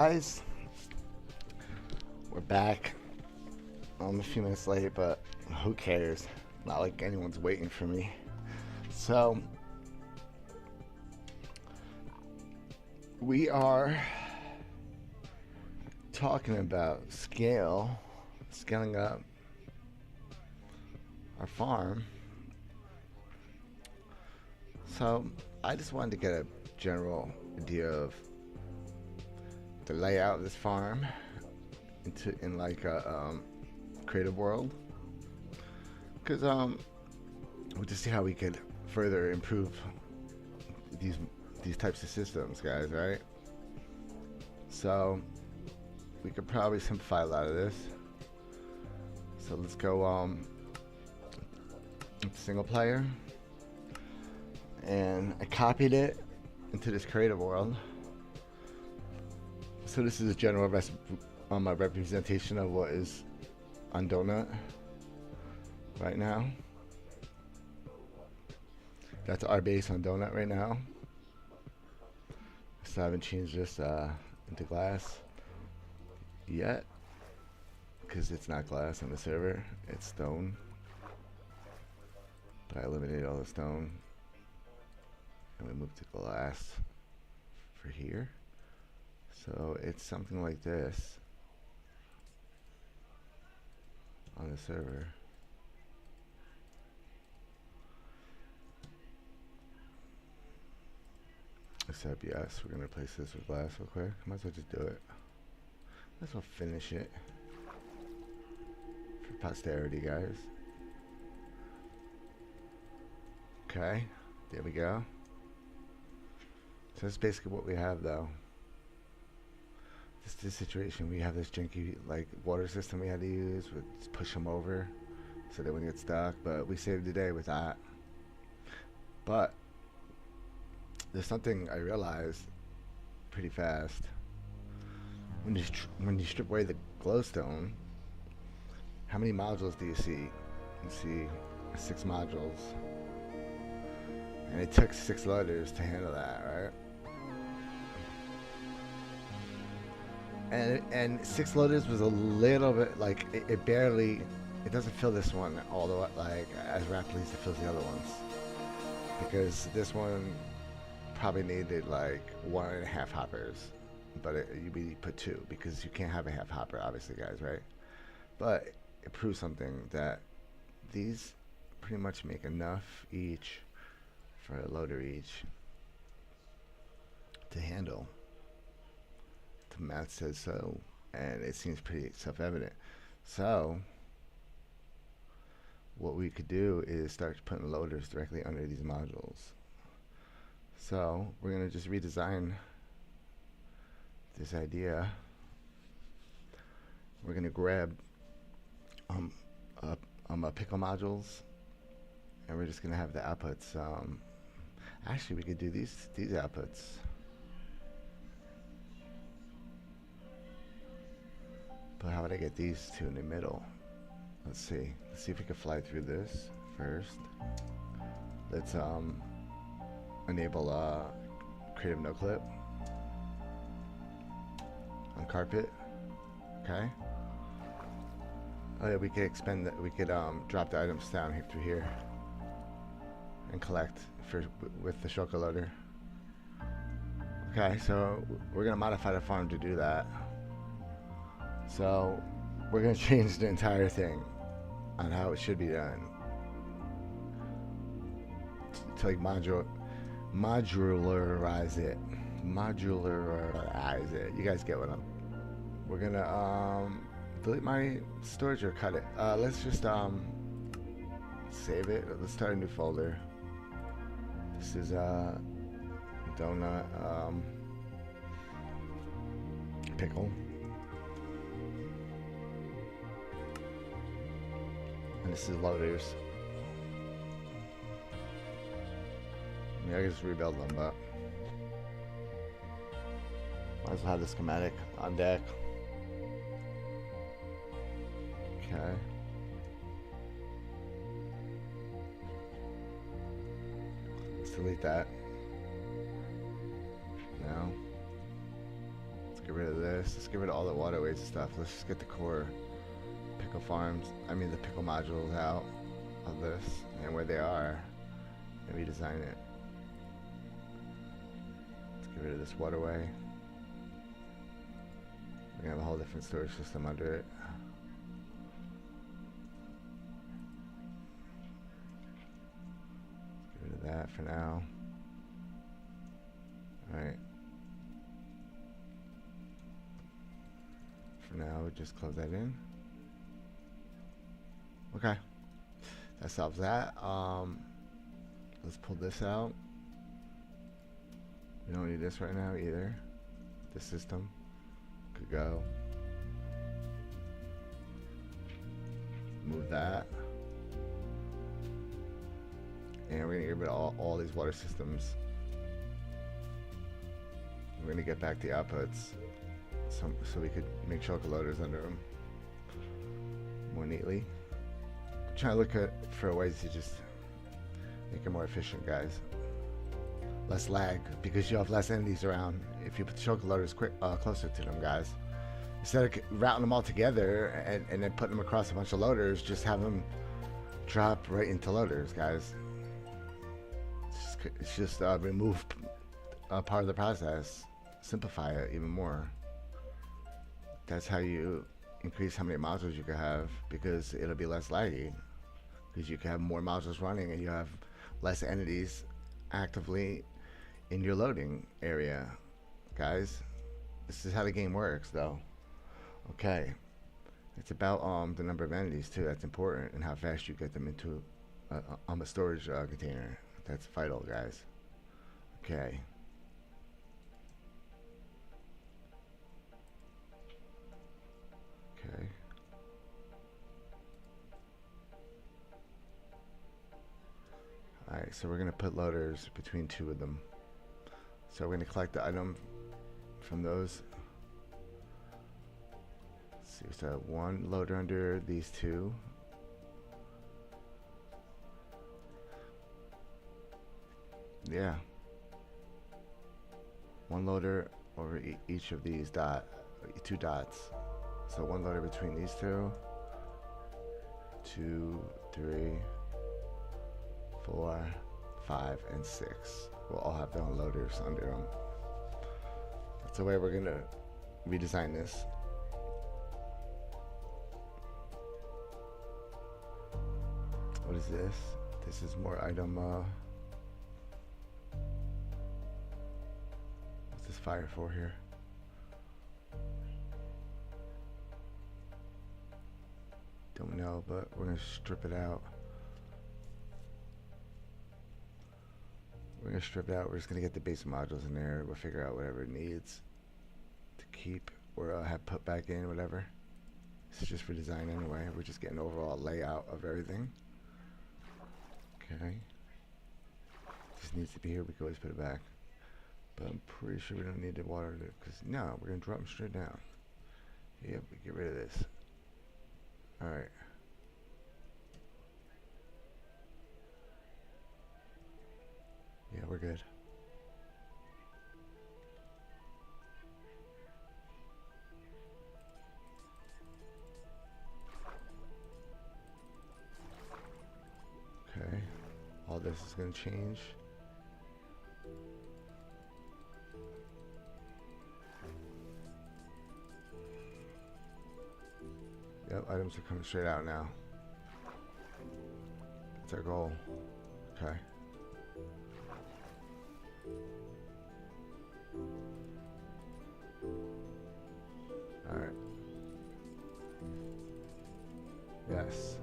Guys, we're back. I'm a few minutes late, but who cares? Not like anyone's waiting for me. So, we are talking about scaling up our farm. So, I just wanted to get a general idea of the layout of this farm in like a creative world, because we'll just see how we could further improve these types of systems, guys. Right? So we could probably simplify a lot of this. So let's go single player, and I copied it into this creative world. So this is a general representation of what is on Donut right now. That's our base on Donut right now. So I haven't changed this into glass yet, because it's not glass on the server, it's stone. But I eliminated all the stone, and we moved to glass for here. So it's something like this on the server. Except yes, we're gonna replace this with glass real quick. Might as well just do it. Might as well finish it for posterity, guys. Okay, there we go. So that's basically what we have, though. This situation, we have this janky like water system we had to use. We just push them over so they wouldn't get stuck, but we saved the day with that. But there's something I realized pretty fast. When you strip away the glowstone, how many modules do you see? You see 6 modules, and it took 6 loaders to handle that, right? And 6 loaders was a little bit like it barely. It doesn't fill this one all the way like as rapidly as it fills the other ones, because this one probably needed like 1.5 hoppers, but we put 2 because you can't have a half hopper, obviously, guys, right? But it proves something, that these pretty much make enough each for a loader each to handle. The math says so, and it seems pretty self-evident. So what we could do is start putting loaders directly under these modules. So we're gonna just redesign this idea. We're gonna grab pickle modules, and we're just gonna have the outputs. Actually, we could do these outputs. But how would I get these 2 in the middle? Let's see. Let's see if we can fly through this first. Let's enable creative no clip on carpet. Okay. Oh yeah, we could expend that. We could drop the items down here through here and collect with the shulker loader. Okay, so we're gonna modify the farm to do that. So we're gonna change the entire thing on how it should be done to like modularize it. You guys get what I'm. We're gonna delete my storage or cut it. Let's just save it. Let's start a new folder. This is donut pickle, and this is loaders. I mean, I can just rebuild them, but might as well have the schematic on deck. Okay. Let's delete that. No. Let's get rid of this. Let's get rid of all the waterways and stuff. Let's just get the core pickle farms, the pickle modules out of this and where they are and redesign it. Let's get rid of this waterway. We're gonna have a whole different storage system under it. Let's get rid of that for now. Alright. For now, we just close that in. Okay. That solves that. Let's pull this out. We don't need this right now either. The system could go. Move that. And we're gonna get rid of all these water systems. We're gonna get back the outputs so we could make choke loaders under them more neatly. I'm trying to look for ways to just make it more efficient, guys. Less lag, because you have less entities around if you put the choke loaders closer to them, guys. Instead of routing them all together and then putting them across a bunch of loaders, just have them drop right into loaders, guys. It's just remove part of the process, simplify it even more. That's how you increase how many modules you can have, because it'll be less laggy, because you can have more modules running and you have less entities actively in your loading area, guys. This is how the game works, though. Okay, it's about the number of entities too. That's important, and how fast you get them into a storage container. That's vital, guys. Okay. Okay. Alright, so we're going to put loaders between two of them. So we're going to collect the item from those. Let's see, so one loader under these two. Yeah. One loader over each of these two dots. So one loader between these two. 2, 3, 4, 5, and 6. We'll all have their own loaders under them. That's the way we're gonna redesign this. What is this? This is more item. What's this fire for here? Don't know, but we're gonna strip it out. We're gonna strip it out. We're just gonna get the basic modules in there. We'll figure out whatever it needs to keep or have put back in, whatever. This is just for design anyway. We're just getting overall layout of everything. Okay. This needs to be here. We can always put it back. But I'm pretty sure we don't need the water because no, we're gonna drop them straight down. Yep, we get rid of this. Alright. Yeah, we're good. Okay. All this is going to change. Yep, items are coming straight out now. That's our goal. Okay. Alright. Yes.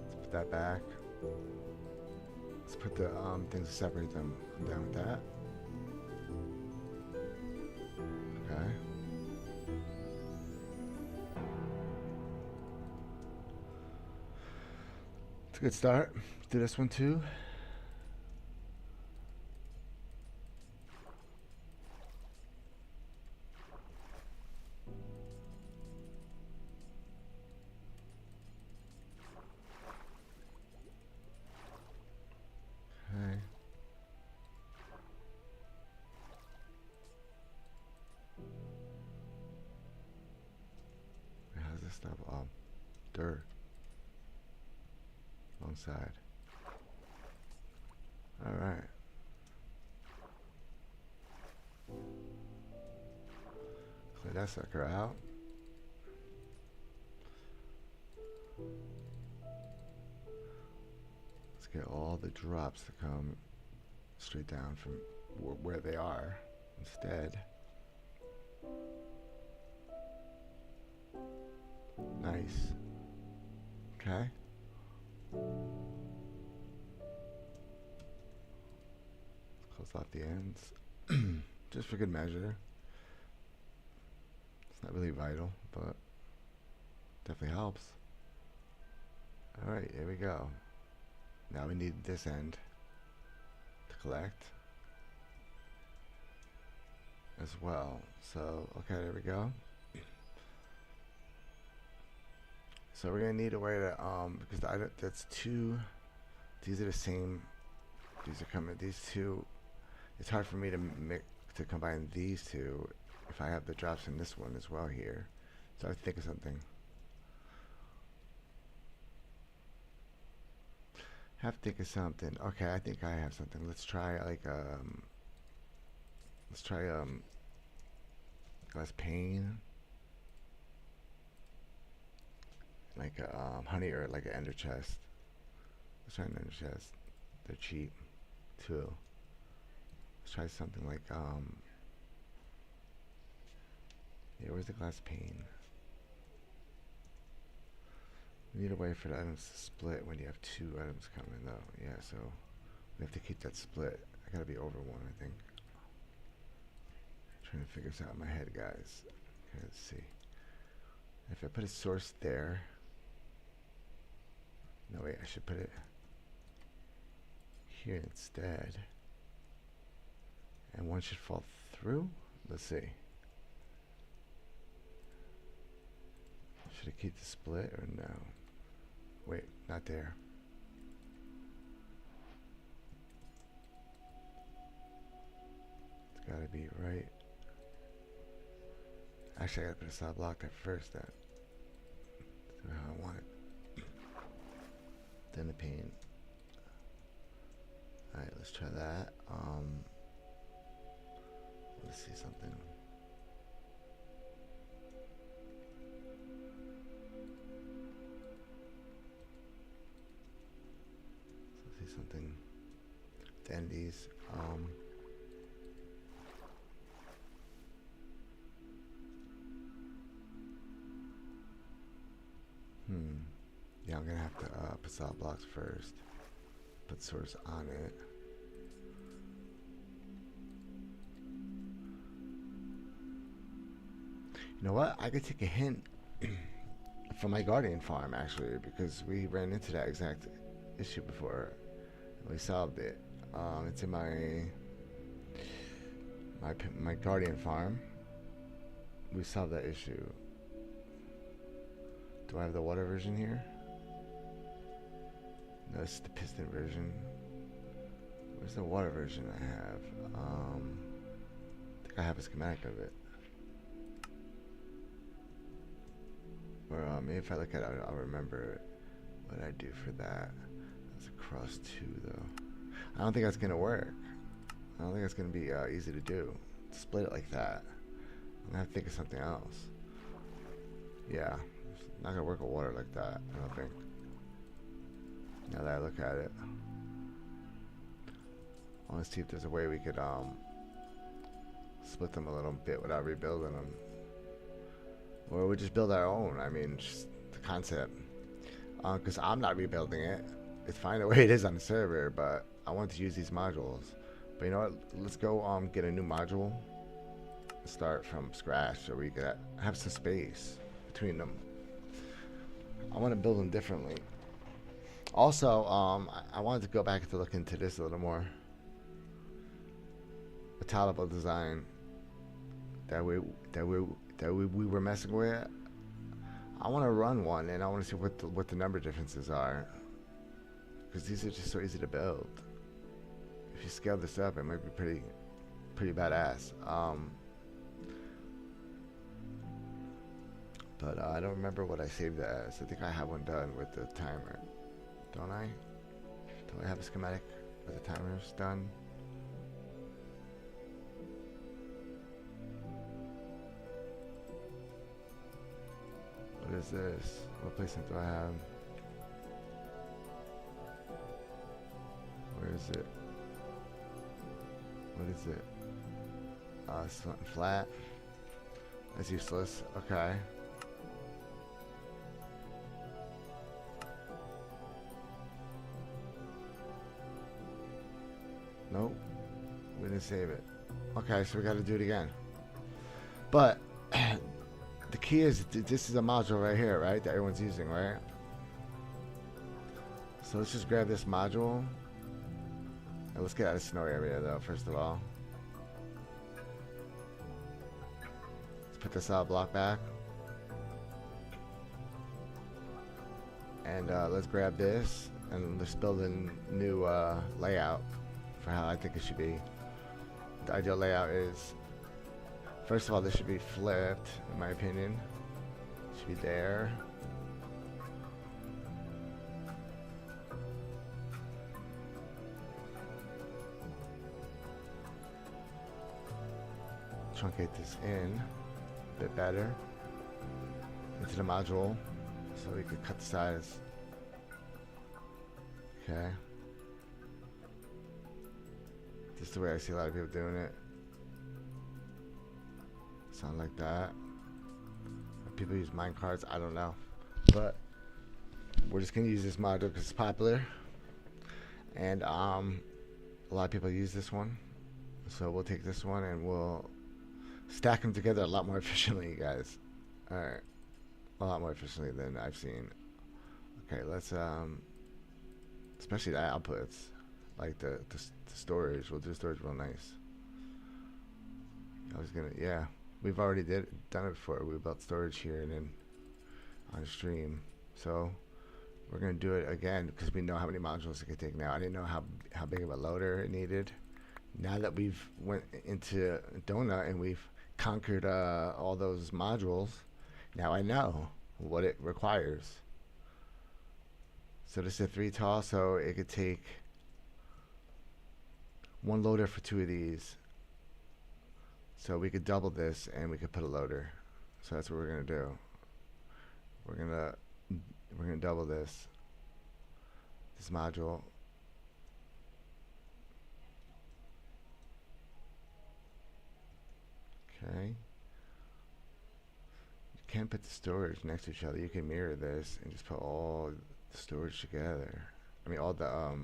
Let's put that back. Let's put the things to separate them. I'm down with that. Okay. It's a good start. Do this one too. Okay. this stuff? Dirt. Wrong side. Alright. Clear that sucker out. Let's get all the drops to come straight down from where they are instead. Nice. Okay. Let's close off the ends. Just for good measure. It's not really vital, but definitely helps. Alright, here we go. Now we need this end to collect as well. So, okay, there we go. So we're gonna need a way to because that's two. These are the same. These are coming. These two. It's hard for me to combine these two if I have the drops in this one as well here. So I think of something. Have to think of something. Okay, I think I have something. Let's try like glass pane. Like a honey or like an ender chest. Let's try an ender chest. They're cheap too. Let's try something like yeah, where's the glass pane? We need a way for the items to split when you have two items coming though. Yeah, so we have to keep that split. I gotta be over one, I think. Trying to figure this out in my head, guys. Okay, let's see. If I put a source there. No, wait, I should put it here instead. And one should fall through. Let's see. Should I keep the split or no? Wait, not there. It's gotta be right. Actually, I gotta put a solid block there first. That's how I want it. Then the pane. Alright, let's try that. Let's see something. Let's see something. To end these. Yeah, I'm gonna have to put solid blocks first. Put source on it. You know what? I could take a hint from my guardian farm actually, because we ran into that exact issue before and we solved it. It's in my guardian farm. We solved that issue. Do I have the water version here? No, this is the piston version. Where's the water version I have? I think I have a schematic of it. Or maybe if I look at it, I'll remember what I do for that. That's across two, though. I don't think that's gonna work. I don't think that's gonna be easy to do. Split it like that. I'm gonna have to think of something else. Yeah, it's not gonna work with water like that, I don't think. Now that I look at it, I want to see if there's a way we could split them a little bit without rebuilding them, or we just build our own. I mean, just the concept. Because I'm not rebuilding it. It's fine the way it is on the server, but I want to use these modules. But you know what? Let's go get a new module. Start from scratch so we could have some space between them. I want to build them differently. Also, I wanted to go back to look into this a little more. A tolerable design that we were messing with. I want to run one, and I want to see what the number differences are, because these are just so easy to build. If you scale this up, it might be pretty badass. But I don't remember what I saved it as. I think I have one done with the timer. Don't I? Do I have a schematic with the timers done? What is this? What placement do I have? Where is it? What is it? It's flat. That's useless. Okay. Nope. We didn't save it. Okay, so we got to do it again. But the key is this is a module right here, right? That everyone's using, right? So let's just grab this module. And let's get out of snow area though, first of all. Let's put this block back. And let's grab this and let's build a new layout for how I think it should be. The ideal layout is, first of all, this should be flipped, in my opinion. It should be there. Truncate this in a bit better into the module so we could cut the size. Okay. This is the way I see a lot of people doing it. Sound like that. People use mine cards, I don't know. But we're just gonna use this module because it's popular. And a lot of people use this one. So we'll take this one and we'll stack them together a lot more efficiently, guys. Alright. A lot more efficiently than I've seen. Okay, let's especially the outputs. Like the storage. We'll do storage real nice. I was gonna, yeah. We've already done it before. We built storage here and then on stream. So we're gonna do it again because we know how many modules it could take now. I didn't know how big of a loader it needed. Now that we've went into Donut and we've conquered all those modules, now I know what it requires. So this is a 3 tall, so it could take one loader for 2 of these. So we could double this and we could put a loader. So that's what we're gonna do. We're gonna double this module. Okay. You can't put the storage next to each other. You can mirror this and just put all the storage together. I mean all the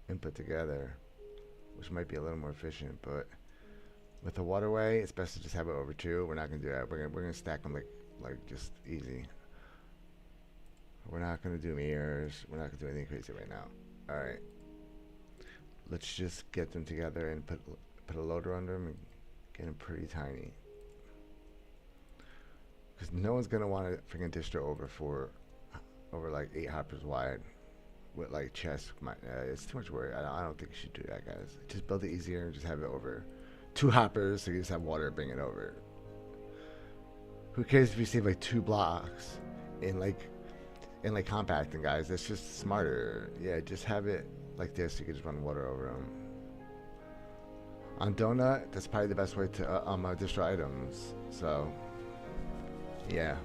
input together, which might be a little more efficient, but with the waterway, it's best to just have it over 2. We're not gonna do that. We're gonna stack them like just easy. We're not gonna do mirrors. We're not gonna do anything crazy right now. All right. Let's just get them together and put a loader under them and get them pretty tiny. Because no one's gonna want to freaking distro over like 8 hoppers wide with like chests. It's too much work. I don't think you should do that, guys. Just build it easier and just have it over 2 hoppers, so you just have water bring it over. Who cares if you save like 2 blocks in compacting, guys? That's just smarter. Yeah, just have it like this. You can just run water over them. On Donut, that's probably the best way to distro items. So yeah,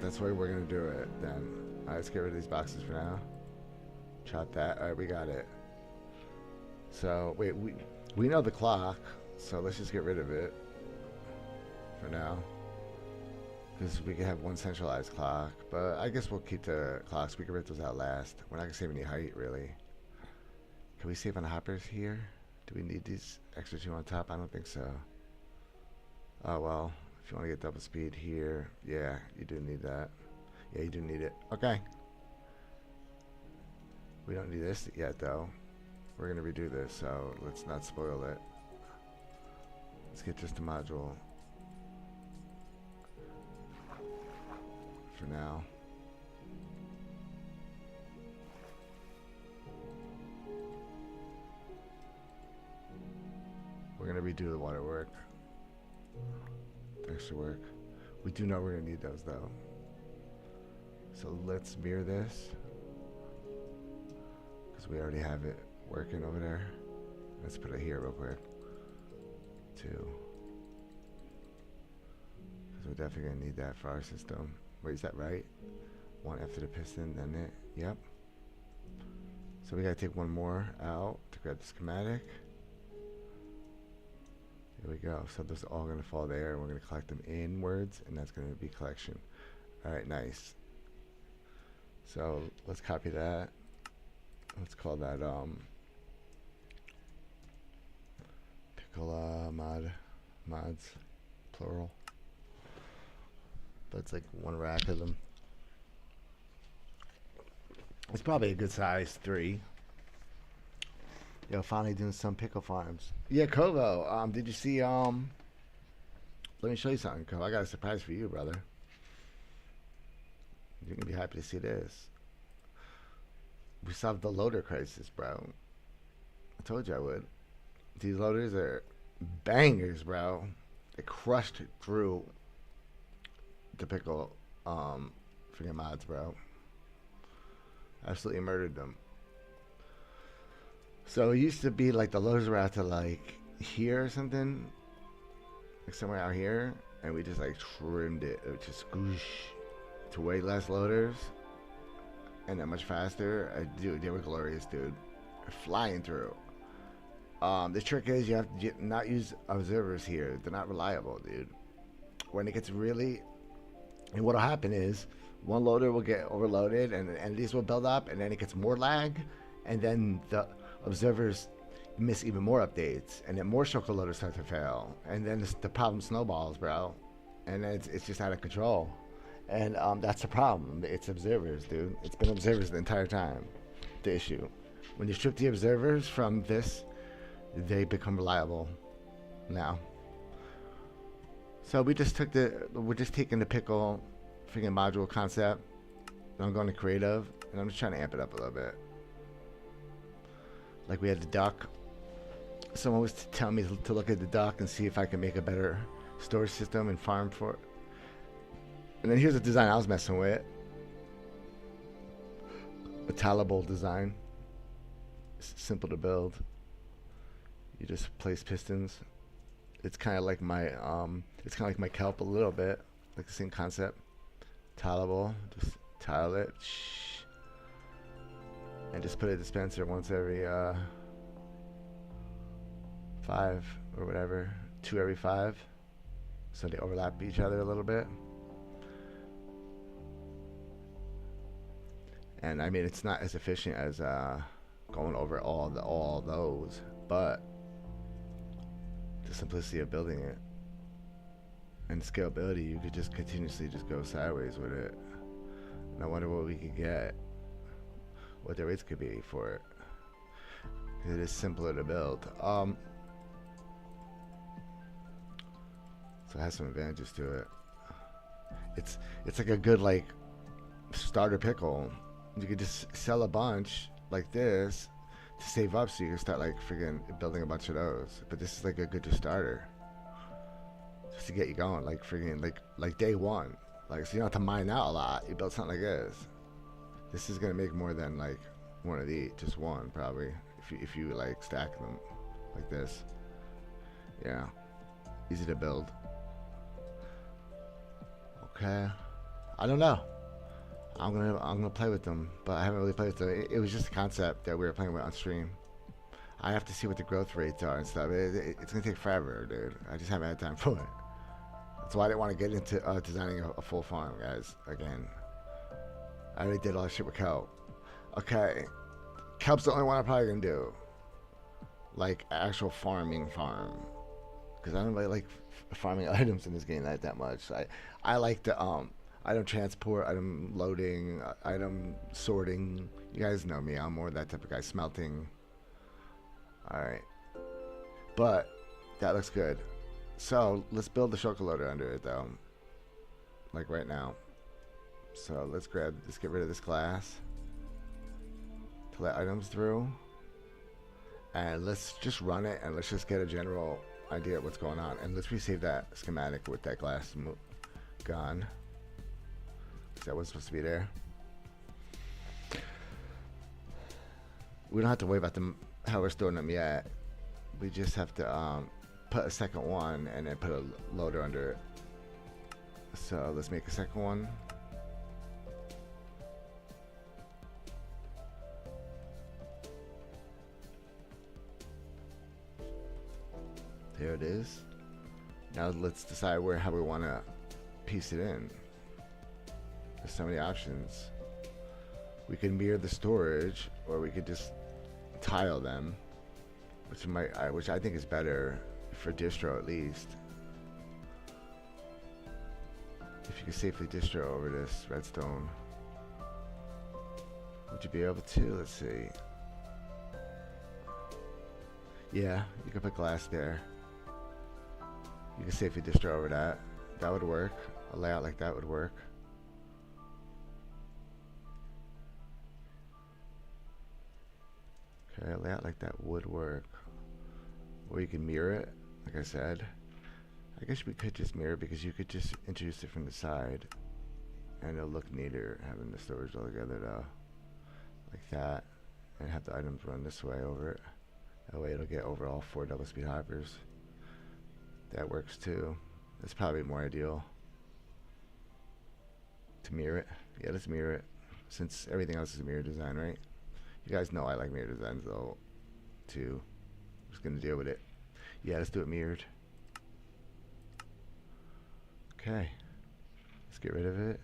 that's the way we're gonna do it then. Alright, let's get rid of these boxes for now. Chop that. Alright, we got it. So wait, we know the clock, so let's just get rid of it for now. Because we can have one centralized clock, but I guess we'll keep the clocks. We can rip those out last. We're not gonna save any height, really. Can we save on the hoppers here? Do we need these extra 2 on top? I don't think so. Oh well, if you want to get double speed here, yeah, you do need that. Yeah, you do need it. Okay. We don't need this yet, though. We're gonna redo this, so let's not spoil it. Let's get just a module for now. We're gonna redo the water work. Extra work. We do know we're gonna need those though. So let's mirror this because we already have it working over there. Let's put it here real quick. 2. Because we're definitely gonna need that for our system. Wait, is that right? 1 after the piston, then it. Yep. So we gotta take 1 more out to grab the schematic. Here we go. So those are all gonna fall there, and we're gonna collect them inwards, and that's gonna be collection. All right, nice. So let's copy that. Let's call that pickle mods, plural. But it's like 1 rack of them. It's probably a good size 3. Yo, finally doing some pickle farms. Yeah, Kovo. Did you see? Let me show you something, Kovo. I got a surprise for you, brother. You're gonna be happy to see this. We solved the loader crisis, bro. I told you I would. These loaders are bangers, bro. They crushed through the pickle freaking mods, bro. Absolutely murdered them. So it used to be like the loaders were out to like here or something, like somewhere out here, and we just like trimmed it. It was just squoosh to way less loaders and that much faster. Dude, they were glorious, dude. Flying through. The trick is you have to not use observers here. They're not reliable, dude. When it gets really, and what'll happen is 1 loader will get overloaded and the entities will build up, and then it gets more lag, and then the observers miss even more updates, and then more shulker loaders start to fail, and then the problem snowballs, bro, and then it's just out of control. And that's the problem. It's observers, dude. It's been observers the entire time. The issue. When you strip the observers from this, they become reliable now. So we're just taking the pickle freaking module concept, and I'm going to creative, and I'm just trying to amp it up a little bit. Like we had the duck. Someone was telling me to look at the duck and see if I can make a better storage system and farm for it. And then here's a design I was messing with. A tallable design. It's simple to build. You just place pistons. It's kind of like my kelp a little bit, like the same concept. Tallable, just tile it, and just put a dispenser once every 5 or whatever, 2 every 5, so they overlap each other a little bit. And I mean, it's not as efficient as going over all those, but the simplicity of building it and the scalability, you could just continuously just go sideways with it. And I wonder what we could get, what the rates could be for it. It is simpler to build. So it has some advantages to it. It's like a good like starter pickle. You could just sell a bunch like this to save up, so you can start like friggin' building a bunch of those. But this is like a good starter, just to get you going, like friggin' like day one. Like, so you don't have to mine out a lot. You build something like this. This is gonna make more than like one of these, just one probably, if you like stack them like this. Yeah, easy to build. Okay, I don't know. I'm gonna play with them, but I haven't really played with them. It was just a concept that we were playing with on stream. I have to see what the growth rates are and stuff. It's gonna take forever, dude. I just haven't had time for it. That's why I didn't want to get into designing a full farm, guys. Again, I already did all that shit with kelp. Okay, kelp's the only one I'm probably gonna do, like actual farm, because I don't really like farming items in this game that much. I like the item transport, item loading, item sorting. You guys know me. I'm more that type of guy. Smelting. Alright. But that looks good. So let's build the shulker loader under it though. Like right now. So let's get rid of this glass to let items through. And let's just run it, and let's just get a general idea of what's going on. And let's resave that schematic with that glass Gone. That was supposed to be there. We don't have to worry about how we're storing them yet. We just have to put a second one and then put a loader under it. So let's make a second one. There it is. Now let's decide how we want to piece it in. There's so many options. We can mirror the storage, or we could just tile them, which I think is better for distro at least. If you could safely distro over this redstone, would you be able to? Let's see. Yeah, you could put glass there. You can safely distro over that. That would work. A layout like that would work. Okay, a layout like that would work. Or you can mirror it, like I said. I guess we could just mirror, because you could just introduce it from the side and it'll look neater having the storage all together though. Like that. And have the items run this way over it. That way it'll get over all 4 double speed hoppers. That works too. That's probably more ideal. To mirror it. Yeah, let's mirror it. Since everything else is a mirror design, right? You guys know I like mirror designs though too. I'm just gonna deal with it. Yeah, let's do it mirrored. Okay. Let's get rid of it.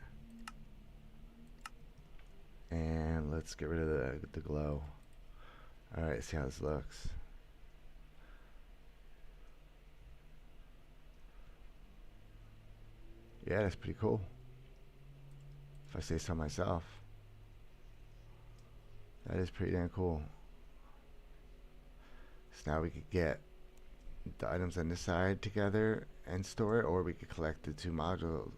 And let's get rid of the glow. Alright, see how this looks. Yeah, that's pretty cool, if I say so myself. That is pretty damn cool. So now we could get the items on this side together and store it, or we could collect the two modules,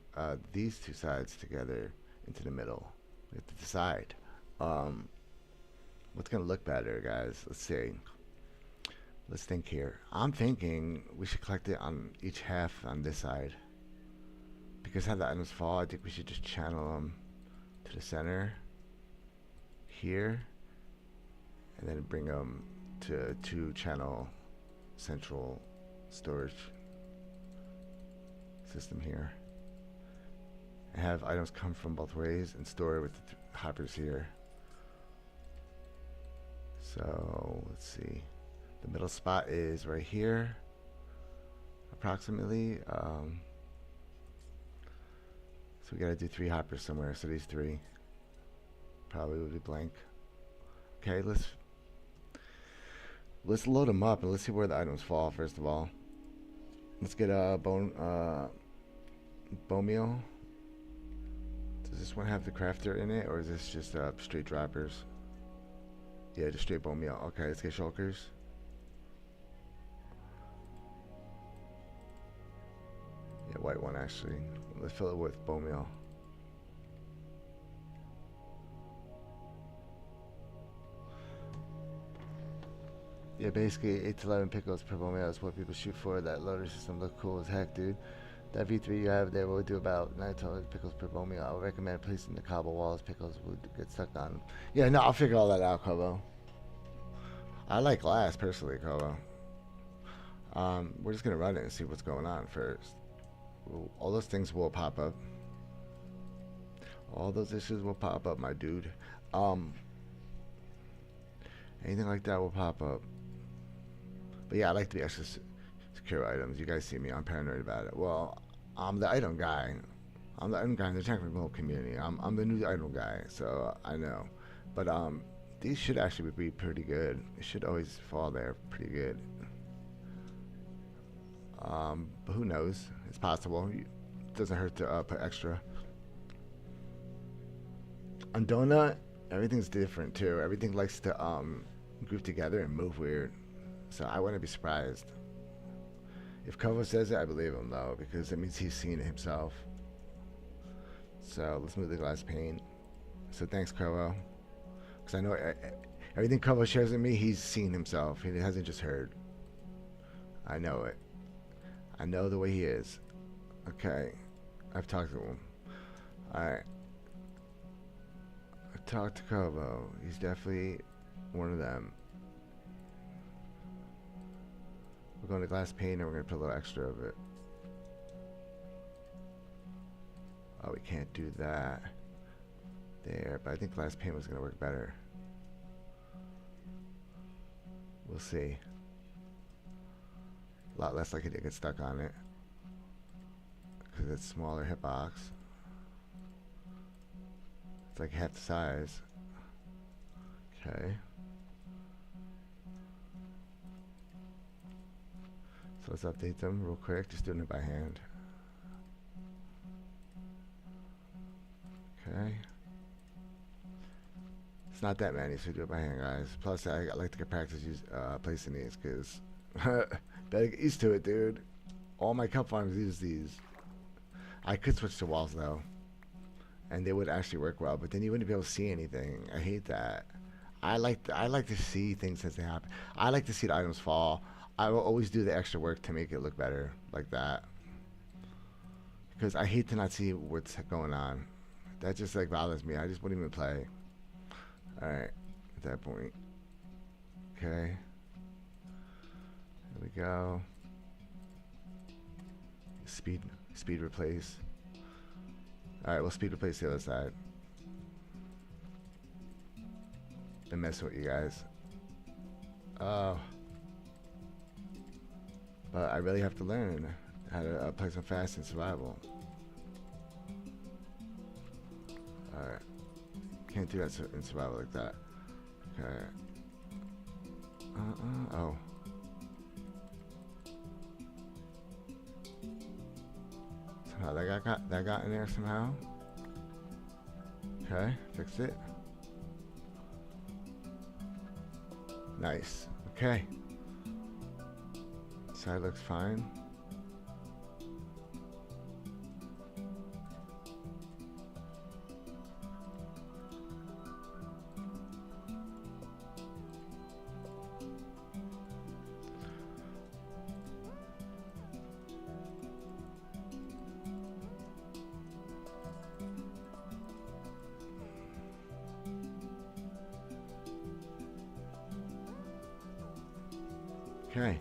these two sides together into the middle. We have to decide. What's gonna look better, guys? Let's see. Let's think here. I'm thinking we should collect it on each half on this side. Because how the items fall, I think we should just channel them to the center here, and then bring them to a 2-channel central storage system here. And have items come from both ways and store it with the hoppers here. So let's see. The middle spot is right here, approximately. So we gotta do 3 hoppers somewhere. So these 3 probably would be blank. Okay, let's load them up and let's see where the items fall. First of all, let's get a bone meal. Does this one have the crafter in it, or is this just straight droppers? Yeah, just straight bone meal. Okay, let's get shulkers. Yeah, white one actually. Let's fill it with bone meal. Yeah, basically 8 to 11 pickles per bone meal is what people shoot for. That loader system look cool as heck, dude. That V3 you have there will do about 9 to 11 pickles per bone meal. I would recommend placing the cobble walls. Pickles would get stuck on them. Yeah, no, I'll figure all that out, Kobo. I like glass personally, Kobo. We're just gonna run it and see what's going on first. All those things will pop up. All those issues will pop up, my dude. Anything like that will pop up. But yeah, I like to be extra secure items. You guys see me, I'm paranoid about it. Well, I'm the item guy. I'm the item guy in the technical community. I'm the new item guy, so I know. But these should actually be pretty good. It should always fall there pretty good. But who knows? It's possible. It doesn't hurt to put extra. On Donut, everything's different too. Everything likes to group together and move weird. So I wouldn't be surprised. If Kovo says it, I believe him though, because it means he's seen it himself. So let's move the glass pane. So thanks, Kovo. Because I know everything Kovo shares with me, he's seen himself. He hasn't just heard. I know it. I know the way he is. Okay. I've talked to him. Alright. I talked to Kobo. He's definitely one of them. We're going to glass pane and we're going to put a little extra of it. Oh, we can't do that there, but I think glass pane was going to work better. We'll see. A lot less likely to get stuck on it because it's smaller hitbox. It's like half the size. Okay. So let's update them real quick. Just doing it by hand. Okay. It's not that many, so do it by hand, guys. Plus, I like to get practice placing these, because better get used to it, dude. All my cup farms use these. I could switch to walls, though, and they would actually work well, but then you wouldn't be able to see anything. I hate that. I like to see things as they happen. I like to see the items fall. I will always do the extra work to make it look better, like that. Because I hate to not see what's going on. That just like bothers me. I just wouldn't even play. Alright, at that point. Okay. There we go. Speed replace. Alright, we'll speed replace the other side. I'm messing with you guys. Oh. But I really have to learn how to play some fast and survival. Alright. Can't do that in survival like that. Okay. Oh. Somehow that got in there somehow. Okay, fixed it. Nice. Okay. Side looks fine. Okay.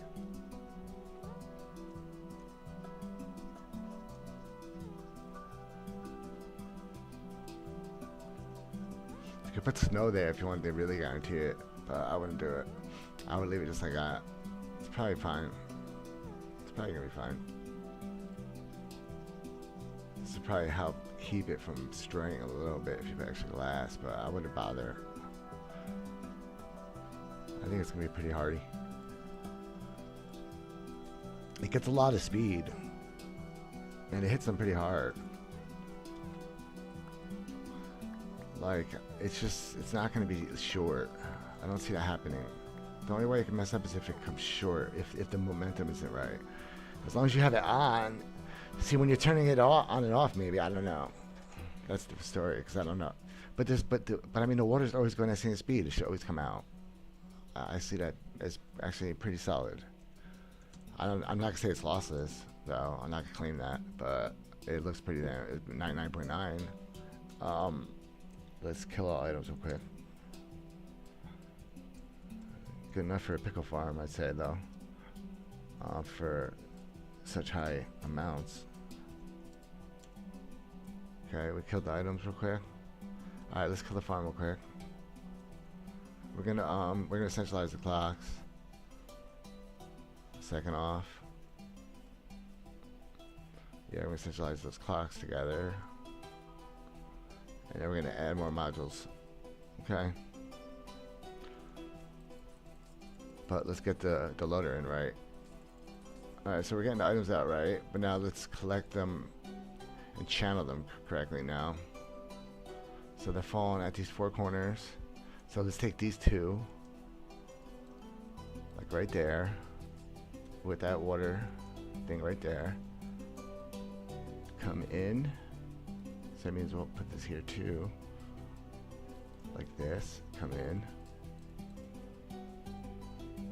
You could put snow there if you wanted to really guarantee it, but I wouldn't do it. I would leave it just like that. It's probably fine. It's probably gonna be fine. This would probably help keep it from straying a little bit if you put extra glass, but I wouldn't bother. I think it's gonna be pretty hardy. It gets a lot of speed, and it hits them pretty hard. Like, it's not going to be short. I don't see that happening. The only way it can mess up is if it comes short, if the momentum isn't right. As long as you have it on. See, when you're turning it on and off, maybe, I don't know. That's the story, because I don't know. But I mean, the water's always going at the same speed. It should always come out. I see that as actually pretty solid. I'm not gonna say it's lossless, though. I'm not gonna claim that, but it looks pretty damn 99.9. Let's kill all items real quick. Good enough for a pickle farm, I'd say, though. For such high amounts. Okay, we killed the items real quick. All right, let's kill the farm real quick. We're gonna centralize the clocks. Second off. Yeah, we're going to centralize those clocks together. And then we're going to add more modules. Okay. But let's get the loader in right. Alright, so we're getting the items out right. But now let's collect them and channel them correctly now. So they're falling at these four corners. So let's take these two. Like right there. With that water thing right there. Come in. So that means we'll put this here too. Like this. Come in.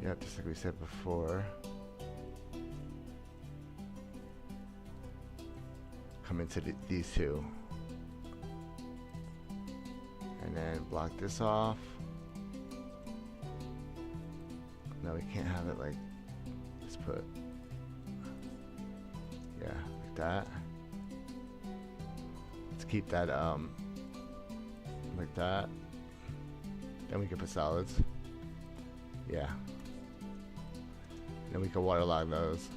Yep, just like we said before. Come come into these two. And then block this off. No, we can't have it like, let's put, yeah, like that. Let's keep that like that. Then we can put solids. Yeah. Then we can waterlog those.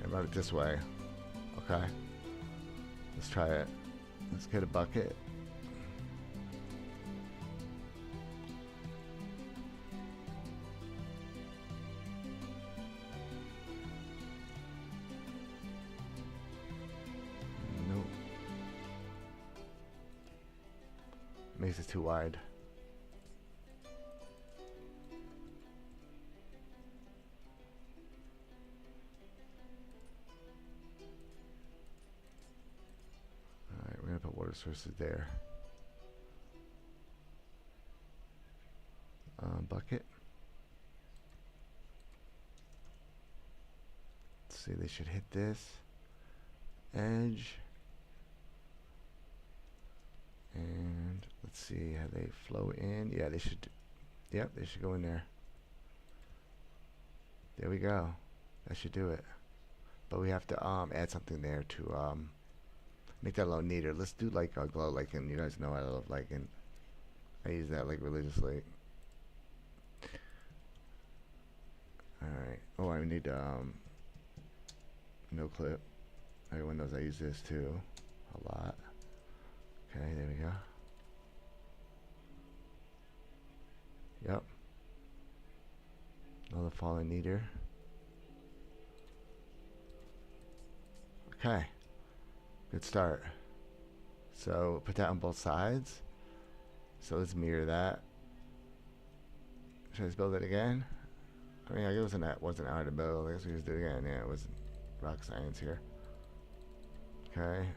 And run it this way. Okay. Let's try it. Let's get a bucket. Nope. Makes it too wide. Put water sources there. Bucket. Let's see, they should hit this edge. And let's see how they flow in. Yeah, they should. Yep, they should go in there. There we go. That should do it. But we have to add something there to make that a little neater. Let's do like a glow lichen. You guys know I love lichen. I use that like religiously. Alright. Oh, I need no clip. Everyone knows I use this too. A lot. Okay, there we go. Yep. Another falling neater. Okay. Good start. So put that on both sides. So let's mirror that. Should I just build it again? I mean, I guess it wasn't hard to build. I guess we just do it again. Yeah, it wasn't rock science here. Okay.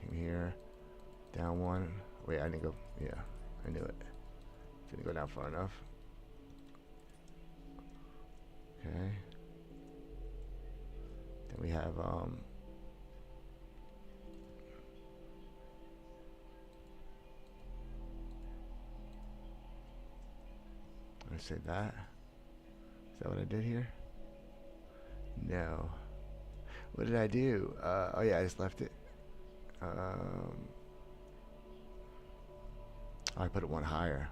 Came here. Down one. Wait, I didn't go. Yeah, I knew it. Didn't go down far enough. Okay. Then we have let's say that. Is that what I did here? No. What did I do? Oh yeah, I just left it. I put it one higher.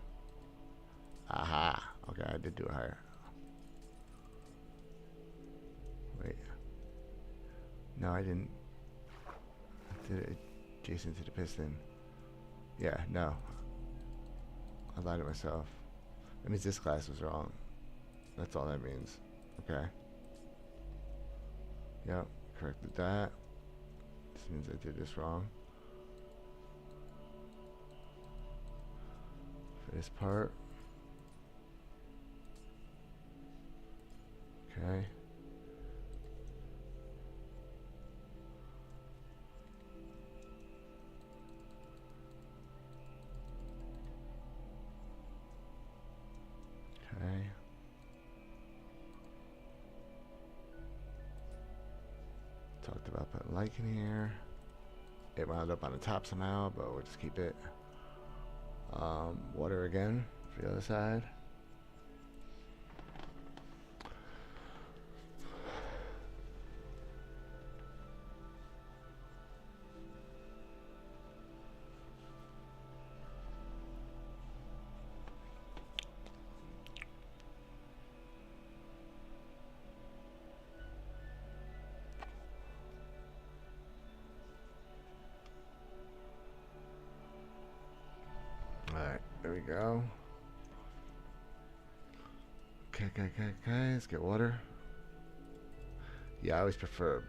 Aha. Okay, I did do it higher. Wait. No, I didn't. I did it adjacent to the piston. Yeah, no. I lied to myself. That means this class was wrong. That's all that means. Okay. Yep, corrected that. This means I did this wrong. For this part. Okay. Okay. Talked about putting lichen here. It wound up on the top somehow, but we'll just keep it. Water again for the other side. Alright, there we go. Okay, let's get water. Yeah, I always prefer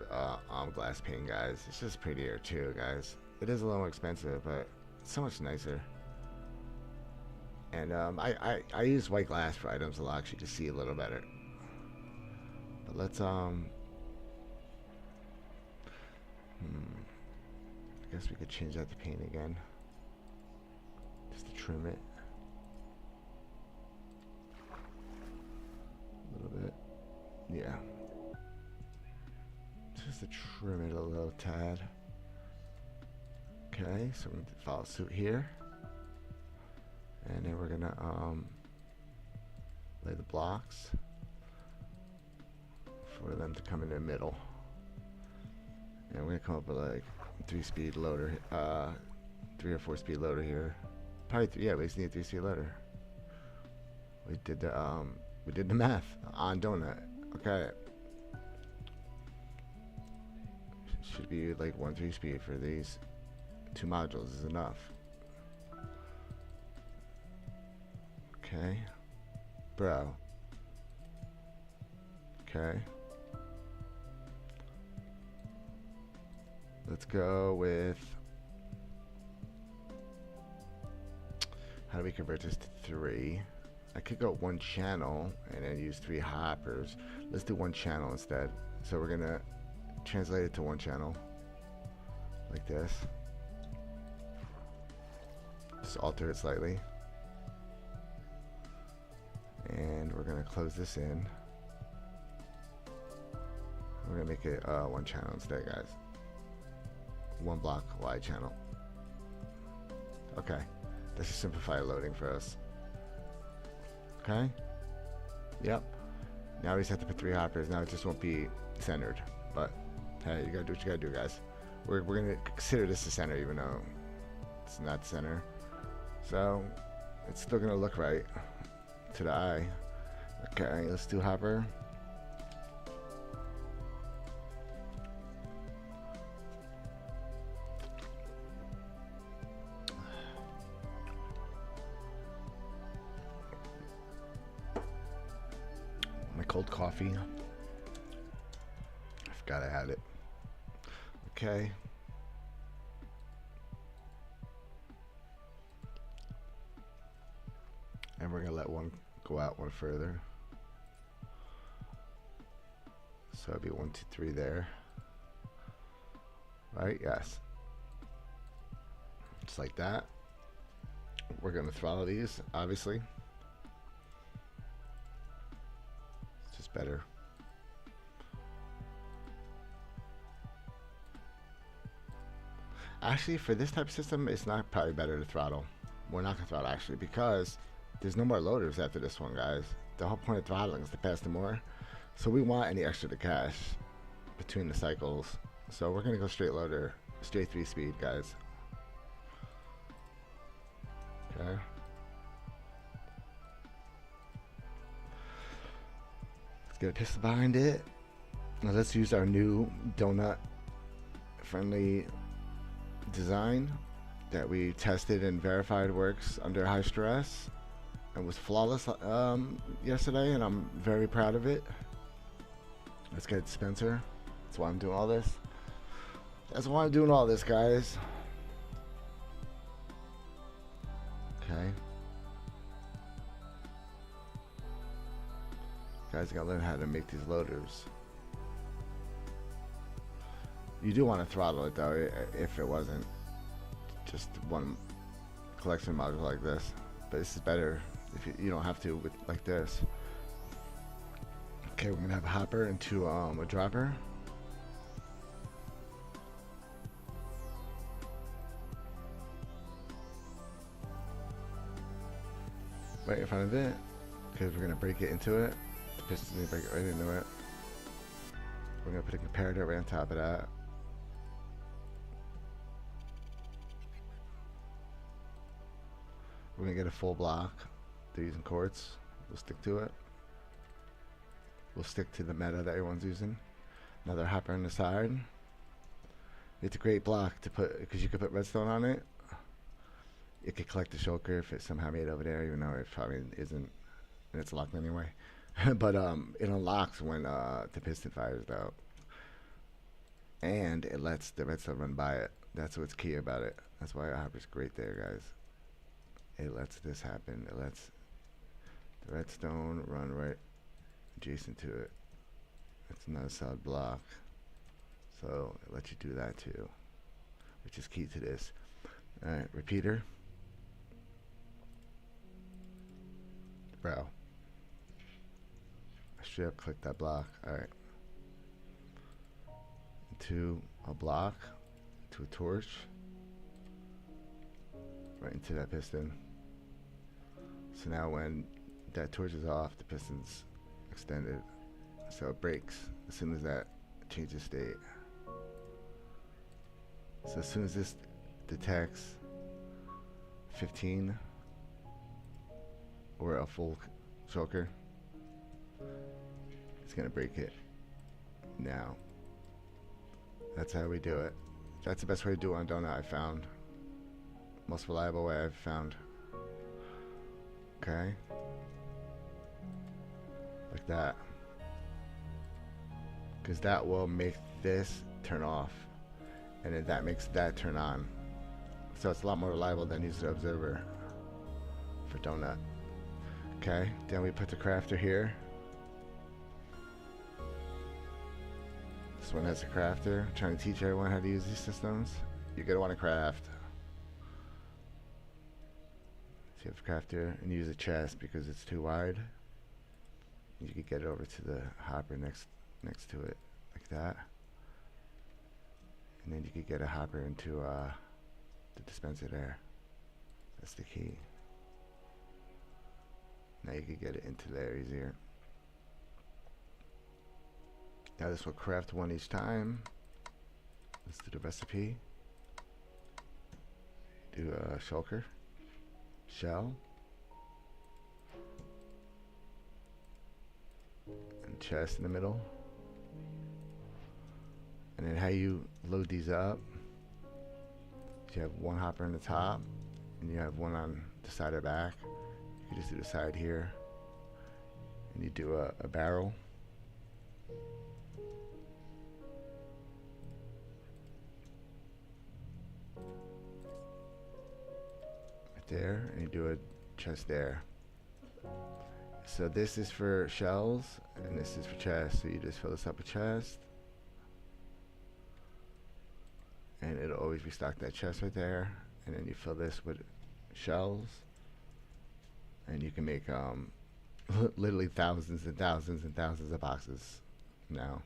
glass pane, guys. It's just prettier too, guys. It is a little more expensive, but it's so much nicer. And I use white glass for items a lot, actually, to see a little better. But let's I guess we could change that to paint again, just to trim it a little bit. Yeah, just to trim it a little tad. Okay, so we're going to follow suit here. And then we're going to lay the blocks for them to come in the middle. And we're going to come up with like 3-speed loader, 3 or 4-speed loader here. Probably yeah, we just need a 3-speed loader. We did the math on donut. Okay. Should be like 1 3-speed for these 2 modules is enough. Okay. Bro. Okay. Let's go with, how do we convert this to 3? I could go 1 channel and then use 3 hoppers. Let's do 1 channel instead. So we're gonna translate it to 1 channel like this. Just alter it slightly. And we're gonna close this in. We're gonna make it 1 channel instead, guys. 1 block wide channel. Okay, this is simplify loading for us. Okay. Yep. Now we just have to put 3 hoppers. Now it just won't be centered. But hey, you gotta do what you gotta do, guys. We're gonna consider this the center, even though it's not center. So it's still gonna look right to the eye. Okay, let's do hopper. My cold coffee. I forgot I had it. Okay. And we're gonna let one go out 1 further. So it'd be 1 2 3 there. Right? Yes. Just like that. We're gonna throttle these, obviously. It's just better. Actually, for this type of system, it's not probably better to throttle. We're not gonna throttle actually, because there's no more loaders after this one, guys. The whole point of throttling is to pass them more. So we want any extra to cash between the cycles. So we're gonna go straight loader, straight 3-speed, guys. Okay. Let's get a piston behind it. Now let's use our new donut friendly design that we tested and verified works under high stress and was flawless yesterday, and I'm very proud of it. Let's get a dispenser. That's why I'm doing all this. That's why I'm doing all this, guys. Okay. Guys, gotta learn how to make these loaders. You do want to throttle it though, if it wasn't just one collection module like this. But this is better if you don't have to with like this. Okay, we're gonna have a hopper into a dropper. Right in front of it, because we're gonna break it into it. The piston's gonna break it right into it. We're gonna put a comparator right on top of that. We're gonna get a full block. They're using quartz. We'll stick to it. We'll stick to the meta that everyone's using. Another hopper on the side. It's a great block to put, because you could put redstone on it. It could collect the shulker if it's somehow made over there, even though it probably isn't, and it's locked anyway. But it unlocks when the piston fires though, and it lets the redstone run by it. That's what's key about it. That's why a hopper's great there, guys. It lets this happen. It lets the redstone run right adjacent to it. It's not a solid block, so it lets you do that too, which is key to this. All right, repeater. Bro, I straight up clicked that block. All right. into a block, to a torch, right into that piston. So now when that torch is off, the piston's extended, so it breaks as soon as that changes state. So as soon as this detects 15 or a full choker, it's gonna break it. Now, that's how we do it. That's the best way to do it on donut, I found. Most reliable way I've found. Okay, like that, because that will make this turn off, and then that makes that turn on. So it's a lot more reliable than using the observer for donut. Okay, then we put the crafter here. This one has a crafter. I'm trying to teach everyone how to use these systems. You're gonna want to craft. So you have a crafter and use a chest because it's too wide. You could get it over to the hopper next to it, like that. And then you could get a hopper into the dispenser there. That's the key. Now you could get it into there easier. Now this will craft one each time. Let's do the recipe. Do a shulker, shell, and chest in the middle. And then how you load these up, you have one hopper on the top and you have one on the side or back. You just do the side here and you do a barrel. Right there, and you do a chest there. So this is for shells and this is for chest. So you just fill this up with chest. And it'll always restock that chest right there, and then you fill this with shells, and you can make literally thousands and thousands and thousands of boxes now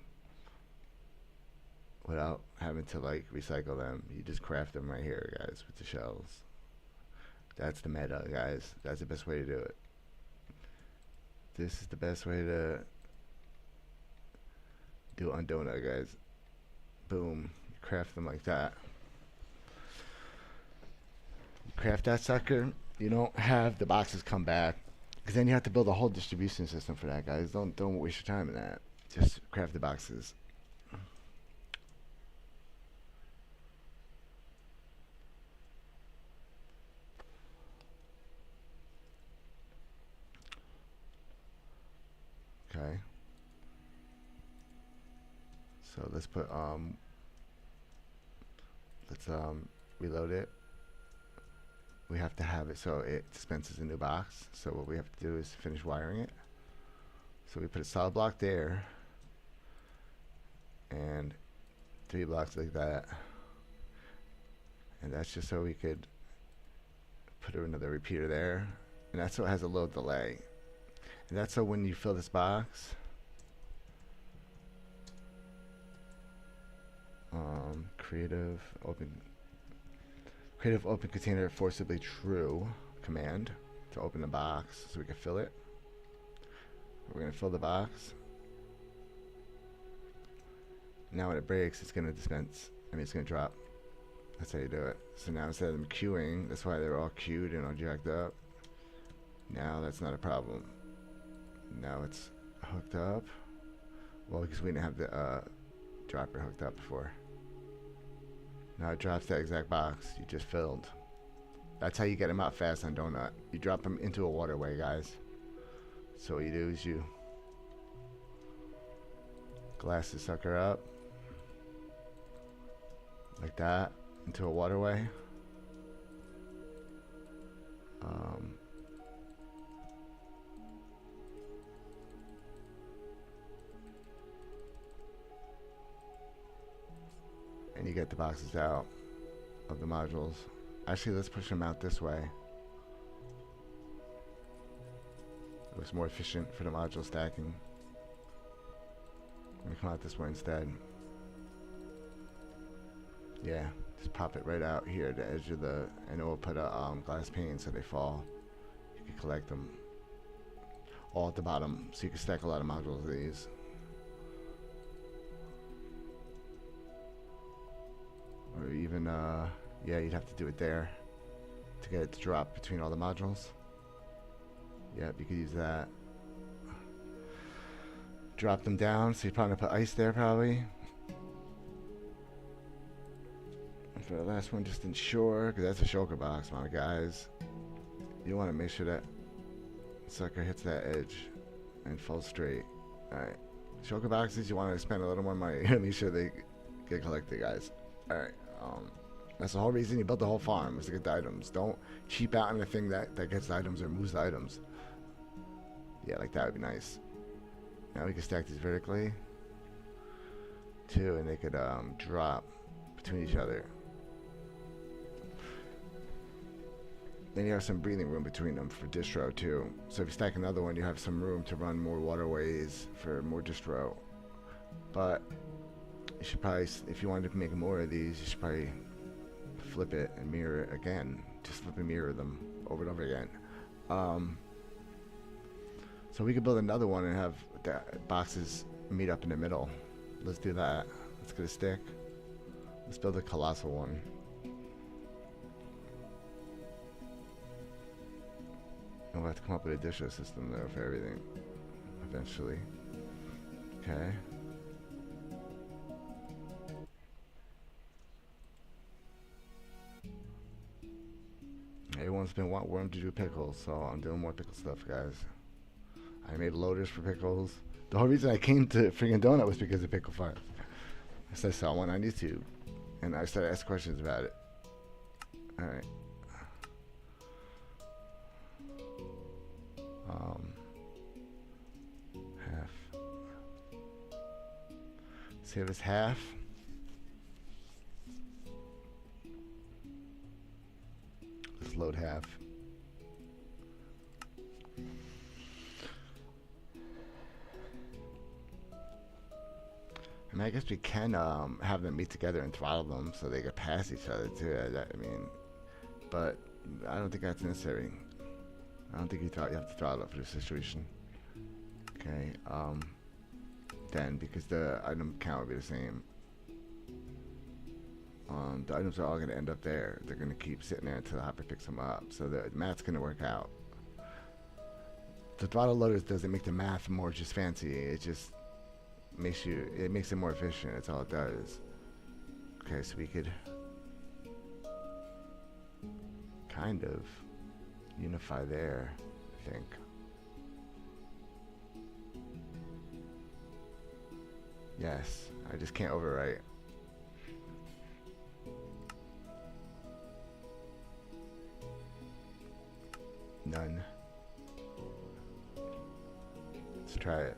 without having to like recycle them. You just craft them right here, guys, with the shells. That's the meta, guys. That's the best way to do it. This is the best way to do it on donut, guys. Boom. Craft them like that. You craft that sucker, you don't have the boxes come back, because then you have to build a whole distribution system for that, guys. Don't waste your time in that. Just craft the boxes. Okay. So let's put reload it. We have to have it so it dispenses a new box. So what we have to do is finish wiring it. So we put a solid block there and 3 blocks like that, and that's just so we could put another repeater there, and that's so it has a little delay, and that's so when you fill this box, creative open container forcibly true command to open the box so we can fill it. We're going to fill the box. Now when it breaks, it's going to dispense. I mean, it's going to drop. That's how you do it. So now instead of them queuing, that's why they're all queued and all jacked up. Now that's not a problem. Now it's hooked up. Well, because we didn't have the dropper hooked up before. Now it drops that exact box you just filled. That's how you get them out fast on donut. You drop them into a waterway, guys. So what you do is you glass the sucker up like that into a waterway. And you get the boxes out of the modules. Actually, let's push them out this way. It was more efficient for the module stacking. Let me come out this way instead. Yeah, just pop it right out here at the edge of the, and it will put a glass pane so they fall. You can collect them all at the bottom, so you can stack a lot of modules of these. Or even, yeah, you'd have to do it there to get it to drop between all the modules. Yep, you could use that. Drop them down, so you're probably gonna put ice there probably. And for the last one, just ensure, because that's a shulker box, my guys. You want to make sure that sucker hits that edge and falls straight. Alright. Shulker boxes, you want to spend a little more money to make sure they get collected, guys. Alright. That's the whole reason you built the whole farm, is to get the items. Don't cheap out on the thing that gets the items or moves the items. Yeah, like that would be nice. Now we can stack these vertically too, and they could drop between each other. Then you have some breathing room between them for distro too. So if you stack another one, you have some room to run more waterways for more distro. But you should probably, if you wanted to make more of these, you should probably flip it and mirror it again. Just flip and mirror them over and over again. So we could build another one and have the boxes meet up in the middle. Let's do that. Let's get a stick. Let's build a colossal one. And we'll have to come up with a distro system though for everything eventually. Okay. Everyone's been wanting to do pickles, so I'm doing more pickle stuff, guys. I made loaders for pickles. The whole reason I came to freaking Donut was because of Pickle Farm. I saw one on YouTube, and I started asking questions about it. Alright. Half. See if it's half. Let's load half. I mean, I guess we can have them meet together and throttle them so they get past each other too. I mean, but I don't think that's necessary. I don't think you have to throttle it for this situation. Okay, then because the item count will be the same. The items are all going to end up there. They're going to keep sitting there until the hopper picks them up. So the math's going to work out. The throttle loaders doesn't make the math more just fancy. It just makes it more efficient. That's all it does. Okay, so we could kind of unify there, I think. Yes, I just can't overwrite. None. Let's try it.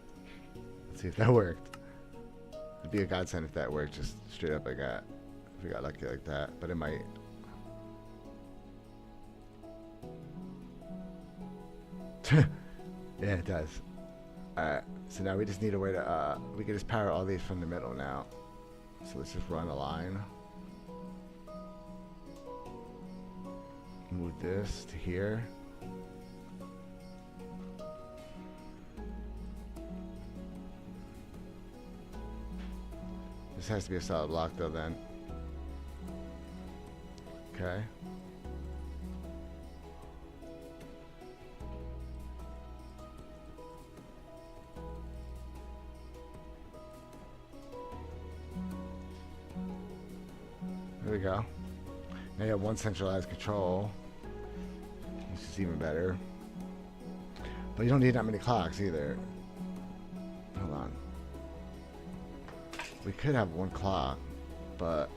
Let's see if that worked. It'd be a godsend if that worked, just straight up like that. If we got lucky like that, but it might. Yeah, it does. Alright, so now we just need a way to, we can just power all these from the middle now. So let's just run a line. Move this to here. This has to be a solid block though then. Okay. There we go. Now you have one centralized control, which is even better. But you don't need that many clocks either. Hold on. We could have one clock, but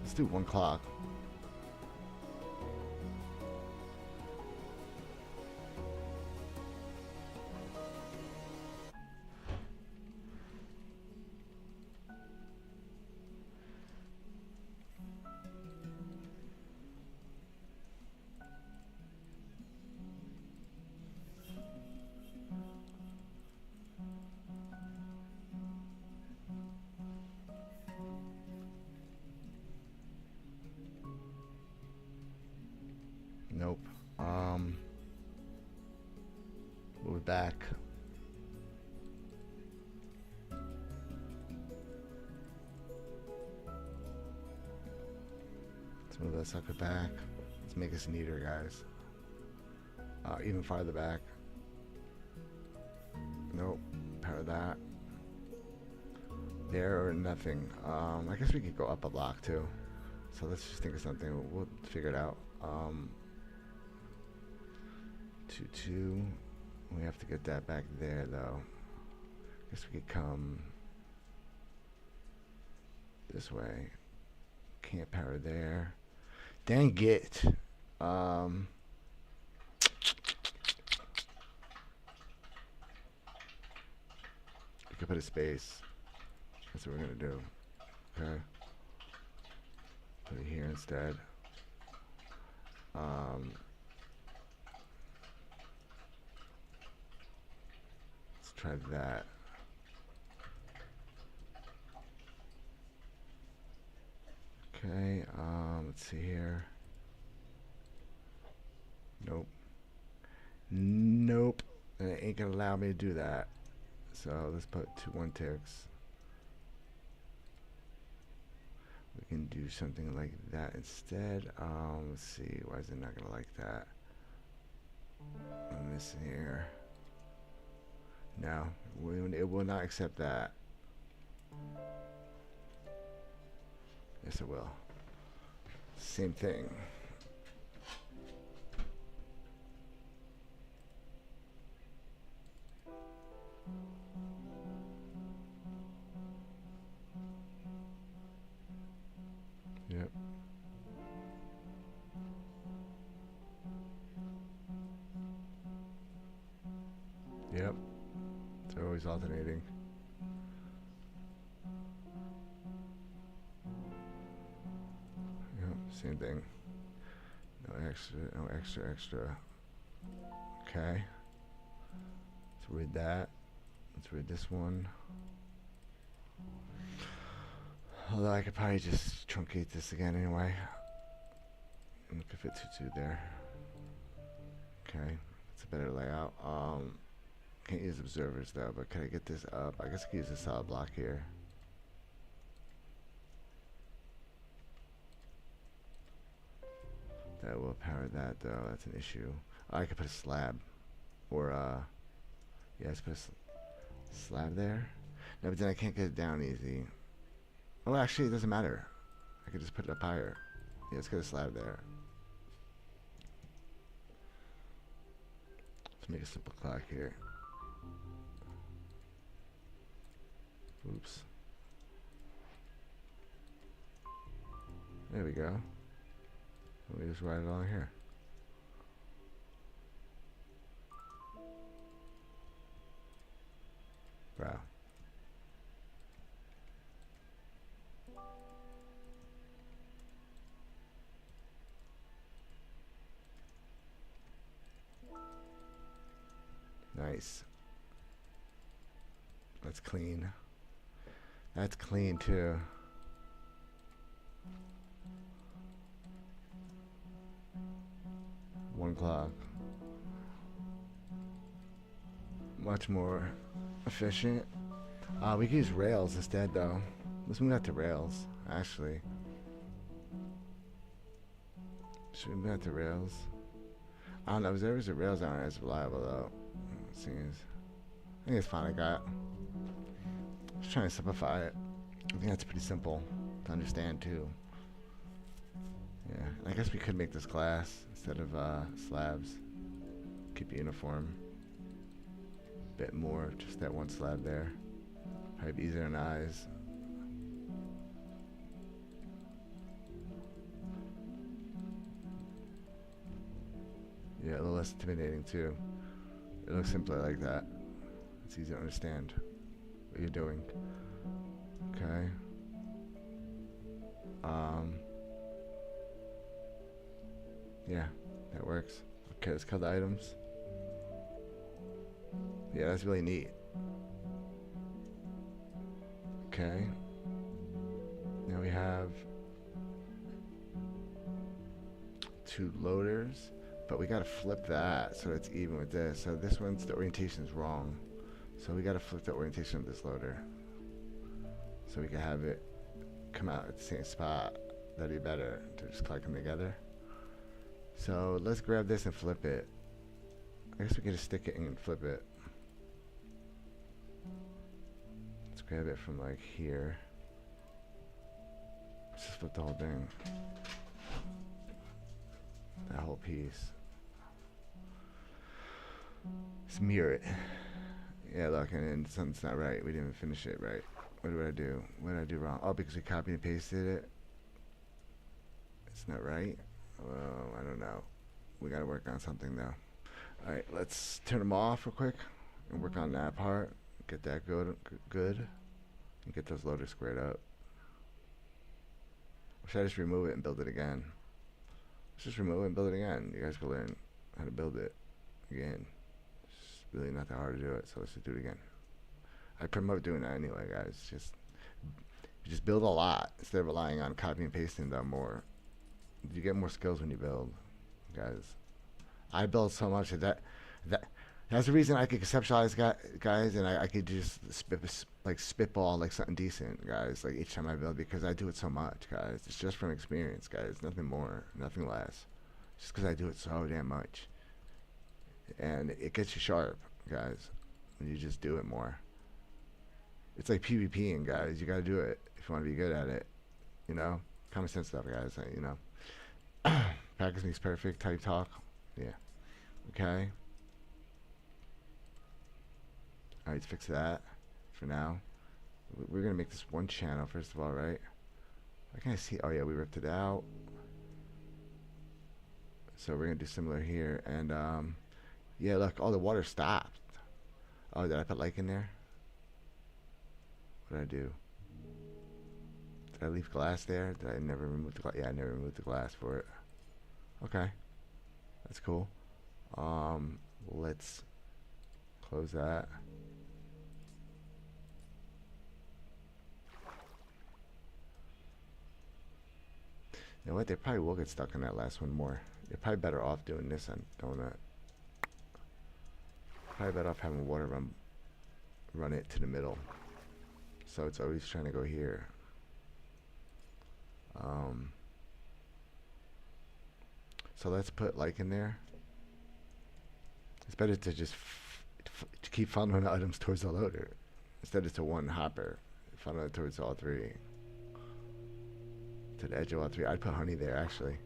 let's do one clock. back. Let's move that sucker back. Let's make this neater, guys. Even farther back. Nope. Power that. There or nothing. I guess we could go up a block too. So let's just think of something. We'll figure it out. 2-2. We have to get that back there though. Guess we could come this way. Can't power there. Dang it. We could put a space. That's what we're gonna do. Okay. Put it here instead. Let's try that. Okay, let's see here. Nope. Nope. And it ain't gonna allow me to do that. So let's put 2 1 ticks. We can do something like that instead. Let's see. Why is it not gonna like that? I'm missing here. No, it will not accept that. Yes, it will. Same thing. Yep. Yep. It's always alternating. Yep, same thing. No extra. Okay. Let's read that. Let's read this one. Although I could probably just truncate this again anyway. And we could fit 2-2 there. Okay, that's a better layout. Can't use observers though, but can I get this up? I guess I could use a solid block here. That will power that though, that's an issue. I could put a slab. Or yeah, let's put a slab there. No, but then I can't get it down easy. Oh, actually, it doesn't matter. I could just put it up higher. Yeah, let's get a slab there. Let's make a simple clock here. Oops. There we go. Let me just write it on here. Wow. Nice. That's clean. That's clean too. One clock. Much more efficient. We could use rails instead though. Let's move that to rails, actually. Should we move that to rails? I don't know, observers or rails aren't as reliable though. It seems. I think it's fine, I got. Just trying to simplify it. I think that's pretty simple to understand too. Yeah, I guess we could make this glass instead of slabs. Keep it uniform. Bit more, just that one slab there. Probably be easier on eyes. Yeah, a little less intimidating too. It looks simpler like that. It's easy to understand what you're doing. Okay. Yeah, that works. Okay, let's cut the items. Yeah, that's really neat. Okay. Now we have 2 loaders. But we gotta flip that so it's even with this. So this one's, the orientation is wrong. So we gotta flip the orientation of this loader. So we can have it come out at the same spot. That'd be better to just collect them together. So let's grab this and flip it. I guess we can just stick it and flip it. Let's grab it from like here. Let's just flip the whole thing. That whole piece. Let's mirror it. Yeah, look, and something's not right. We didn't even finish it right. What did I do? What did I do wrong? Oh, because we copied and pasted it. It's not right. Well, I don't know. We gotta work on something though. Alright, let's turn them off real quick and work on that part. Get that good, and get those loaders squared up. Or should I just remove it and build it again? Let's just remove it and build it again. You guys can learn how to build it again. It's really not that hard to do it, so let's just do it again. I promote doing that anyway, guys. Just build a lot instead of relying on copy and pasting them more. You get more skills when you build, guys. I build so much that's the reason I could conceptualize guys, and I could just spitball like something decent, guys, like each time I build, because I do it so much, guys. It's just from experience, guys. Nothing more, nothing less. Just because I do it so damn much, and it gets you sharp, guys, when you just do it more. It's like PvPing, guys. You gotta do it if you want to be good at it. You know, common sense stuff, guys. You know, practice makes perfect type talk. Yeah. Okay. All right, let's fix that for now. We're gonna make this one channel first of all, right? I can see. Oh yeah, we ripped it out. So we're gonna do similar here, and yeah, look, all the water stopped. Oh, did I put like in there? What did I do? Did I leave glass there? Did I never remove the glass? Yeah, I never removed the glass for it. Okay, that's cool. Let's close that. You know what? They probably will get stuck in that last one more. You're probably better off doing this on donut. Probably better off having water run it to the middle. So it's always trying to go here. So let's put like in there. It's better to just to keep funneling the items towards the loader instead of to one hopper. Funnel it towards all three. To the edge of all three. I'd put honey there actually.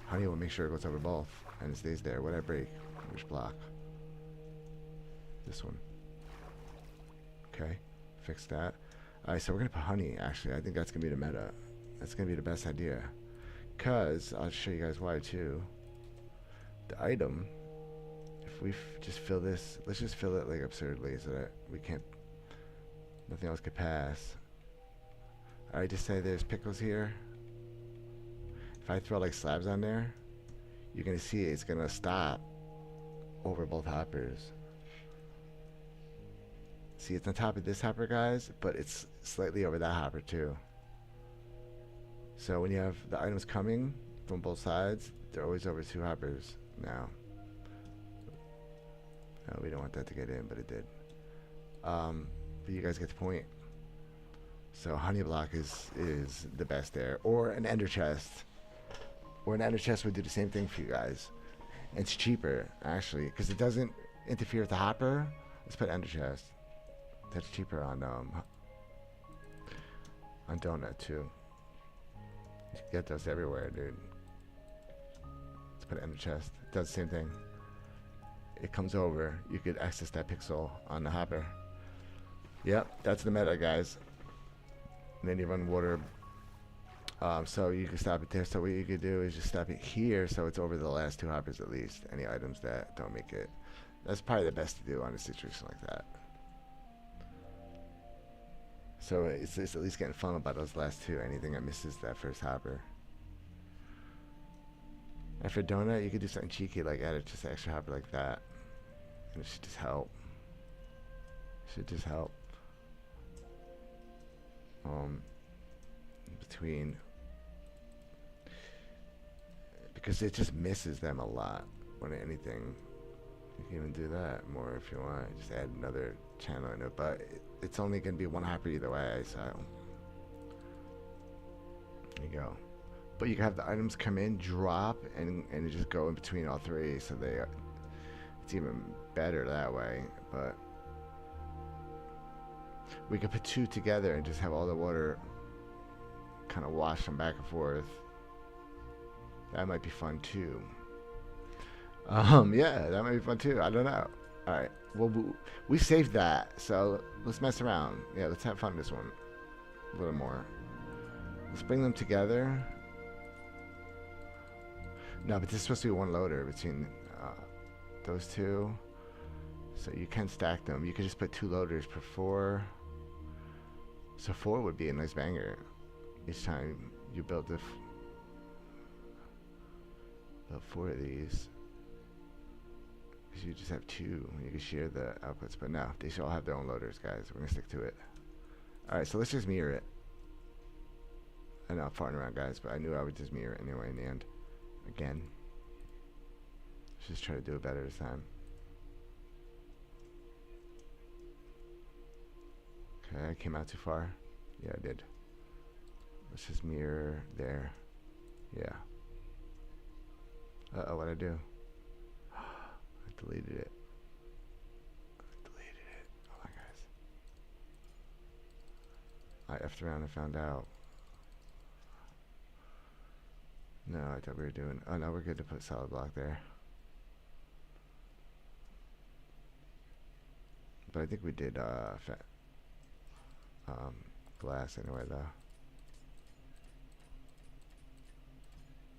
Honey will make sure it goes over both and it stays there. What I break? Which block? This one. Okay. Fix that. Alright, so we're gonna put honey actually. I think that's gonna be the meta. That's gonna be the best idea. Cause I'll show you guys why too. The item, if we just fill this, let's just fill it like absurdly so that we can't, nothing else could pass. Alright, just say there's pickles here. If I throw like slabs on there, you're gonna see it's gonna stop over both hoppers. See, it's on top of this hopper, guys, but it's slightly over that hopper too. So when you have the items coming from both sides, they're always over two hoppers now. No, we don't want that to get in, but it did. But you guys get the point. So honey block is the best there, or an ender chest. Or an ender chest would do the same thing for you guys. And it's cheaper actually, because it doesn't interfere with the hopper. Let's put ender chest. That's cheaper on donut too. You can get those everywhere, dude. Let's put it in the chest. It does the same thing. It comes over. You could access that pixel on the hopper. Yep, that's the meta, guys. And then you run water. So you can stop it there. So what you could do is just stop it here, so it's over the last two hoppers at least. Any items that don't make it. That's probably the best to do on a situation like that. So it's at least getting funneled by those last two. Anything that misses that first hopper. And for donut, you could do something cheeky like add just an extra hopper like that. And it should just help. Should just help. Between, because it just misses them a lot. want anything, you can even do that more if you want. Just add another channel in it, but it's only going to be one hopper either way, so there you go. But you can have the items come in, drop, and just go in between all three, so it's even better that way. But we could put two together and just have all the water kind of wash them back and forth. That might be fun too. Yeah, that might be fun too. I don't know. All right. Well, we saved that, so let's mess around. Yeah, let's have fun this one a little more. Let's bring them together. No, but this is supposed to be one loader between those two, so you can stack them. You could just put two loaders per 4. So 4 would be a nice banger each time you build build 4 of these. Because you just have 2, and you can share the outputs. But no, they should all have their own loaders, guys. We're gonna stick to it. All right, so let's just mirror it. I know I'm farting around, guys, but I knew I would just mirror it anyway in the end. Again. Let's just try to do it better this time. Okay, I came out too far. Yeah, I did. Let's just mirror there. Yeah. Uh-oh, what'd I do? I deleted it. Hold on, guys. I effed around and found out. No, I thought we were doing... Oh, no, we're good to put solid block there. But I think we did glass anyway, though.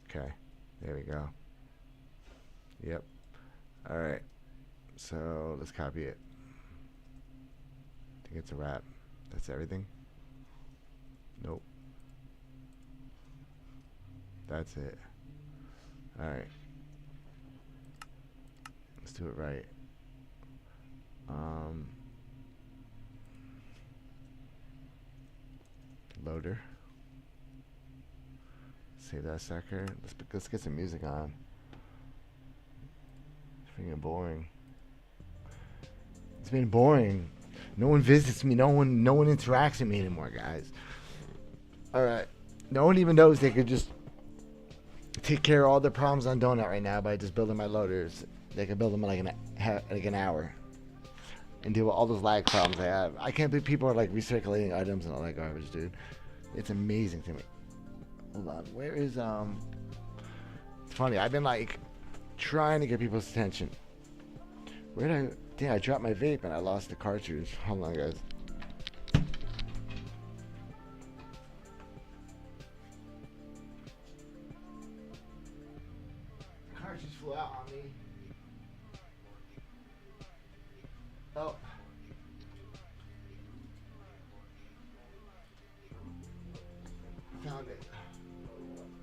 Okay, there we go. Yep. All right. So let's copy it. I think it's a wrap. That's everything. Nope. That's it. All right. Let's do it right. Loader. Save that sucker. Let's get some music on. It's freaking boring. It's been boring. No one visits me. No one interacts with me anymore, guys. All right. No one even knows they could just take care of all the problems on Donut right now by just building my loaders. They could build them in like an hour and deal with all those lag problems I have. I can't believe people are like recirculating items and all that garbage, dude. It's amazing to me. Hold on, where is It's funny. I've been like trying to get people's attention. Where did I? Damn, I dropped my vape and I lost the cartridge. Hold on, guys. The cartridge flew out on me. Oh. Found it.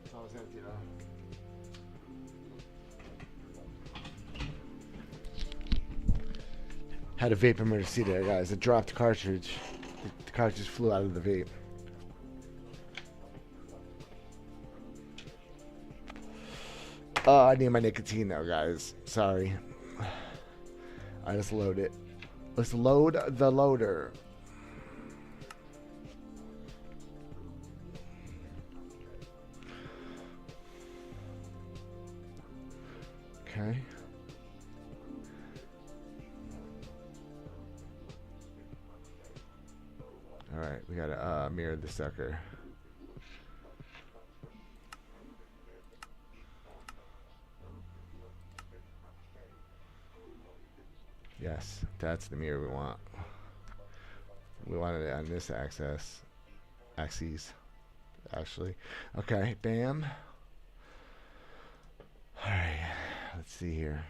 It's almost empty though. Had a vape emergency there, guys. It dropped the cartridge. The cartridge flew out of the vape. Oh, I need my nicotine now, guys. Sorry. Alright, let's load it. Let's load the loader. Okay. Alright, we gotta mirror the sucker. Yes, that's the mirror we want. We wanted it on this axis, actually. Okay, bam. Alright, let's see here.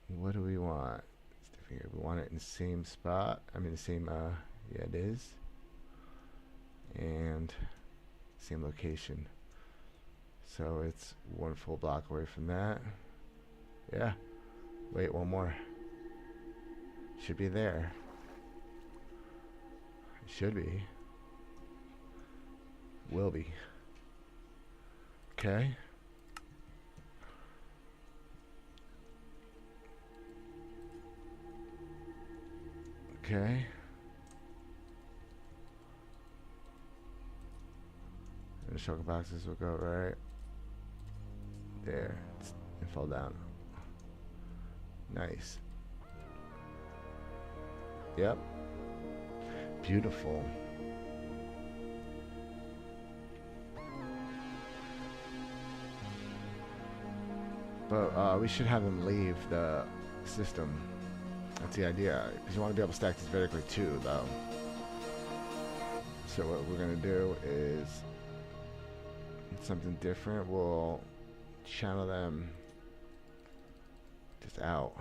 What do we want? We want it in the same spot. I mean the same, yeah it is. And same location. So it's one full block away from that. Yeah. Wait, one more. Should be there. It should be. Will be. Okay. Okay. And the shulker boxes will go right there and fall down. Nice. Yep. Beautiful. But we should have them leave the system. That's the idea. Because you want to be able to stack these vertically too, though. So what we're going to do is something different. We'll channel them just out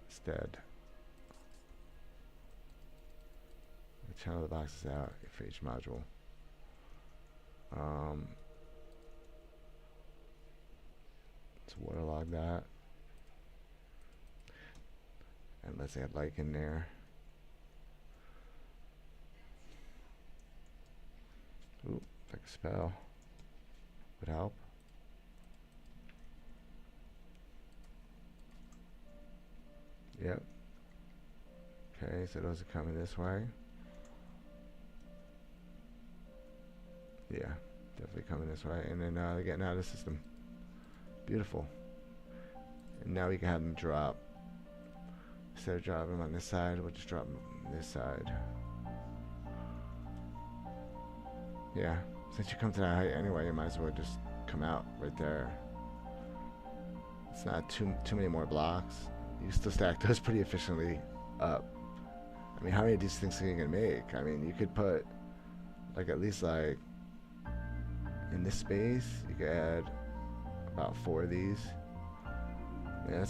instead. We'll channel the boxes out for each module. Let's waterlog that. And let's add like in there. Ooh, like a spell would help. Yep. Okay, so those are coming this way. Yeah, definitely coming this way. And then they're getting out of the system. Beautiful. And now we can have them drop. Instead of dropping them on this side, we'll just drop them on this side. Yeah, since you come to that height anyway, you might as well just come out right there. It's not too many more blocks. You can still stack those pretty efficiently up. I mean, how many of these things are you gonna make? I mean, you could put like at least like in this space, you could add about 4 of these. Yeah,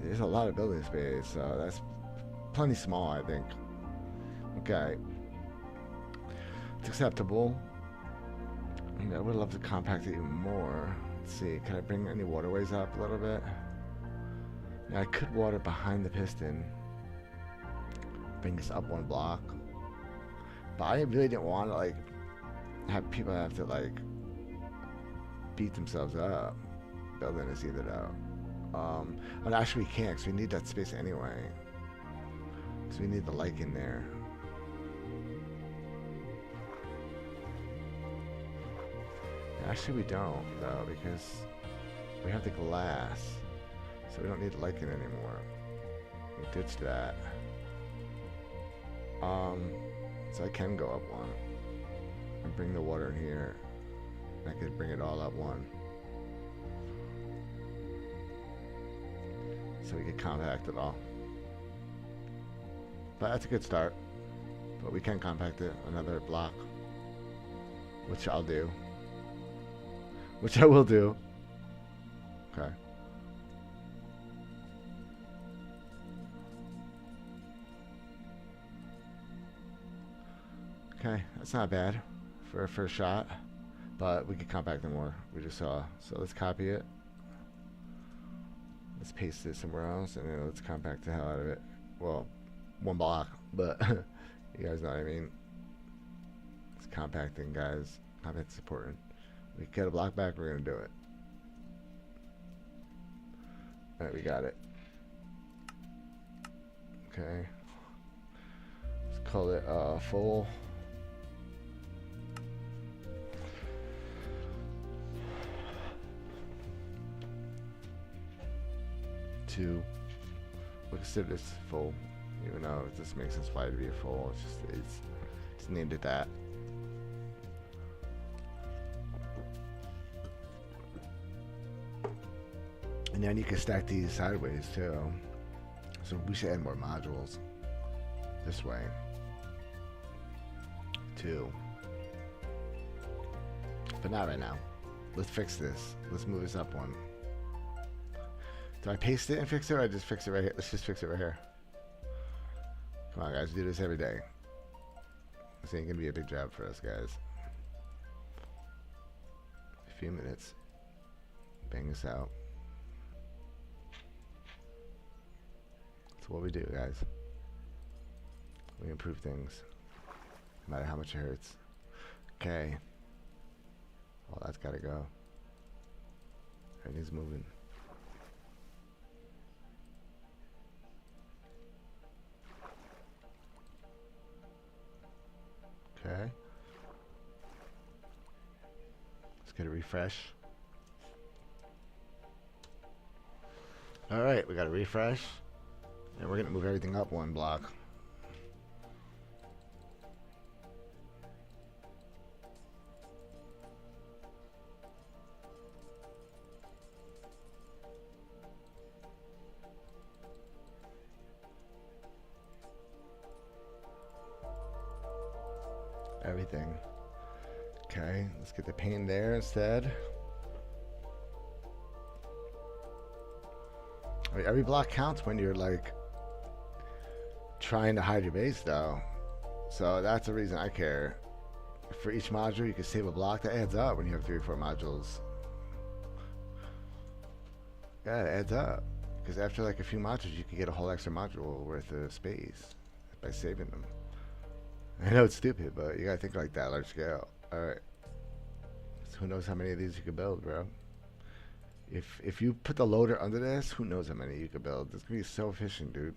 there's a lot of building space, so that's plenty small, I think. Okay, it's acceptable. I would love to compact it even more. Let's see, can I bring any waterways up a little bit? Now I could water behind the piston. Bring this up 1 block. But I really didn't want to like have people have to like beat themselves up building this either though. But actually we can't, because we need that space anyway. So we need the like in there. Actually we don't though, because we have the glass, so we don't need the lichen anymore. We ditched that. So I can go up 1 and bring the water in here. I could bring it all up 1. So we can compact it all. But that's a good start. But we can compact it another block, which I'll do. Which I will do. Okay. Okay, that's not bad for a first shot, but we could compact it more. We just saw. So let's copy it. Let's paste it somewhere else, and then let's compact the hell out of it. Well, 1 block, but you guys know what I mean. It's compacting, guys. Compact's important. We get a block back, we're gonna do it. Alright, we got it. Okay. Let's call it full. We'll consider this full, even though it just makes sense why it would be a full. It's just named it that. And then you can stack these sideways too. So we should add more modules this way too. But not right now. Let's fix this. Let's move this up 1. Do I paste it and fix it, or I just fix it right here? Let's just fix it right here. Come on, guys. Do this every day. This ain't going to be a big job for us, guys. A few minutes. Bang this out. That's what we do, guys. We improve things. No matter how much it hurts. Okay. Well, that's got to go. Everything's moving. Get a refresh. All right, we got a refresh, and we're gonna move everything up one block. Everything. Okay, let's get the paint there instead. I mean, every block counts when you're like trying to hide your base though. So that's the reason I care. For each module you can save a block. That adds up when you have 3 or 4 modules. Yeah, it adds up. Because after like a few modules you can get a whole extra module worth of space by saving them. I know it's stupid, but you gotta think like that, large scale. Alright. So who knows how many of these you could build, bro? If you put the loader under this, who knows how many you could build. It's gonna be so efficient, dude.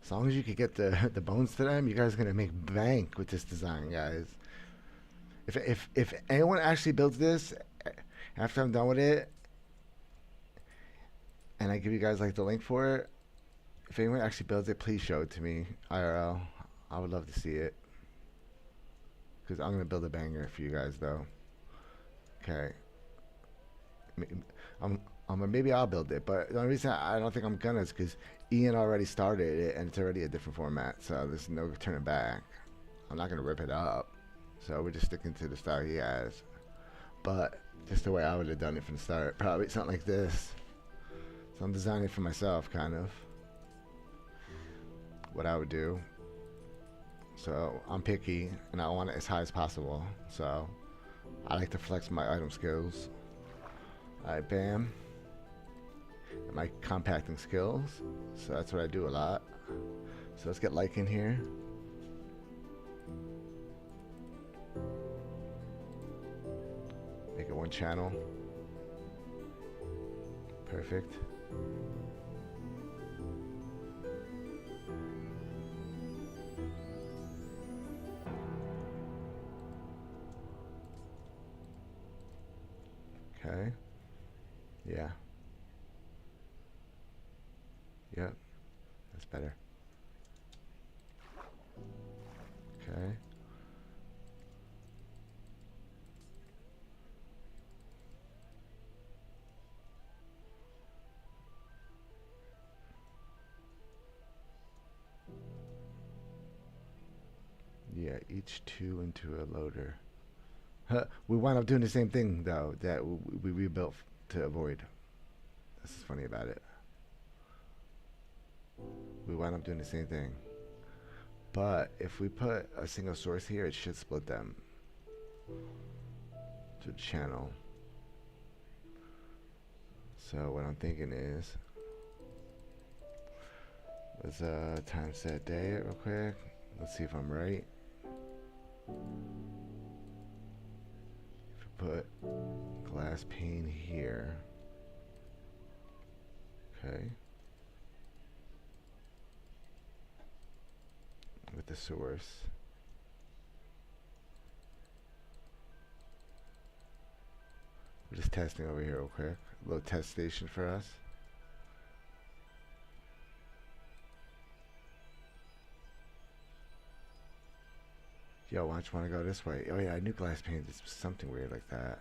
As long as you could get the bones to them, you guys are gonna make bank with this design, guys. If anyone actually builds this after I'm done with it, and I give you guys like the link for it, if anyone actually builds it, please show it to me IRL. I would love to see it. Because I'm going to build a banger for you guys, though. Okay. Maybe I'll build it. But the only reason I don't think I'm going to is because Ian already started it, and it's already a different format. So there's no turning back. I'm not going to rip it up. So we're just sticking to the style he has. But just the way I would have done it from the start. Probably something like this. So I'm designing it for myself, kind of. What I would do. So I'm picky and I want it as high as possible. So I like to flex my item skills. Alright, bam. And my compacting skills. So that's what I do a lot. So let's get like in here. Make it one channel. Perfect. Okay. Yeah. Yep. That's better. Okay. Yeah, each 2 into a loader. We wound up doing the same thing though that we rebuilt to avoid. This is funny about it. We wound up doing the same thing. But if we put a single source here, it should split them to the channel. So what I'm thinking is, let's time set day it real quick. Let's see if I'm right. If we put glass pane here, okay, with the source. We're just testing over here real quick. A little test station for us. Yo, why don't you want to go this way? Oh yeah, I knew glass pane did something weird like that.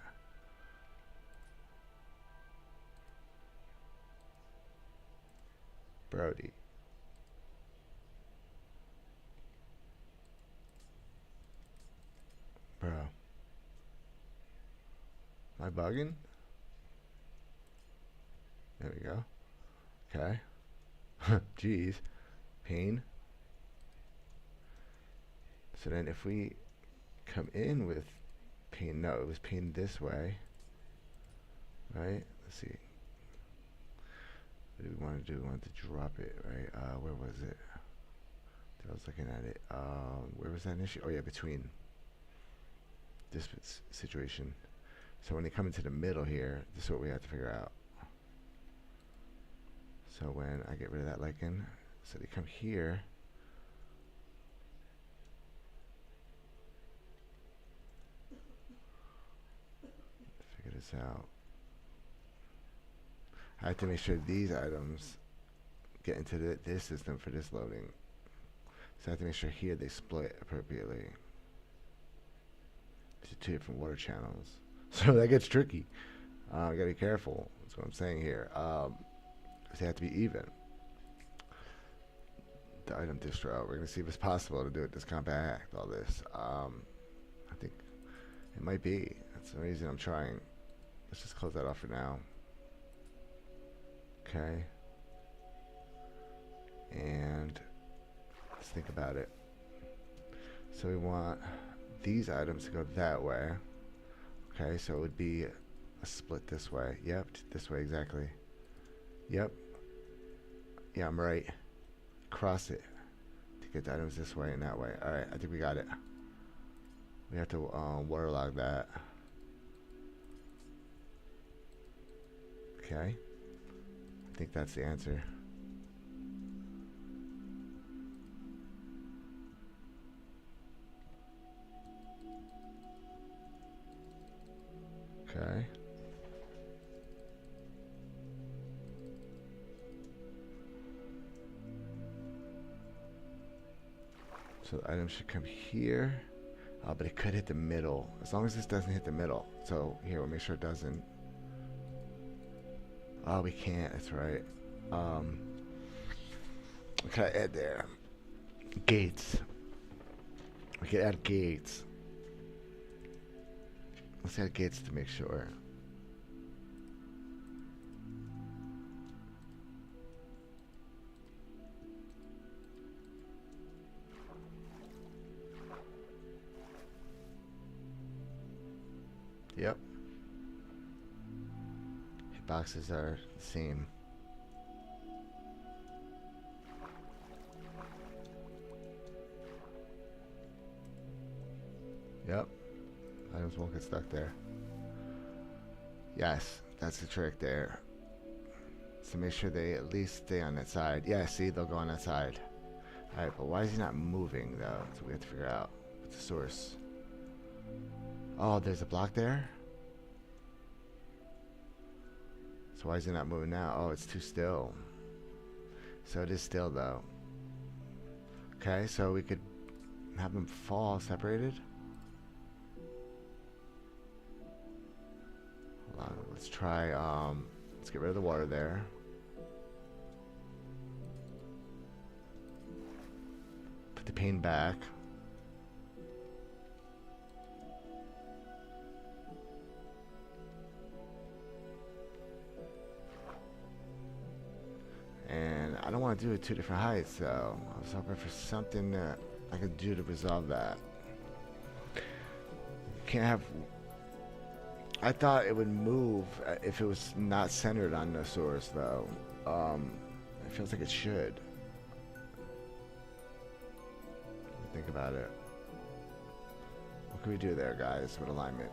Brody. Bro. Am I bugging? There we go. Okay. Jeez. Pane. So then if we come in with pane, no, it was pane this way. Right? Let's see. What do we want to do? We want to drop it, right? Where was it? I was looking at it. Where was that issue? Oh yeah, between this situation. So when they come into the middle here, this is what we have to figure out. So when I get rid of that lichen, so they come here. this out. I have to make sure these items get into this system for this loading. So I have to make sure here they split appropriately. These are two different water channels. So that gets tricky. You gotta be careful. That's what I'm saying here. They have to be even. The item distro. We're gonna see if it's possible to do it this compact, all this. I think it might be. That's the reason I'm trying. Let's just close that off for now. Okay. And let's think about it. So we want these items to go that way. Okay, so it would be a split this way. Yep, this way exactly. Yep. Yeah, I'm right. Cross it to get the items this way and that way. Alright, I think we got it. We have to waterlog that. Okay. I think that's the answer. Okay. So the item should come here. But it could hit the middle. As long as this doesn't hit the middle. So here, we'll make sure it doesn't. Oh, we can't. That's right. What can I add there? Gates. We can add gates. Let's add gates to make sure. Yep. Hitboxes are the same. Yep. Items won't get stuck there. Yes, that's the trick there. So make sure they at least stay on that side. Yeah, see, they'll go on that side. Alright, but why is he not moving, though? That's what we have to figure out. What's the source? Oh, there's a block there? So why is he not moving now? Oh, it's too still. So it is still, though. Okay, so we could have them fall separated. Hold on, let's try, let's get rid of the water there. Put the pane back. And I don't want to do it two different heights, so I was hoping for something that I could do to resolve that. Can't have... I thought it would move if it was not centered on the source, though. It feels like it should. Think about it. What can we do there, guys, with alignment?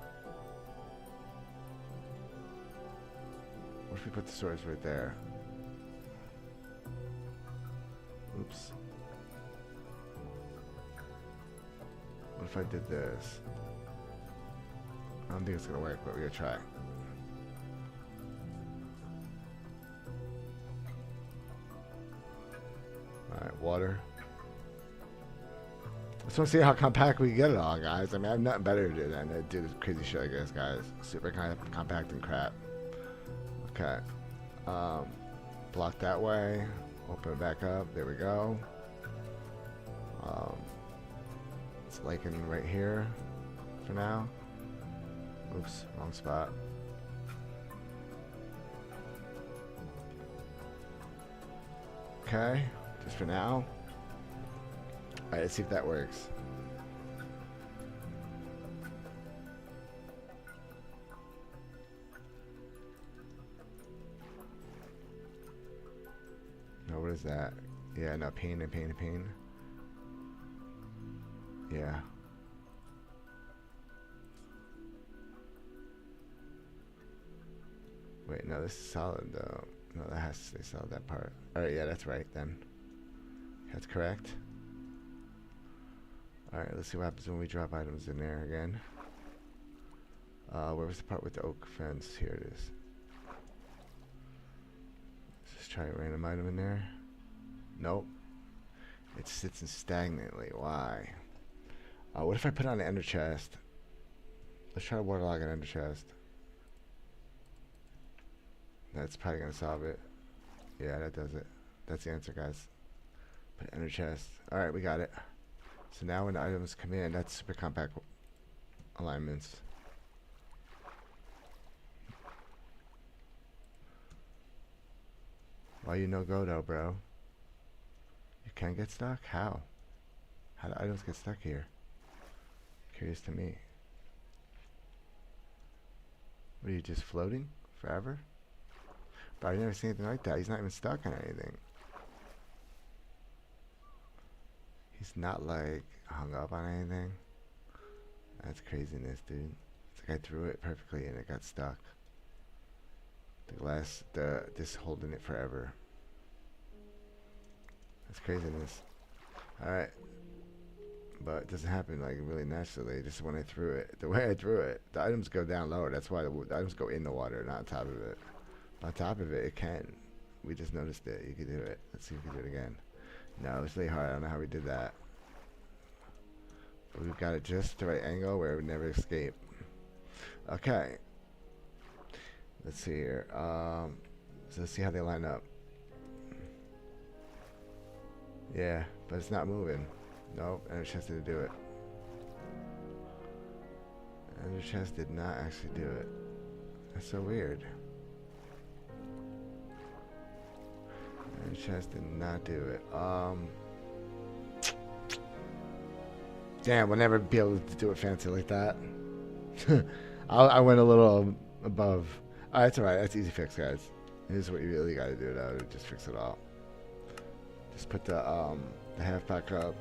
What if we put the source right there? Oops. What if I did this? I don't think it's gonna work, but we're gonna try. Alright, water. I just want to see how compact we can get it all, guys. I mean, I have nothing better to do than to do this crazy shit, I guess, guys. Super kind of compact and crap. Okay. Block that way. Open it back up. There we go. It's liking right here for now. Oops, wrong spot. Okay, just for now. Alright, let's see if that works. No, what is that? Yeah, no, pain and pain and pain. Yeah. Wait, no, this is solid though. No, that has to stay solid, that part. Alright, yeah, that's right then. That's correct. Alright, let's see what happens when we drop items in there again. Where was the part with the oak fence? Here it is. Let's just try a random item in there. Nope. It sits in stagnantly. Why? What if I put on an ender chest? Let's try to waterlog an ender chest. That's probably going to solve it. Yeah, that does it. That's the answer, guys. Put ender chest. Alright, we got it. So now when the items come in, that's super compact alignments. Why you no go though, bro? You can get stuck? How? How do items get stuck here? Curious to me. What are you, just floating forever? But I've never seen anything like that. He's not even stuck on anything. He's not like hung up on anything. That's craziness, dude. It's like I threw it perfectly and it got stuck. The glass, this holding it forever. That's craziness. Alright. But it doesn't happen like really naturally. Just when I threw it. The way I threw it, the items go down lower. That's why the items go in the water, not on top of it. On top of it, it can. We just noticed it. You can do it. Let's see if we can do it again. No, it's really hard. I don't know how we did that. But we've got it just the right angle where it would never escape. Okay. Let's see here. So let's see how they line up. Yeah, but it's not moving. Nope, Ender Chest didn't do it. Ender Chest did not actually do it. That's so weird. Ender Chest did not do it. Damn, we'll never be able to do it fancy like that. I went a little above. That's alright, that's easy fix, guys. Here's what you really gotta do though, to just fix it all. Just put the half back up.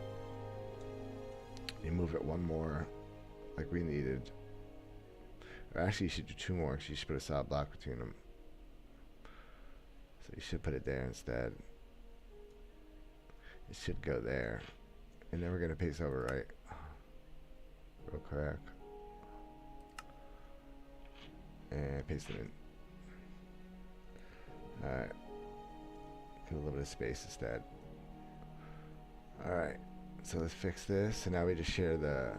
You move it one more, like we needed. Or actually, you should do two more, because you should put a solid block between them. So you should put it there instead. It should go there. And then we're going to paste over, right? Real quick. And paste it in. Alright. Give a little bit of space instead. Alright. So let's fix this. So now we just share the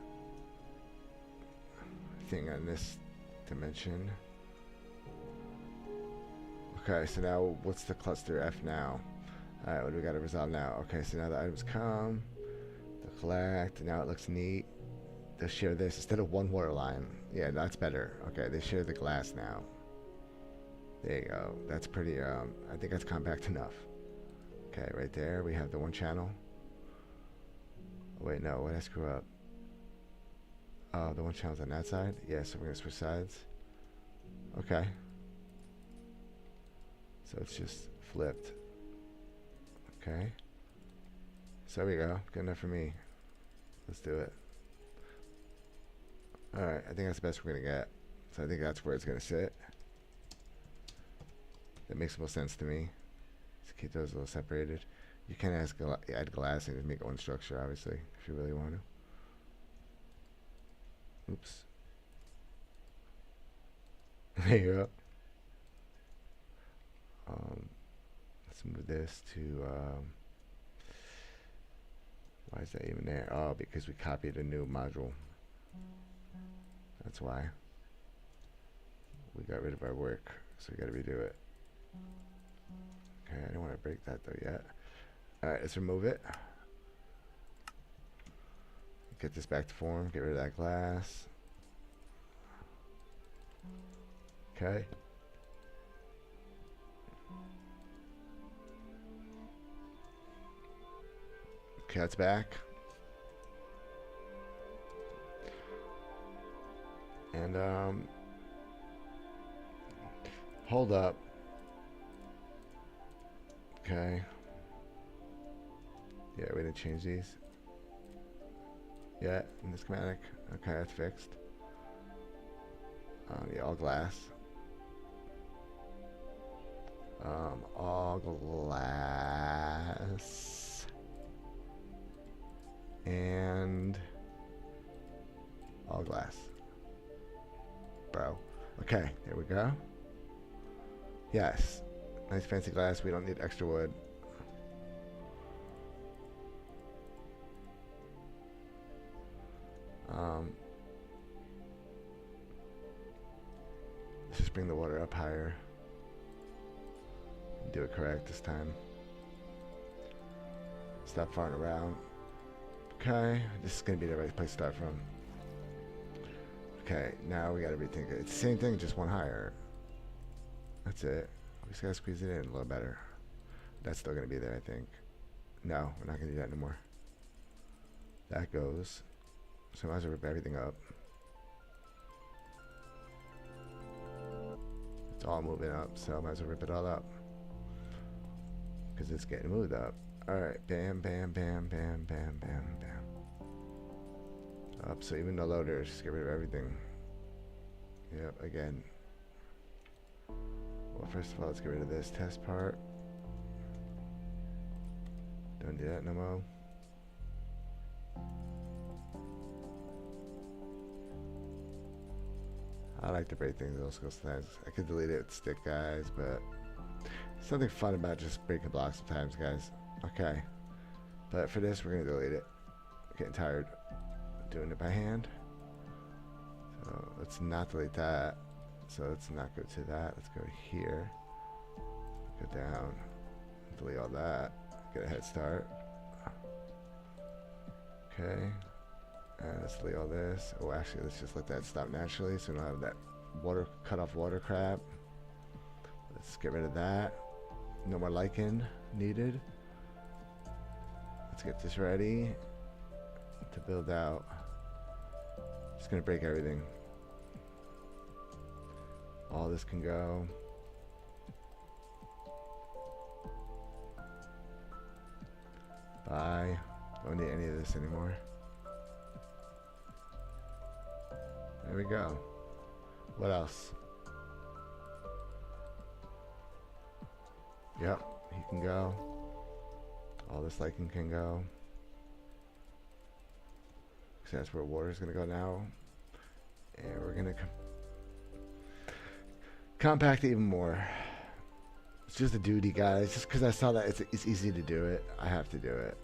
thing on this dimension. Okay, so now what's the cluster F now? Alright, what do we got to resolve now? Okay, so now the items come, they'll collect, now it looks neat. They'll share this instead of one water line. Yeah, that's better. Okay, they share the glass now. There you go. That's pretty, I think that's compact enough. Okay, right there we have the one channel. Wait, no, what did I screw up? Oh, the one channel's on that side? Yeah, so we're going to switch sides. Okay. So it's just flipped. Okay. So there we go. Good enough for me. Let's do it. Alright, I think that's the best we're going to get. So I think that's where it's going to sit. That makes the most sense to me. Just keep those a little separated. You can add glass and just make it one structure, obviously, if you really want to. Oops. There you go. Let's move this to, why is that even there? Oh, because we copied a new module. That's why. We got rid of our work, so we got to redo it. Okay, I don't want to break that though yet. Alright, let's remove it. Get this back to form. Get rid of that glass. Okay. Okay, that's back. And, hold up. Okay. Yeah, we didn't change these. Yeah, in the schematic. Okay, that's fixed. Yeah, all glass. All glass. And all glass. bro. Okay, there we go. Yes. Nice fancy glass. We don't need extra wood. Let's just bring the water up higher. Do it correct this time. Stop farting around. Okay, this is gonna be the right place to start from. Okay, now we gotta rethink it. It's the same thing, just one higher. That's it. We just gotta squeeze it in a little better. That's still gonna be there, I think. No, we're not gonna do that anymore. That goes. So I might as well rip everything up. It's all moving up, so I might as well rip it all up. Because it's getting moved up. Alright, bam, bam, bam, bam, bam, bam, bam. Up, so even the loaders, just get rid of everything. Yep, again. Well, first of all, let's get rid of this test part. Don't do that no more. I like to break things old school sometimes. I could delete it with stick, guys, but something fun about just breaking blocks sometimes, guys. Okay. But for this, we're going to delete it. I'm getting tired of doing it by hand. So let's not delete that. So let's not go to that. Let's go here. Go down. Delete all that. Get a head start. Okay. And let's delete all this. Oh, actually, let's just let that stop naturally so we don't have that water cut off water crap. Let's get rid of that. No more lichen needed. Let's get this ready to build out. Just gonna break everything. All this can go. Bye. Don't need any of this anymore. There we go. What else? Yep, he can go. All this lichen can go. So that's where water's gonna go now. And we're gonna compact it even more. It's just a duty, guys. Just because I saw that it's easy to do it, I have to do it.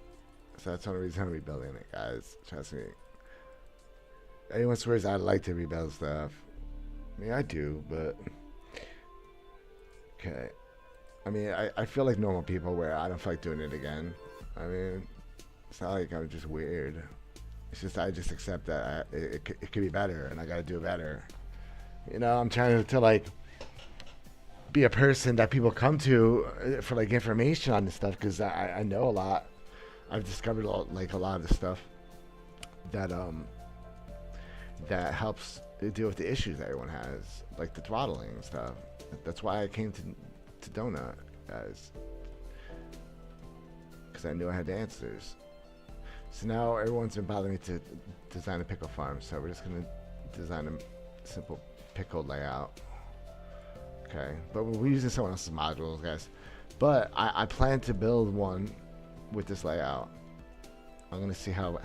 So that's the only reason I'm rebuilding it, guys. Trust me. Anyone swears I like to rebuild stuff. I mean, I do, but okay. I mean, I feel like normal people where I don't feel like doing it again. I mean, it's not like I'm just weird. It's just I just accept that it could be better, and I gotta do it better. You know, I'm trying to like be a person that people come to for like information on this stuff because I know a lot. I've discovered a lot of the stuff that that helps deal with the issues that everyone has, like the throttling and stuff. That's why I came to Donut, guys, because I knew I had the answers. So now everyone's been bothering me to design a pickle farm, so we're just gonna design a simple pickle layout. Okay, but we're using someone else's modules, guys. But I plan to build one with this layout. I'm gonna see how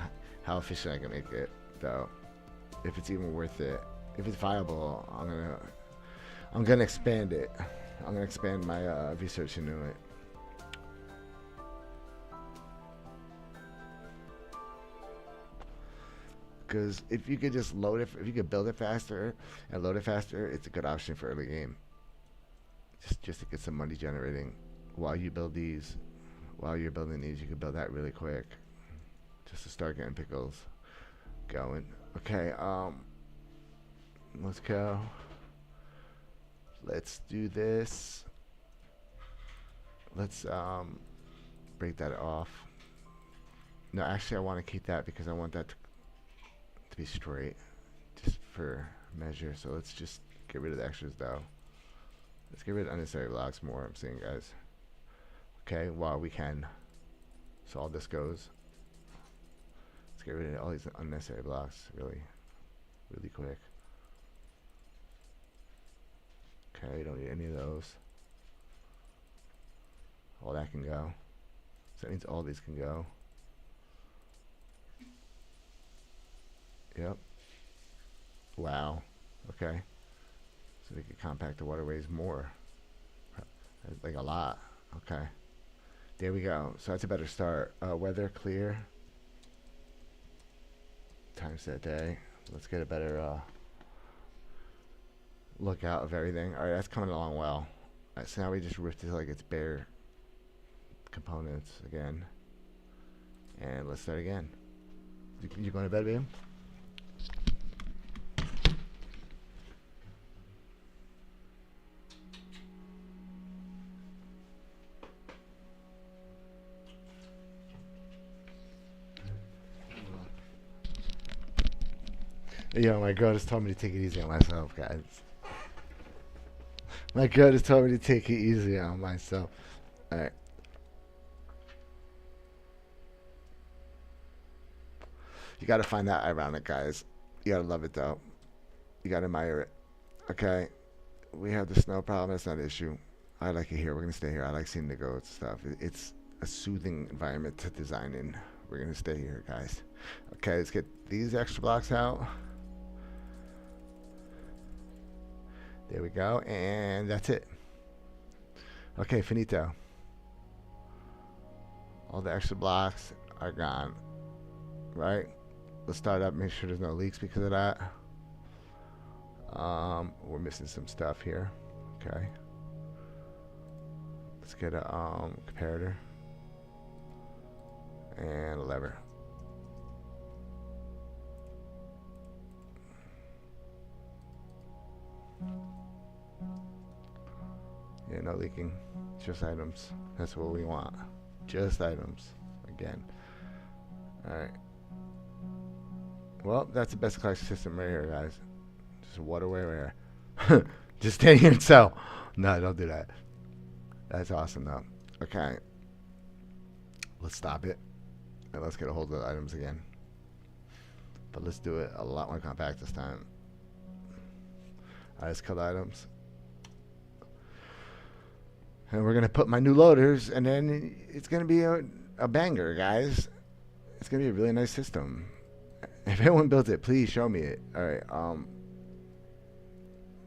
efficient I can make it, though. If it's even worth it, if it's viable, I'm gonna expand it. I'm gonna expand my research into it. Because if you could just load it, if you could build it faster and load it faster, it's a good option for early game. Just to get some money generating while you build these. While you're building these, you can build that really quick, just to start getting pickles going. Okay, let's go. Let's do this. Let's break that off. No, actually, I want to keep that because I want that to be straight, just for measure. So let's just get rid of the extras, though. Let's get rid of unnecessary blocks more. I'm seeing, guys. Okay, while we can. So all this goes. Let's get rid of all these unnecessary blocks really quick. Okay, you don't need any of those. All that can go. So that means all these can go. Yep. Wow. Okay. So we can compact the waterways more. Like a lot. Okay. There we go. So that's a better start. Weather clear. Time set day. Let's get a better look out of everything. Alright, that's coming along well. Alright, so now we just ripped it like it's bare components again. And let's start again. You going to bed, babe? Yo, my girl just told me to take it easy on myself, guys. My girl just told me to take it easy on myself. Alright. You gotta find that ironic, guys. You gotta love it, though. You gotta admire it. Okay? We have the snow problem. That's not an issue. I like it here. We're gonna stay here. I like seeing the goats and stuff. It's a soothing environment to design in. We're gonna stay here, guys. Okay, let's get these extra blocks out. There we go, and that's it. Okay, finito. All the extra blocks are gone. Right? Let's start up, make sure there's no leaks because of that. We're missing some stuff here. Okay. Let's get a comparator. And a lever. Yeah, no leaking. Just items. That's what we want. Just items. Again. Alright. Well, that's the best collection system right here, guys. Just a waterway right here. Just stay here and sell. No, don't do that. That's awesome, though. Okay. Let's stop it. And let's get a hold of the items again. But let's do it a lot more compact this time. Alright, let's cut items. And we're going to put my new loaders, and then it's going to be a banger, guys. It's going to be a really nice system. If anyone builds it, please show me it. All right.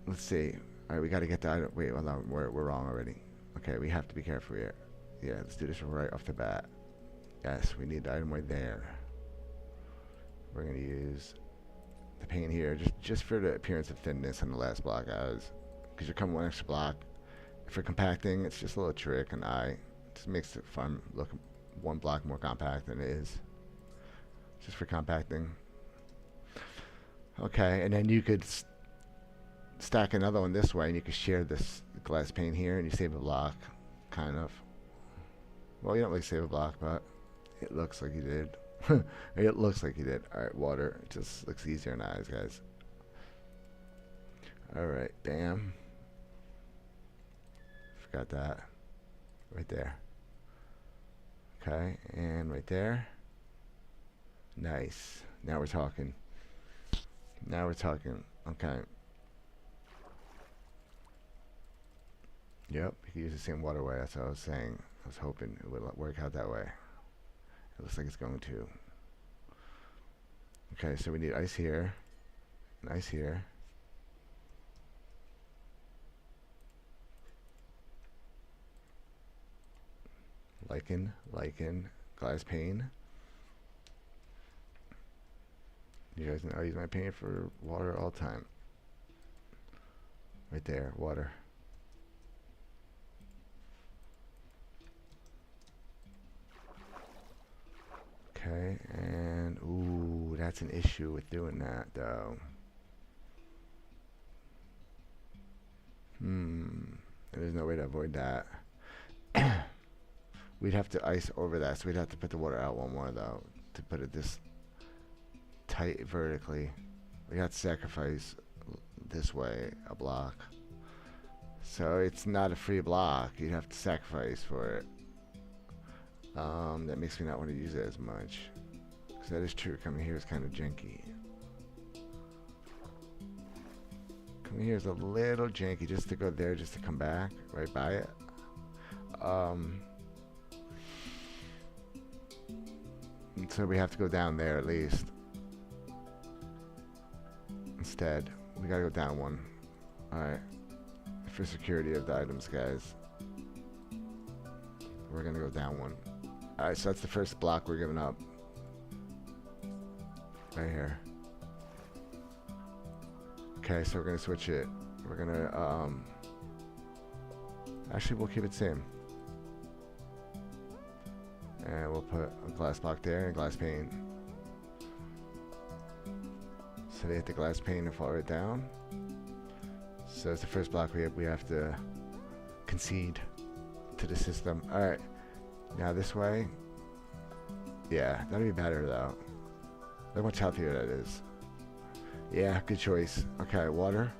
Let's see. All right, we got to get the item. Wait, hold on. We're wrong already. Okay, we have to be careful here. Yeah, let's do this right off the bat. Yes, we need the item right there. We're going to use the paint here just for the appearance of thinness on the last block, guys. Because you're coming one extra block. For compacting, it's just a little trick, and it just makes it fun. Look, one block more compact than it is. Just for compacting. Okay, and then you could stack another one this way, and you could share this glass pane here, and you save a block, kind of. Well, you don't really save a block, but it looks like you did. It looks like you did. Alright, water. It just looks easier in the eyes, guys. Alright, bam. Got that right there. Okay, and right there. Nice. Now we're talking. Now we're talking. Okay. Yep, you can use the same waterway. That's what I was saying. I was hoping it would work out that way. It looks like it's going to. Okay, so we need ice here and ice here. Lichen, glass pane. You guys know I use my pane for water all the time. Right there, water. Okay, and ooh, that's an issue with doing that, though. There's no way to avoid that. We'd have to ice over that, so we'd have to put the water out one more, though, to put it this tight vertically. We have to sacrifice this way a block. So it's not a free block. You'd have to sacrifice for it. That makes me not want to use it as much. Because that is true. Coming here is kind of janky. Coming here is a little janky just to go there, just to come back right by it. So we have to go down there at least. Instead, we gotta go down one. Alright. For security of the items, guys, we're gonna go down one. Alright, so that's the first block we're giving up. Right here. Okay, so we're gonna switch it. We're gonna, actually, we'll keep it same. And we'll put a glass block there and a glass pane. So they hit the glass pane and fall right down. So it's the first block we have to concede to the system. Alright, now this way. Yeah, that'd be better though. Look how much healthier that is. Yeah, good choice. Okay, water.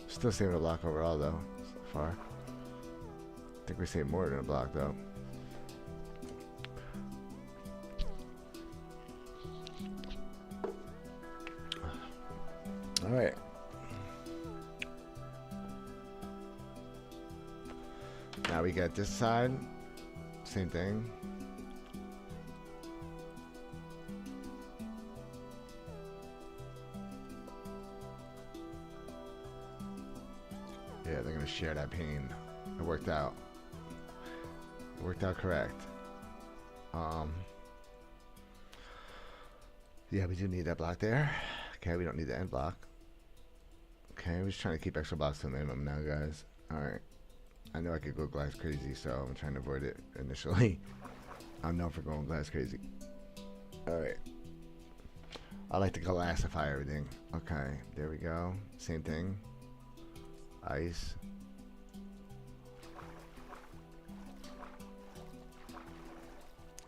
Still saving a block overall though, so far. I think we saved more than a block though. Alright. Now we got this side. Same thing. Yeah, they're gonna share that pane. It worked out. It worked out correct. Yeah, we do need that block there. Okay, we don't need the end block. Okay, we're just trying to keep extra blocks to the minimum now, guys. Alright. I know I could go glass crazy, so I'm trying to avoid it initially. I'm known for going glass crazy. Alright. I like to glassify everything. Okay, there we go. Same thing. Ice.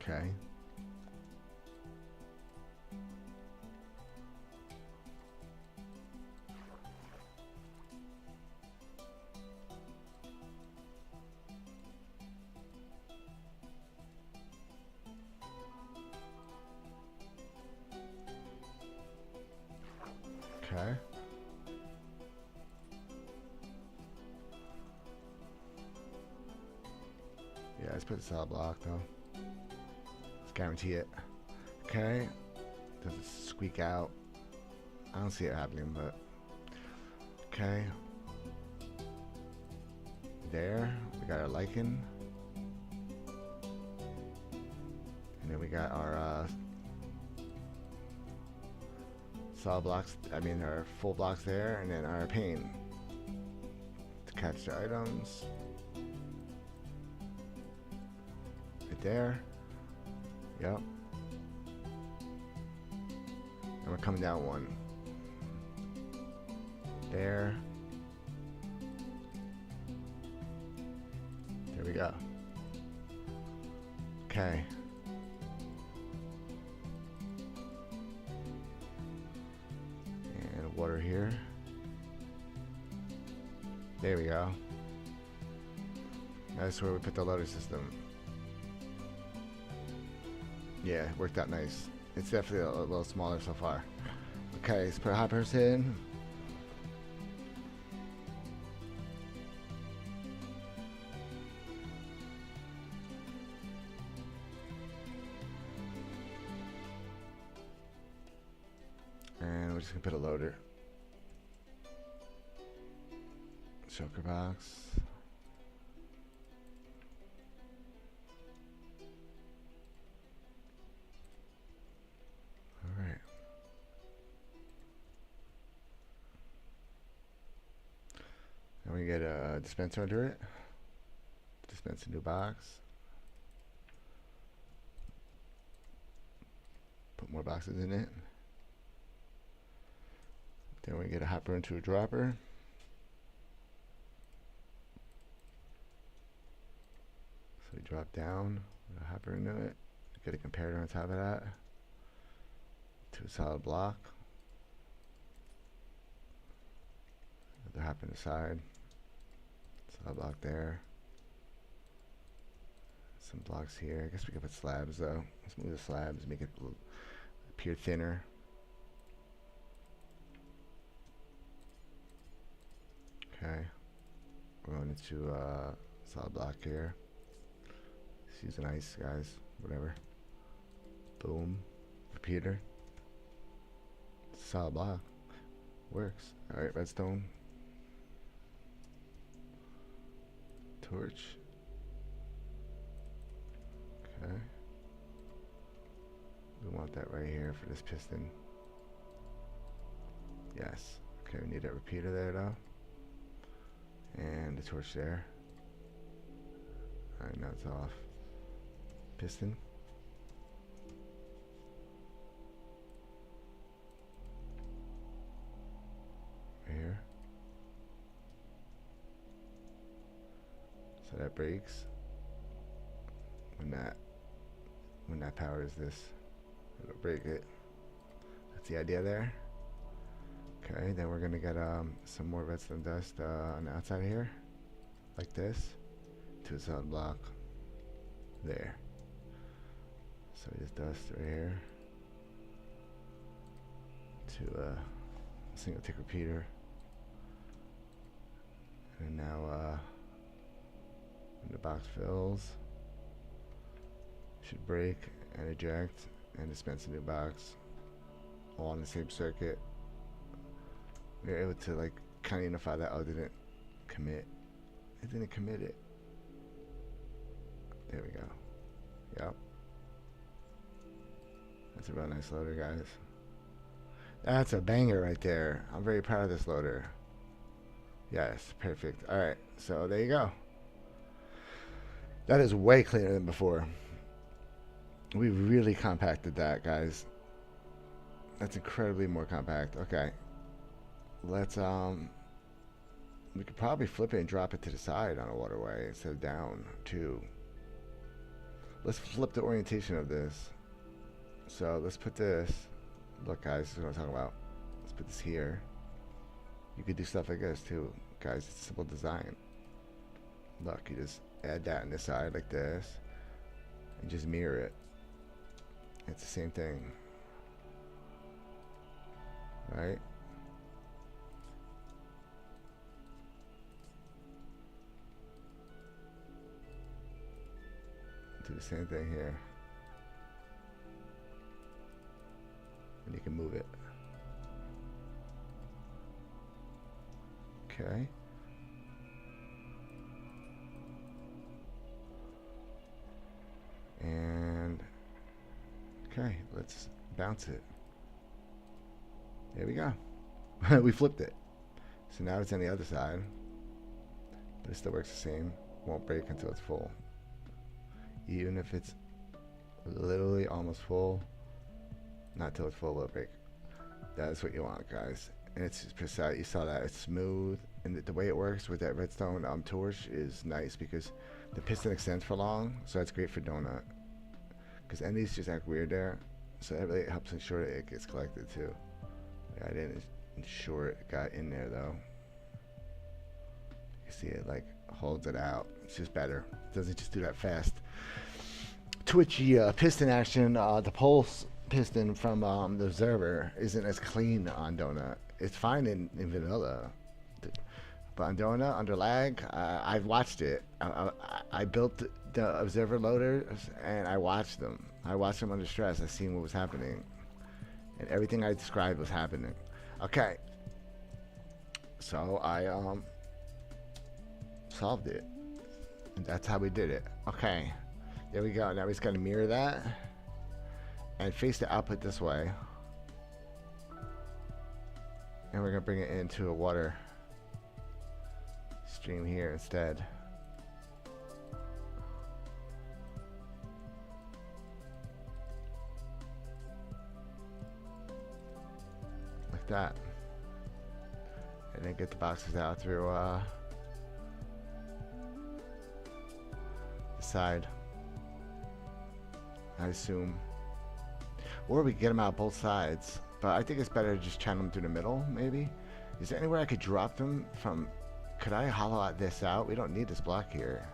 Okay. Okay. Yeah, let's put a solid block though. Let's guarantee it. Okay. Doesn't squeak out. I don't see it happening, but okay. There, we got our lichen. And then we got our solid blocks, our full blocks there, and then our pane to catch the items. Right there. Yep. And we're coming down one. There. There we go. Okay. And water here. There we go. That's where we put the loader system. Yeah, it worked out nice. It's definitely a little smaller so far. Okay, let's put hoppers in. And we're just gonna put a loader. Shulker box. Alright. Now we get a dispenser under it. Dispense a new box. Put more boxes in it. Then we get a hopper into a dropper. So we drop down, put a hopper into it, get a comparator on top of that to a solid block. Another hopper on the side, solid block there. Some blocks here. I guess we could put slabs though. Let's move the slabs, make it appear thinner. Okay, we're going into solid block here. Just using ice, guys. Whatever. Boom. Repeater. Solid block. Works. Alright, redstone. Torch. Okay. We want that right here for this piston. Yes. Okay, we need that repeater there though. And the torch there. Alright, now it's off. Piston. Right here. So that breaks when that powers this. It'll break it. That's the idea there. Okay, then we're gonna get some more redstone dust on the outside here, like this, to a solid block. There. So we just dust right here to a single tick repeater, and now when the box fills, it should break and eject and dispense a new box, all on the same circuit. We were able to like kind of unify that. Oh, it didn't commit. It didn't commit it. There we go. Yep. That's a real nice loader, guys. That's a banger right there. I'm very proud of this loader. Yes, perfect. Alright, so there you go. That is way cleaner than before. We really compacted that, guys. That's incredibly more compact. Okay. Let's we could probably flip it and drop it to the side on a waterway instead of down too. Let's flip the orientation of this. So let's put this, look guys, this is what I'm talking about. Let's put this here. You could do stuff like this too, guys. It's a simple design. Look, you just add that on this side like this and just mirror it. It's the same thing, right? Do the same thing here, and you can move it. Okay. And okay, let's bounce it. There we go. We flipped it. So now it's on the other side, but it still works the same. Won't break until it's full. Even if it's literally almost full, not till it's full, will break. That's what you want, guys. And it's precise. You saw that it's smooth, and the way it works with that redstone torch is nice because the piston extends for long, so that's great for donut. Because endings just act weird there, so that really helps ensure that it gets collected too. I didn't ensure it got in there though. You see it like holds it out. It's just better. It doesn't just do that fast twitchy piston action. The pulse piston from the observer isn't as clean on donut. It's fine in vanilla, but on donut under lag, I've watched it. I built the observer loaders and I watched them. I watched them under stress. I seen what was happening, and everything I described was happening. Okay, so I solved it, and that's how we did it. Okay, there we go. Now we're just gonna mirror that and face the output this way, and we're gonna bring it into a water stream here instead. Like that. And then get the boxes out through the side, I assume. Or we can get them out both sides. But I think it's better to just channel them through the middle, maybe. Is there anywhere I could drop them from? Could I hollow out this out? We don't need this block here.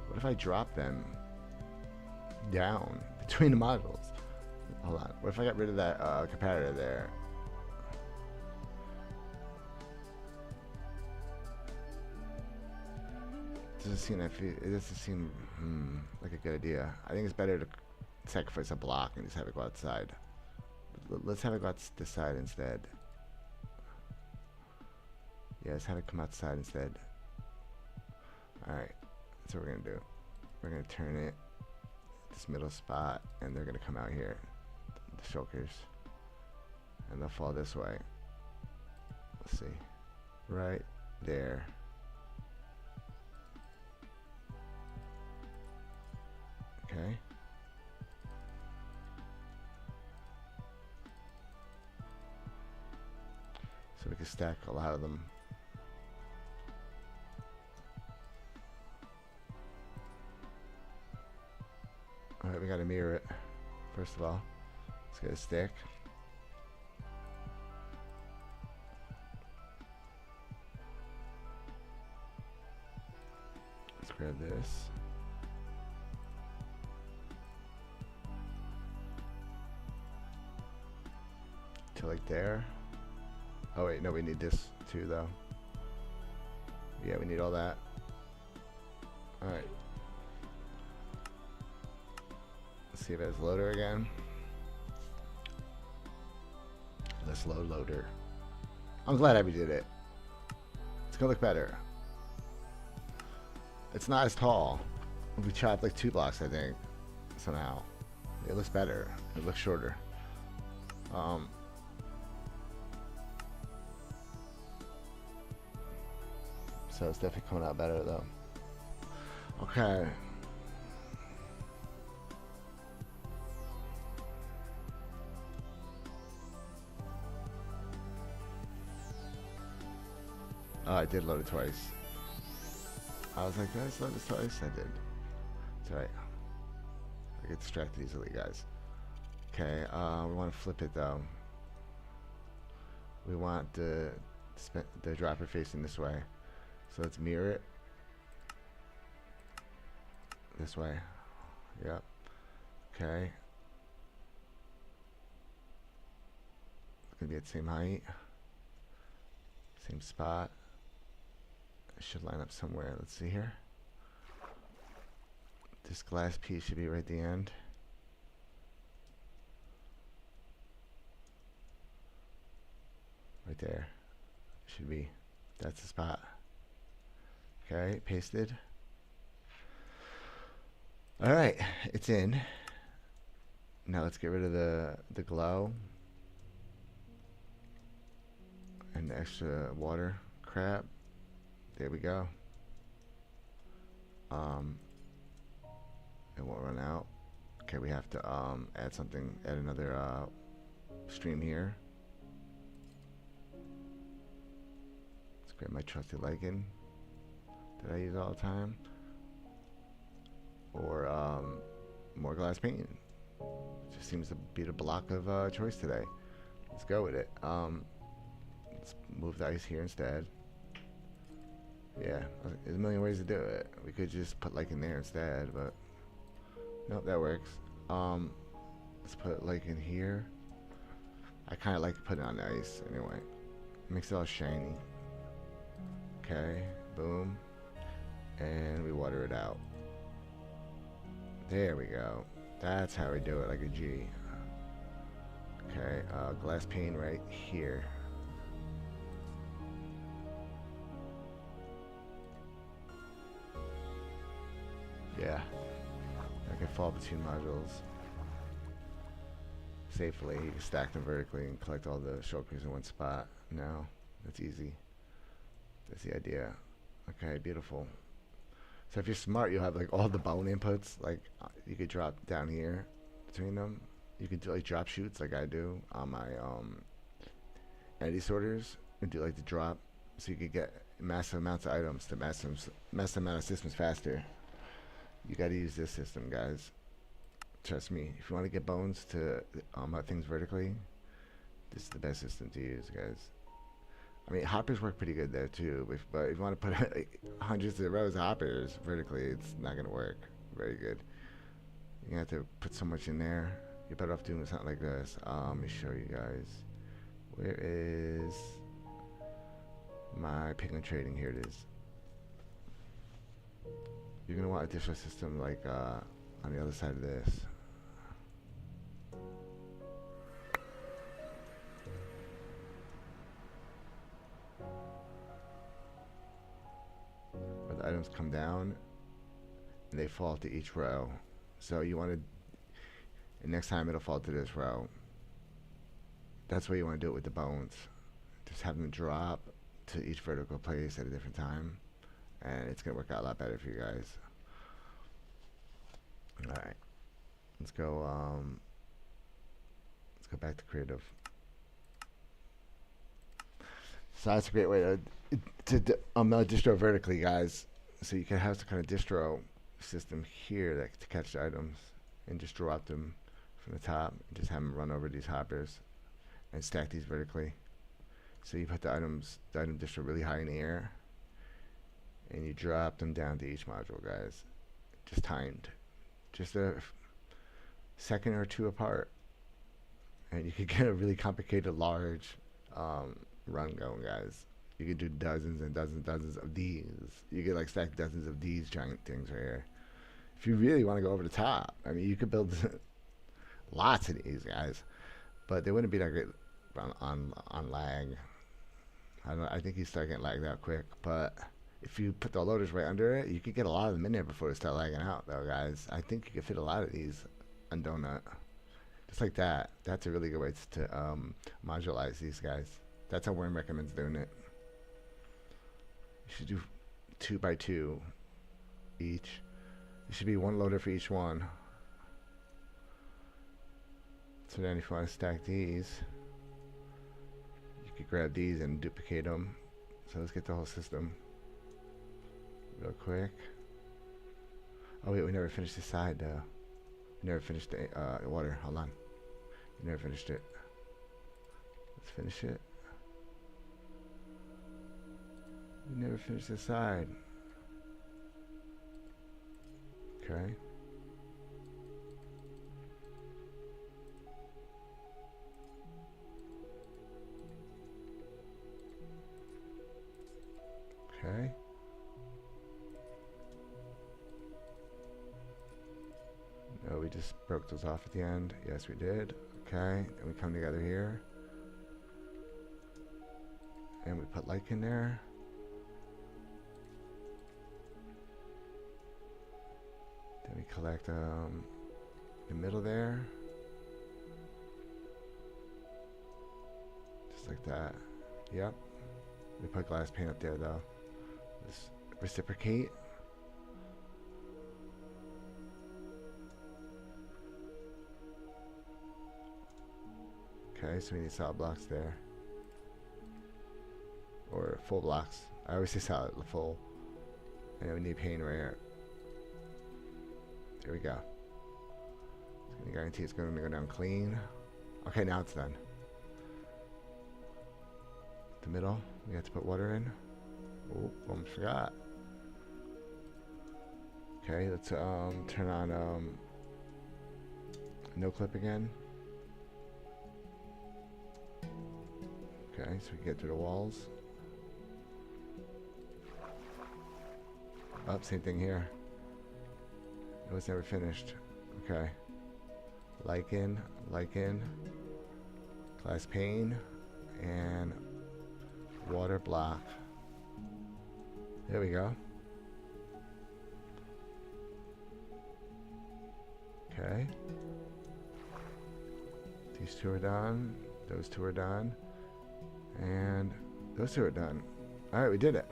What if I drop them down between the modules? Hold on. What if I got rid of that comparator there? It doesn't seem like a good idea. I think it's better to sacrifice a block and just have it go outside. Let's have it go out this side instead. Yeah, let's have it come outside instead. Alright, that's what we're gonna do. We're gonna turn it this middle spot, and they're gonna come out here, the shulkers, and they'll fall this way. Let's see, right there. Okay. So we can stack a lot of them. Alright, we gotta mirror it. First of all, let's get a stick. Let's grab this. To like there. Oh wait, no, we need this too though. Yeah, we need all that. Alright. Let's see if it has loader again. Let's load loader. I'm glad I redid it. It's gonna look better. It's not as tall. We chopped like 2 blocks, I think. Somehow. It looks better. It looks shorter. So it's definitely coming out better though. Okay. Oh, I did load it twice. I was like, did I just load this twice? I did. It's alright. I get distracted easily, guys. Okay, we want to flip it though. We want the dropper facing this way. So let's mirror it. This way. Yep. Okay. It's gonna be at the same height. Same spot. It should line up somewhere. Let's see here. This glass piece should be right at the end. Right there. Should be. That's the spot. Okay, pasted. Alright, it's in. Now let's get rid of the glow and the extra water crap. There we go. It won't run out. Okay, we have to add something, add another stream here. Let's grab my trusted lichen that I use all the time. Or more glass paint. Just seems to be the block of choice today. Let's go with it. Let's move the ice here instead. Yeah, there's a million ways to do it. We could just put lichen there instead, but nope, that works. Let's put lichen here. I kind of like putting it on the ice anyway. Makes it all shiny. Okay, boom, and we water it out. There we go. That's how we do it, like a G. Okay, glass pane right here. Yeah, I can fall between modules safely. You can stack them vertically and collect all the shulkers in one spot. No, that's easy. That's the idea. Okay, beautiful. So if you're smart, you'll have like all the bone inputs. Like you could drop down here between them. You could do like drop shoots, like I do on my entity sorters, and do like the drop, so you could get massive amounts of items to massive amount of systems faster. You got to use this system, guys. Trust me. If you want to get bones to things vertically, this is the best system to use, guys. I mean, hoppers work pretty good there too, but if you want to put like, hundreds of rows of hoppers vertically, it's not going to work very good. You have to put so much in there. You're better off doing something like this. Let me show you guys. Where is my pickle trading? Here it is. You're going to want a different system like on the other side of this. items come down and they fall to each row. So you want to, and next time it'll fall to this row. That's why you want to do it with the bones. Just have them drop to each vertical place at a different time, and it's gonna work out a lot better for you guys. All right, let's go. Let's go back to creative. So that's a great way to distro vertically, guys. So you can have some kind of distro system here that to catch the items and just drop them from the top and just have them run over these hoppers and stack these vertically. So you put the item distro really high in the air and you drop them down to each module, guys. Just timed, just a second or two apart, and you could get a really complicated large run going, guys. You could do dozens and dozens of these. You could like stack dozens of these giant things right here. If you really want to go over the top, I mean, you could build lots of these, guys, but they wouldn't be that great on lag. I think you start getting lagged out quick, but if you put the loaders right under it, you could get a lot of them in there before they start lagging out, though, guys. I think you could fit a lot of these on donut, just like that. That's a really good way to modularize these guys. That's how Worm recommends doing it. You should do 2 by 2 each. There should be one loader for each one. So then if you want to stack these, you could grab these and duplicate them. So let's get the whole system real quick. Oh wait, we never finished this side though. We never finished the water. Hold on. We never finished it. Let's finish it. We never finished this side. Okay. Okay. No, we just broke those off at the end. Yes, we did. Okay. Then we come together here. And we put like in there. Then we collect the middle there. Just like that. Yep. We put glass paint up there though. Let's reciprocate. Okay, so we need solid blocks there. Or full blocks. I always say solid, full. And then we need paint right here. There we go. It's gonna guarantee it's gonna go down clean. Okay, now it's done. The middle, we have to put water in. Oh, almost forgot. Okay, let's turn on no clip again. Okay, so we can get through the walls. Oh, same thing here. It was never finished. Okay. Lichen, glass pane, and water block. There we go. Okay. These two are done. Those two are done. And those two are done. Alright, we did it.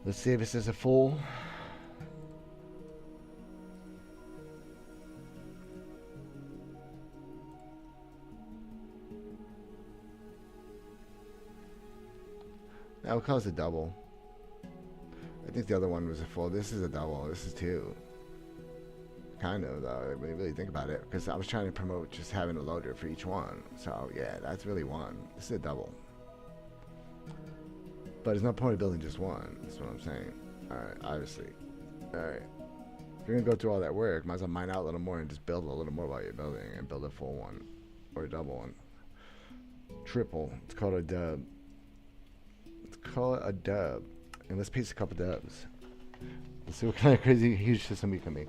Let's see if this is a full. Now we'll call this a double. I think the other one was a full. This is a double. This is two. Kind of, though, when you really think about it. Because I was trying to promote just having a loader for each one. So, yeah, that's really one. This is a double. But there's no point in building just one. That's what I'm saying. Alright, obviously. Alright. If you're going to go through all that work, might as well mine out a little more and just build a little more while you're building. And build a full one. Or a double one. Triple. It's called a dub. Call it a dub, and let's paste a couple dubs. Let's see what kind of crazy huge system we can make.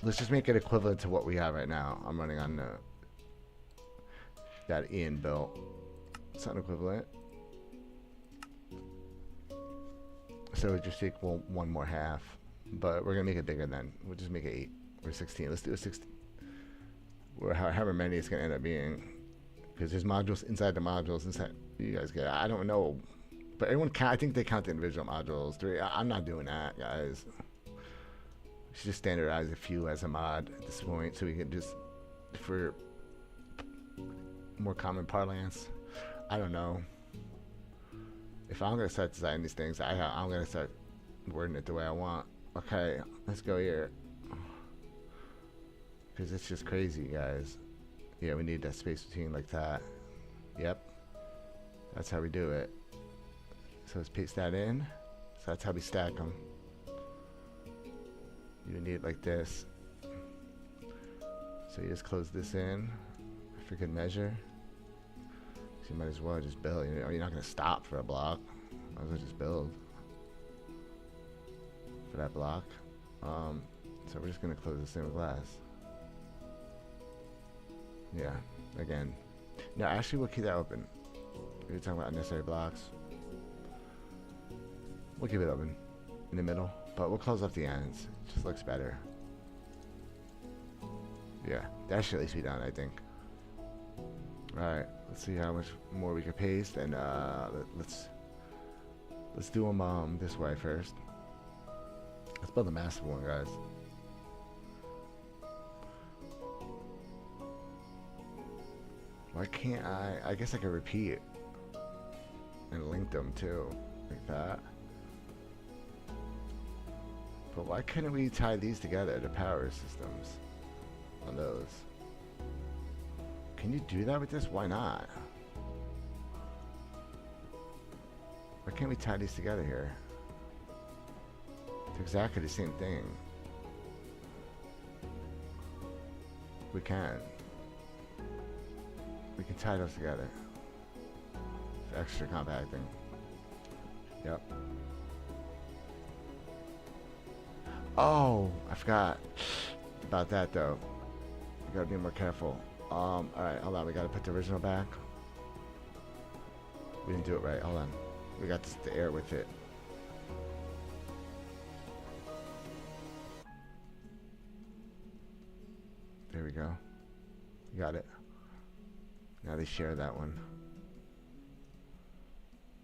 Let's just make it equivalent to what we have right now. I'm running on that Ian built. Something equivalent. So it just take one more half, but we're gonna make it bigger then. We'll just make it 8 or 16. Let's do a 16, or however many it's gonna end up being, because there's modules inside the modules inside. You guys get it. I don't know, but everyone count. I think they count the individual modules. I'm not doing that, guys. We should just standardize a few as a mod at this point, so we can just, for more common parlance. I don't know. If I'm gonna start designing these things, I'm gonna start wording it the way I want. Okay, let's go here. Because it's just crazy, guys. Yeah, we need that space between like that. Yep. That's how we do it. So let's paste that in. So that's how we stack them. You need it like this. So you just close this in for good measure. So you might as well just build. You know, you're not going to stop for a block. Might as well just build for that block. So we're just going to close this in with glass. Yeah, again. No, actually, we'll keep that open. We're talking about unnecessary blocks. We'll keep it open in the middle, but we'll close off the ends. It just looks better. Yeah, that should at least be done, I think. Alright, let's see how much more we can paste, and let's do them this way first. Let's build a massive one, guys. Why can't I guess I could repeat and link them too, like that. But why couldn't we tie these together, the power systems on those? Can you do that with this? Why not? Why can't we tie these together here? It's exactly the same thing. We can. We can tie those together. For extra compacting. Yep. Oh, I forgot about that though. We gotta be more careful. Alright, hold on. We gotta put the original back. We didn't do it right. Hold on. We got the air with it. There we go. Got it. Now they share that one.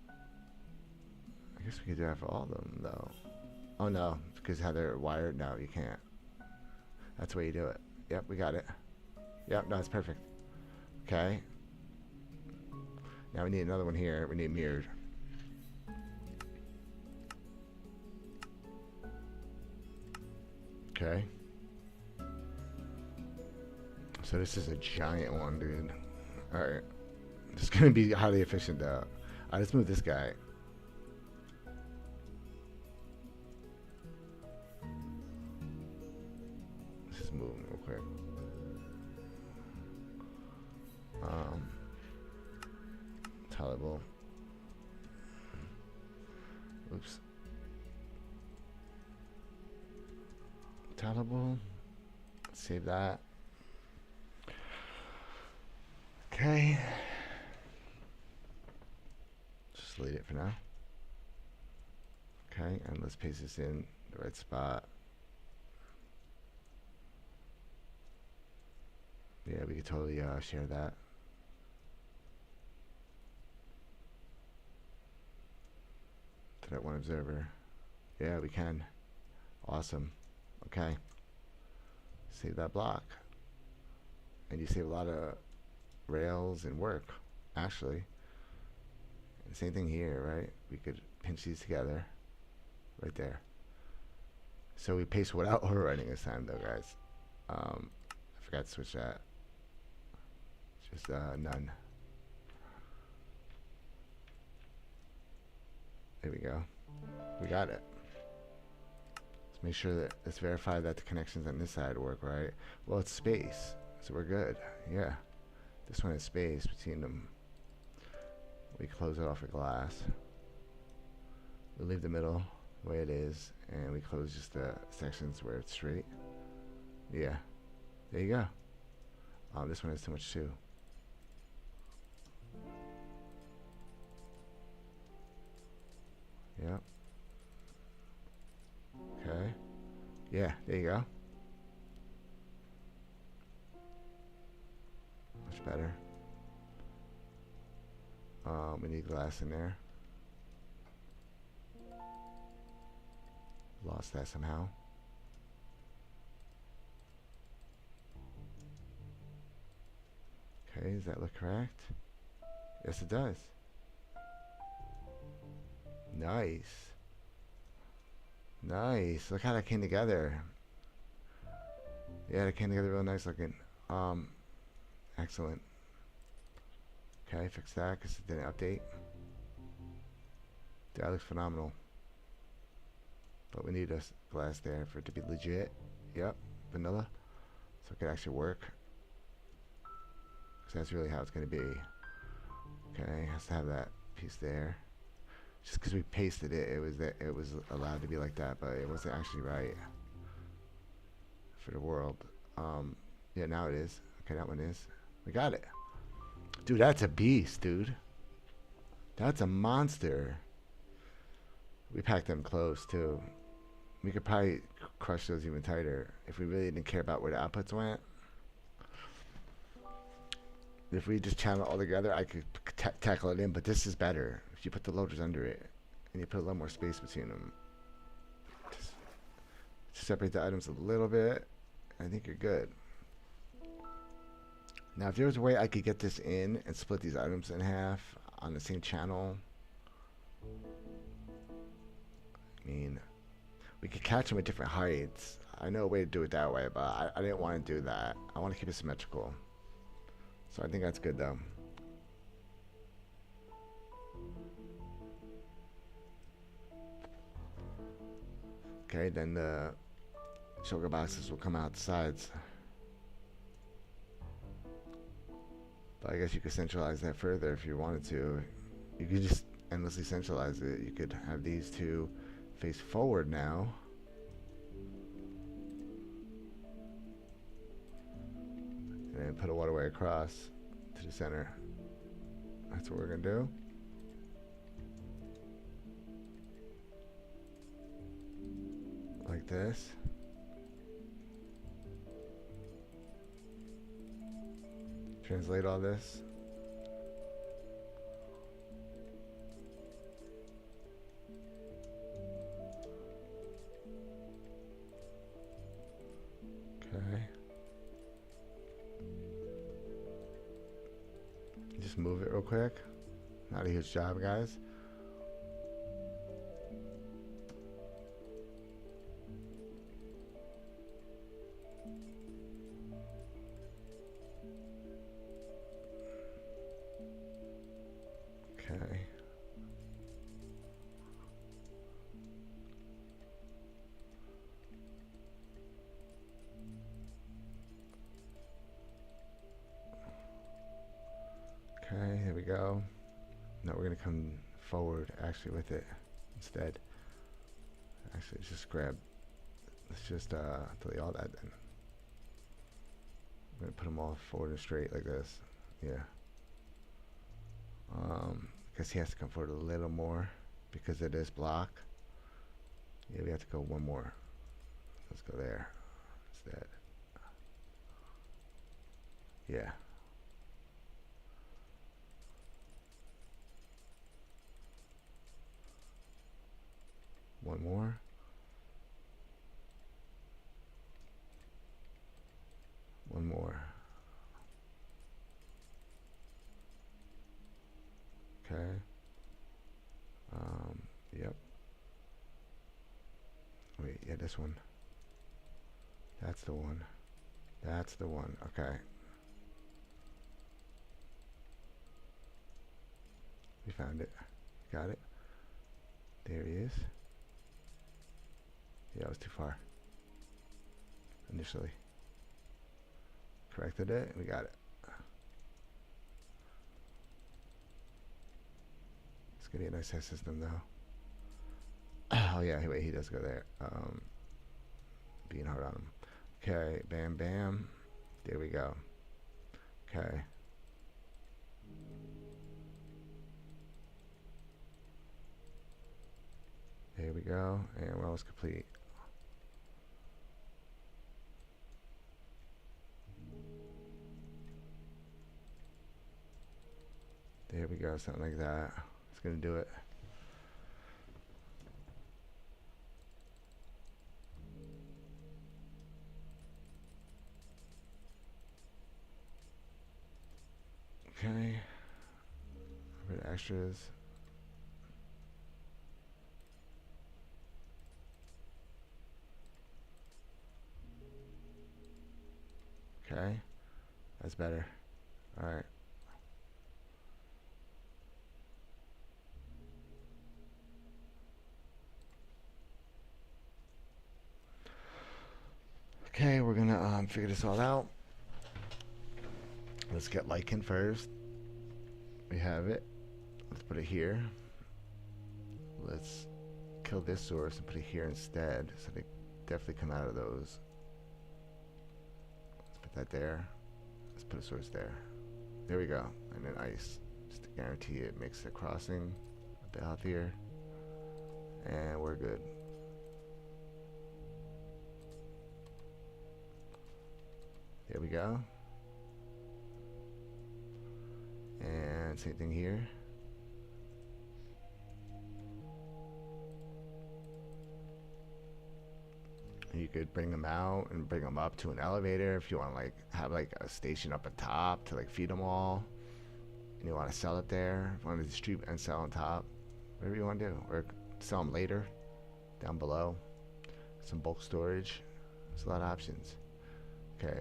I guess we could do that for all of them, though. Oh, no. Because how they're wired? No, you can't. That's the way you do it. Yep, we got it. Yep, no, it's perfect. Okay. Now we need another one here. We need mirrored. Okay. So this is a giant one, dude. Alright. It's going to be highly efficient, though. Alright, let's move this guy. Let's just move him real quick. Tolerable. Oops. Tolerable. Save that. Okay. Just delete it for now. Okay, and let's paste this in the right spot. Yeah, we could totally share that. To that one observer. Yeah, we can. Awesome. Okay. Save that block. And you save a lot of rails and work, actually. And same thing here, right? We could pinch these together. Right there. So we paste without overwriting this time, though, guys. I forgot to switch that. Just none. There we go. We got it. Let's make sure that let's verify that the connections on this side work, right? Well, it's space, so we're good. Yeah. This one is space between them. We close it off with glass. We leave the middle the way it is, and we close just the sections where it's straight. Yeah. There you go. This one has too much too. Yep. Yeah, there you go. Much better. We need glass in there. Lost that somehow. Okay, does that look correct? Yes, it does. Nice. Nice. Look how that came together. Yeah, that came together real nice looking. Excellent. Okay, fix that because it didn't update. That looks phenomenal. But we need a glass there for it to be legit. Yep, vanilla. So it could actually work. Because that's really how it's going to be. Okay, has to have that piece there. Just because we pasted it, it was allowed to be like that, but it wasn't actually right for the world. Yeah, now it is. Okay, that one is. We got it. Dude, that's a beast, dude. That's a monster. We packed them close, too. We could probably crush those even tighter if we really didn't care about where the outputs went. If we just channel it all together, I could tackle it in, but this is better. If you put the loaders under it, and you put a little more space between them. Just separate the items a little bit, I think you're good. Now, if there was a way I could get this in and split these items in half on the same channel, I mean, we could catch them at different heights. I know a way to do it that way, but I didn't want to do that. I want to keep it symmetrical. So I think that's good, though. Okay, then the sugar boxes will come out the sides. But I guess you could centralize that further if you wanted to. You could just endlessly centralize it. You could have these two face forward now. And then put a waterway across to the center. That's what we're going to do. Like this. Translate all this. Okay. Just move it real quick. Not a huge job, guys. Okay. Okay, there we go. Now we're going to come forward actually with it instead. Actually, let's just grab, let's just delete all that then. I'm going to put them all forward and straight like this. Yeah. Guess he has to come forward a little more because of this block. Yeah, we have to go one more. Let's go there instead. Yeah. One more. One more. Okay. Yep. Wait, yeah, this one. That's the one. That's the one. Okay. We found it. Got it. There he is. Yeah, it was too far. Initially. Corrected it. We got it. It's gonna be a nice test system though. Oh yeah, wait, he does go there. Being hard on him. Okay, bam, bam. There we go. Okay. There we go, and we're almost complete. There we go, something like that. It's gonna do it. Okay. A bit of extras. Okay. That's better. Alright. Okay, we're gonna figure this all out. Let's get lichen first. We have it. Let's put it here. Let's kill this source and put it here instead, so they definitely come out of those. Let's put that there. Let's put a source there. There we go. And then ice, just to guarantee it makes the crossing a bit healthier. And we're good. There we go. And same thing here. You could bring them out and bring them up to an elevator if you want to like have like a station up at top to like feed them all. And you want to sell it there. If you want to distribute and sell on top, whatever you want to do, or sell them later down below. Some bulk storage. There's a lot of options. Okay,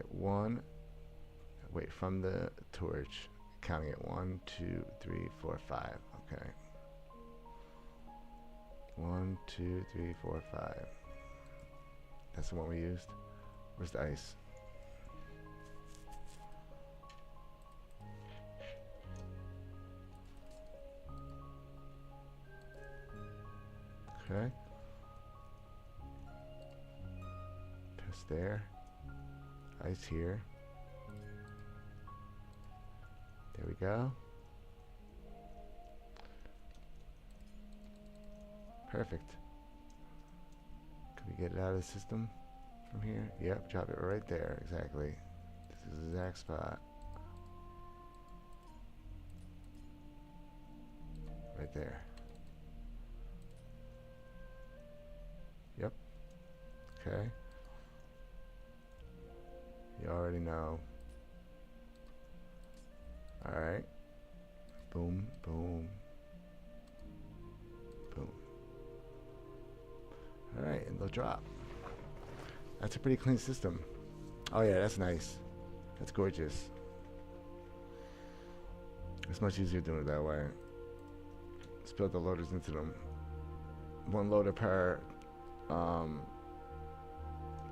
wait, from the torch, counting it 1, 2, 3, 4, 5. Okay. 1, 2, 3, 4, 5. That's the one we used. Where's the ice? Okay. Press there. Ice here. There we go. Perfect. Can we get it out of the system from here? Yep, drop it right there. Exactly. This is the exact spot. Right there. Yep. Okay. You already know. Alright. Boom, boom. Boom. Alright, and they'll drop. That's a pretty clean system. Oh yeah, that's nice. That's gorgeous. It's much easier doing it that way. Let's build the loaders into them. One loader per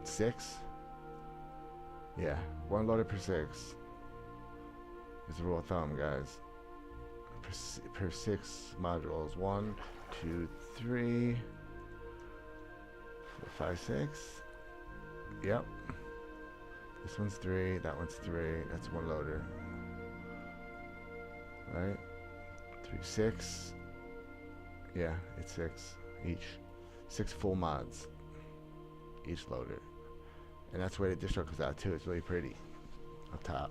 6. Yeah, one loader per 6 is the rule of thumb, guys. Per 6 modules. 1, 2, 3, 4, 5, 6. Yep. This one's 3. That one's 3. That's one loader. Right? 3, 6. Yeah, it's 6 each. 6 full mods each loader. And that's where the distro comes out too. It's really pretty up top.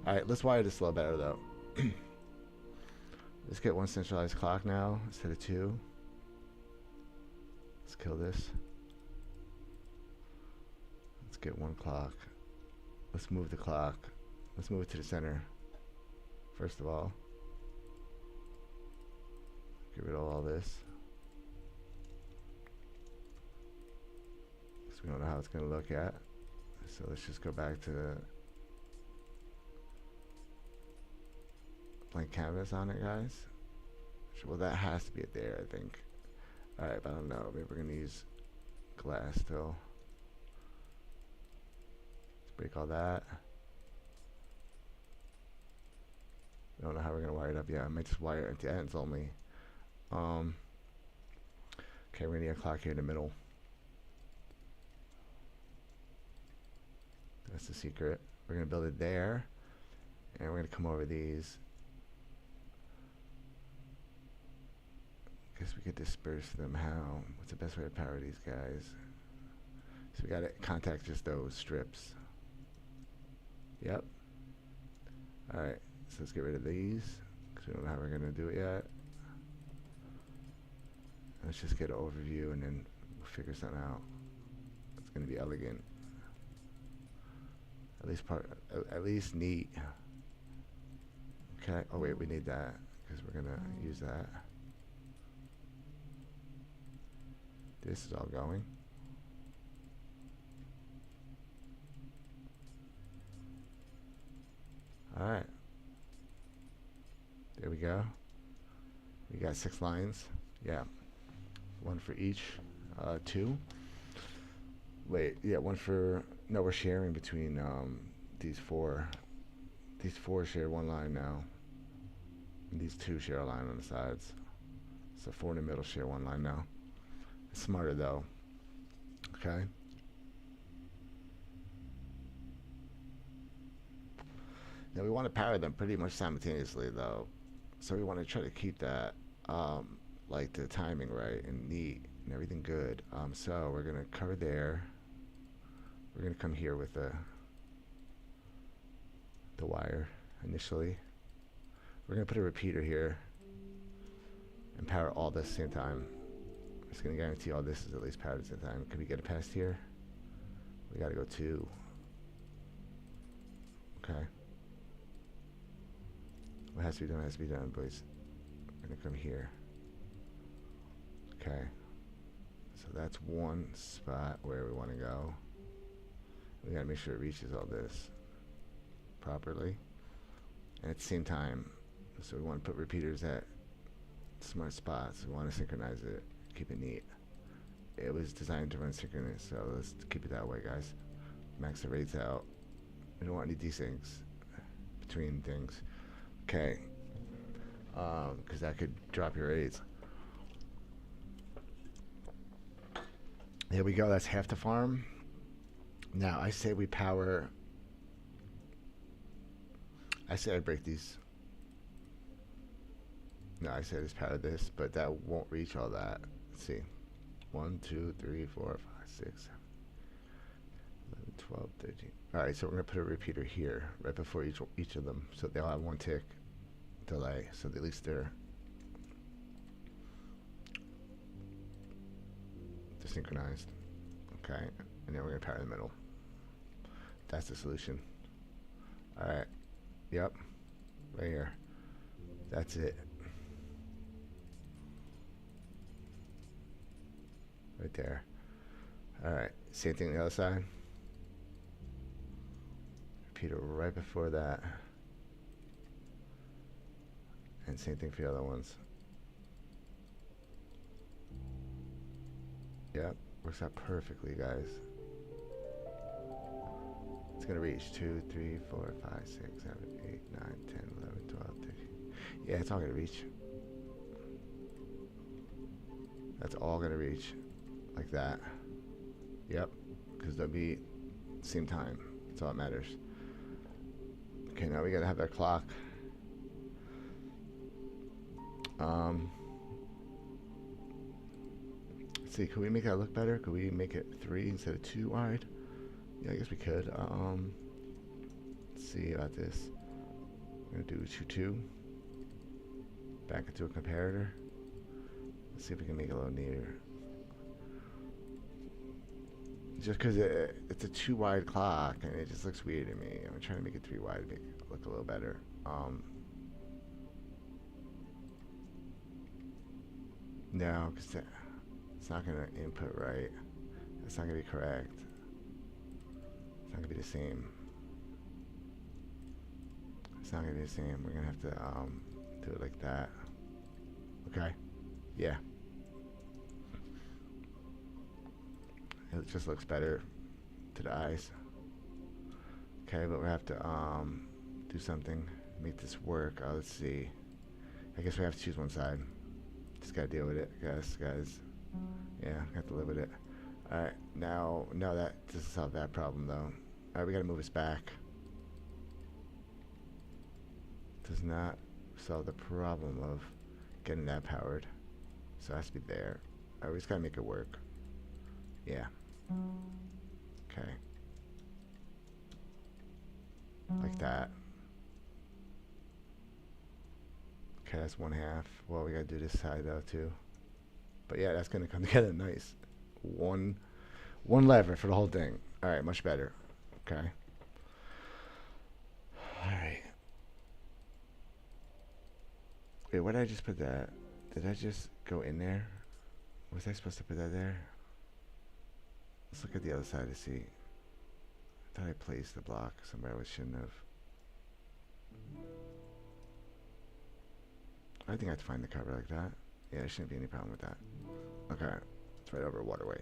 Alright, let's wire this a little better though. Let's get one centralized clock now instead of 2. Let's kill this. Let's get one clock. Let's move the clock. Let's move it to the center. First of all. Get rid of all this. We don't know how it's going to look at, so let's just go back to blank canvas on it, guys. Well, that has to be it there, I think. Alright, but I don't know, maybe we're going to use glass still. Let's break all that. I don't know how we're going to wire it up yet. I might just wire it at the ends only. Okay, we're going to need a clock here in the middle. That's the secret. We're going to build it there. And we're going to come over these. Guess we could disperse them. How? What's the best way to power these guys? So we got to contact just those strips. Yep. Alright. So let's get rid of these. because we don't know how we're gonna do it yet. Let's just get an overview and then we'll figure something out. It's gonna be elegant. At least neat. Okay. Oh wait, we need that because we're gonna use that. This is all going. All right. There we go. We got 6 lines. Yeah. One for each. 2. Wait, yeah, one for... No, we're sharing between these 4. These 4 share one line now. And these 2 share a line on the sides. So 4 in the middle share one line now. It's smarter though. Okay. Now we want to power them pretty much simultaneously though. So we want to try to keep that like the timing right and neat and everything good. So we're gonna cover there. We're gonna come here with the wire initially. We're gonna put a repeater here and power all this at the same time. It's gonna guarantee all this is at least powered at the same time. Can we get it past here? We gotta go 2. Okay. What has to be done has to be done, boys. We're gonna come here. Okay. So that's one spot where we want to go. We gotta make sure it reaches all this properly. And at the same time, so we want to put repeaters at smart spots. We want to synchronize it, keep it neat. It was designed to run synchronous, so let's keep it that way, guys. Max the rates out. We don't want any desyncs between things. Okay. Because that could drop your rates. There we go. That's half the farm. Now I say we power. I say I break these. No, I say I just power this, but that won't reach all that. Let's see. 1, 2, 3, 4, 5, 6, 7, 11, 12, 13. All right, so we're gonna put a repeater here, right before each of them, so they'll have 1 tick delay, so at least they're synchronized. Okay, and then we're gonna power in the middle. That's the solution. All right. Yep. Right here. That's it. Right there. All right. Same thing on the other side. Repeater right before that. And same thing for the other ones. Yep. Works out perfectly, guys. It's going to reach 2, 3, 4, 5, 6, 7, 8, 9, 10, 11, 12, 13. Yeah, it's all going to reach. That's all going to reach. Like that. Yep. Because they'll be same time. That's all that matters. Okay, now we got to have that clock. Let's see, could we make that look better? Could we make it 3 instead of 2 wide? Yeah, I guess we could. Let's see about this. I'm gonna do 2, 2. Back into a comparator. Let's see if we can make it a little neater. Just because it's a 2 wide clock and it just looks weird to me. I'm trying to make it 3 wide to make it look a little better. No, because it's not gonna input right. It's not gonna be correct. It's not gonna be the same. It's not gonna be the same. We're gonna have to do it like that. Okay. Yeah. It just looks better to the eyes. Okay, but we have to do something to make this work. Let's see. I guess we have to choose one side. Just gotta deal with it, guys. Yeah, have to live with it. Alright, now that doesn't solve that problem though. Alright, we gotta move this back. Does not solve the problem of getting that powered. So it has to be there. Alright, we just gotta make it work. Yeah. Okay. Like that. Okay, that's 1/2. Well, we gotta do this side though too. But yeah, that's gonna come together nice. One lever for the whole thing. All right, much better. Okay. All right. Wait, where did I just put that? Did I just go in there? Was I supposed to put that there? Let's look at the other side to see. I thought I placed the block somewhere I shouldn't have. I think I have to find the cover like that. Yeah, there shouldn't be any problem with that. Okay, it's right over a waterway.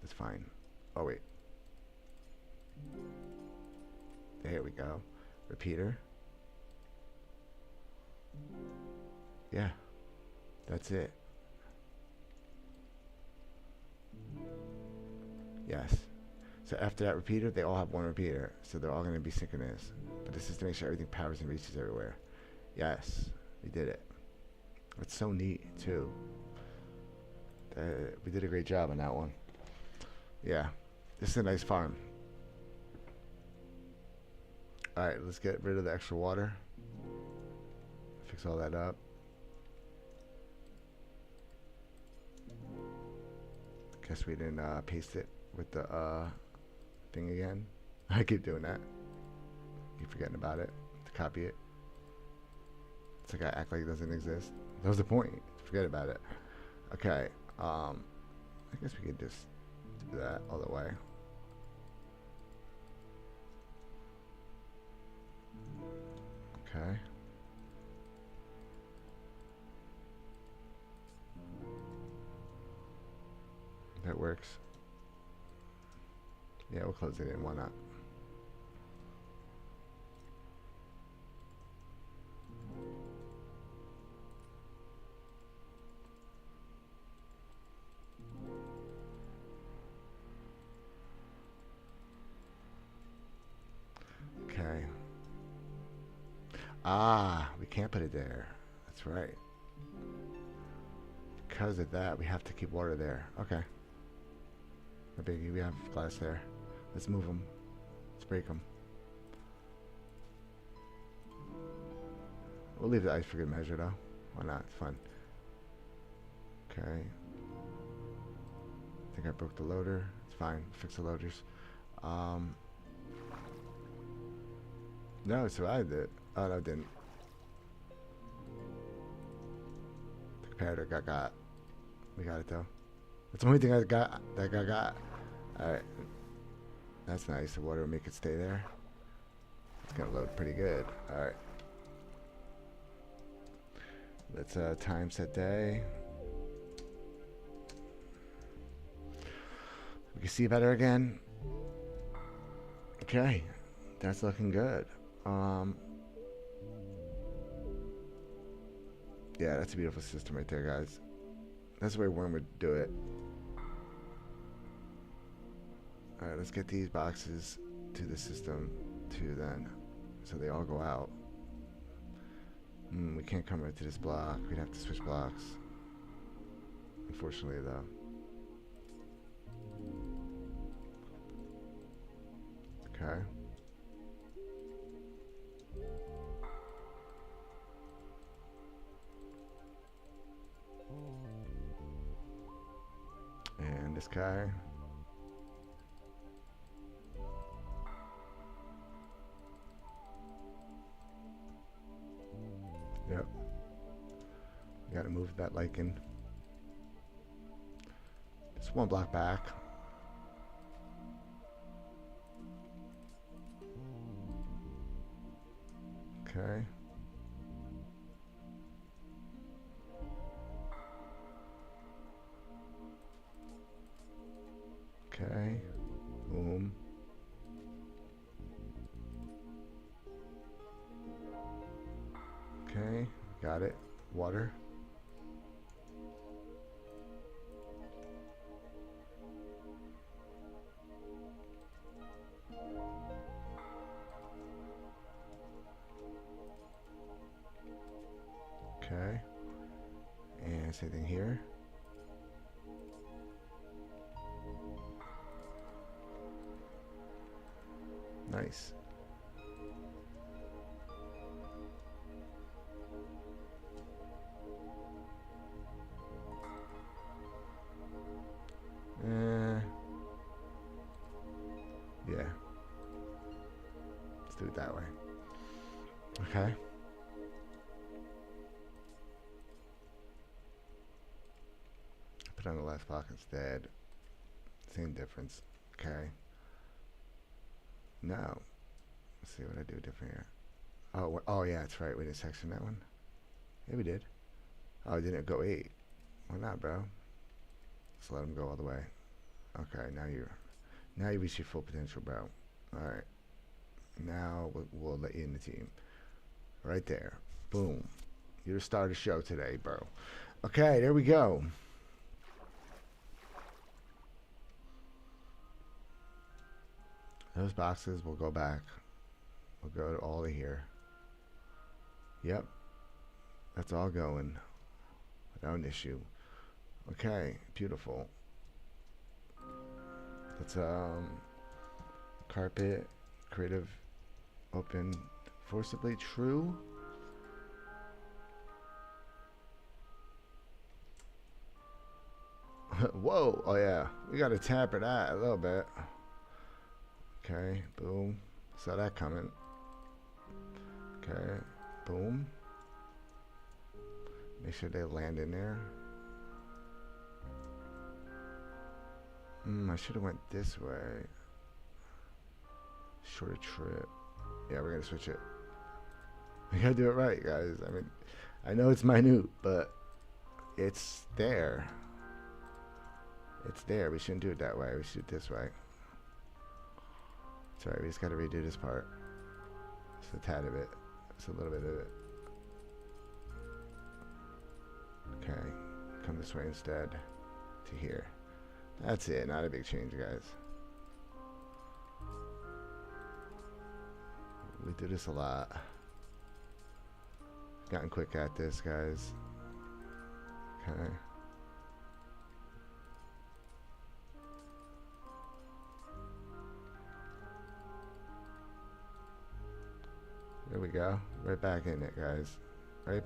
That's fine. Oh wait. There we go. Repeater. Yeah, that's it. Yes. So after that repeater, they all have one repeater, so they're all going to be synchronous. But this is to make sure everything powers and reaches everywhere. Yes, we did it. It's so neat too. We did a great job on that one. Yeah, this is a nice farm. All right, let's get rid of the extra water. Fix all that up. Guess we didn't paste it with the thing again. I keep doing that. Keep forgetting about it to copy it. It's like I act like it doesn't exist. That was the point. Forget about it. Okay. I guess we could just do that all the way. Okay. That works. Yeah, we'll close it in. Why not? Okay. Ah, we can't put it there. That's right. Because of that, we have to keep water there. Okay. No biggie. We have glass there. Let's move them. Let's break them. We'll leave the ice for good measure, though. Why not? It's fun. Okay. I think I broke the loader. It's fine. Fix the loaders. No, it survived it. Oh, no, it didn't. The comparator got. We got it, though. That's the only thing I got. That guy got. Alright. That's nice. The water will make it stay there. It's going to load pretty good. Alright. Let's time set day. We can see better again. Okay. That's looking good. Yeah, that's a beautiful system right there, guys. That's the way Worm would do it. Alright, let's get these boxes to the system too then. So they all go out. We can't come right to this block. We'd have to switch blocks. Unfortunately though. Okay. And this guy. Yep. We gotta move that lichen. Just one block back. Okay. Okay. Boom. Okay. Got it. Water. Okay. And same thing here. Nice. Okay. Put on the last block instead. Same difference. Okay. Now, let's see what I do different here. Oh yeah, that's right. We didn't section that one. Yeah, we did. Oh, didn't it go 8? Why not, bro? Let's let them go all the way. Okay, now you reach your full potential, bro. All right. Now we'll let you in the team. Right there. Boom. You're the star of the show today, bro. Okay, there we go. Those boxes will go back. We'll go to all of here. Yep. That's all going. Without an issue. Okay, beautiful. Let's carpet, creative, open, forcibly true. Whoa, oh yeah, we gotta tamper that a little bit. Okay, boom, saw that coming. Okay, boom. Make sure they land in there. I should have went this way. Shorter trip. Yeah, we're gonna switch it. We gotta do it right, guys. I mean, I know it's minute, but it's there. It's there. We shouldn't do it that way. We should do it this way. It's alright. We just gotta redo this part. Just a tad of it. Just a little bit of it. Okay. Come this way instead. To here. That's it. Not a big change, guys. We do this a lot. Gotten quick at this, guys. Okay. There we go. Right back in it, guys. Right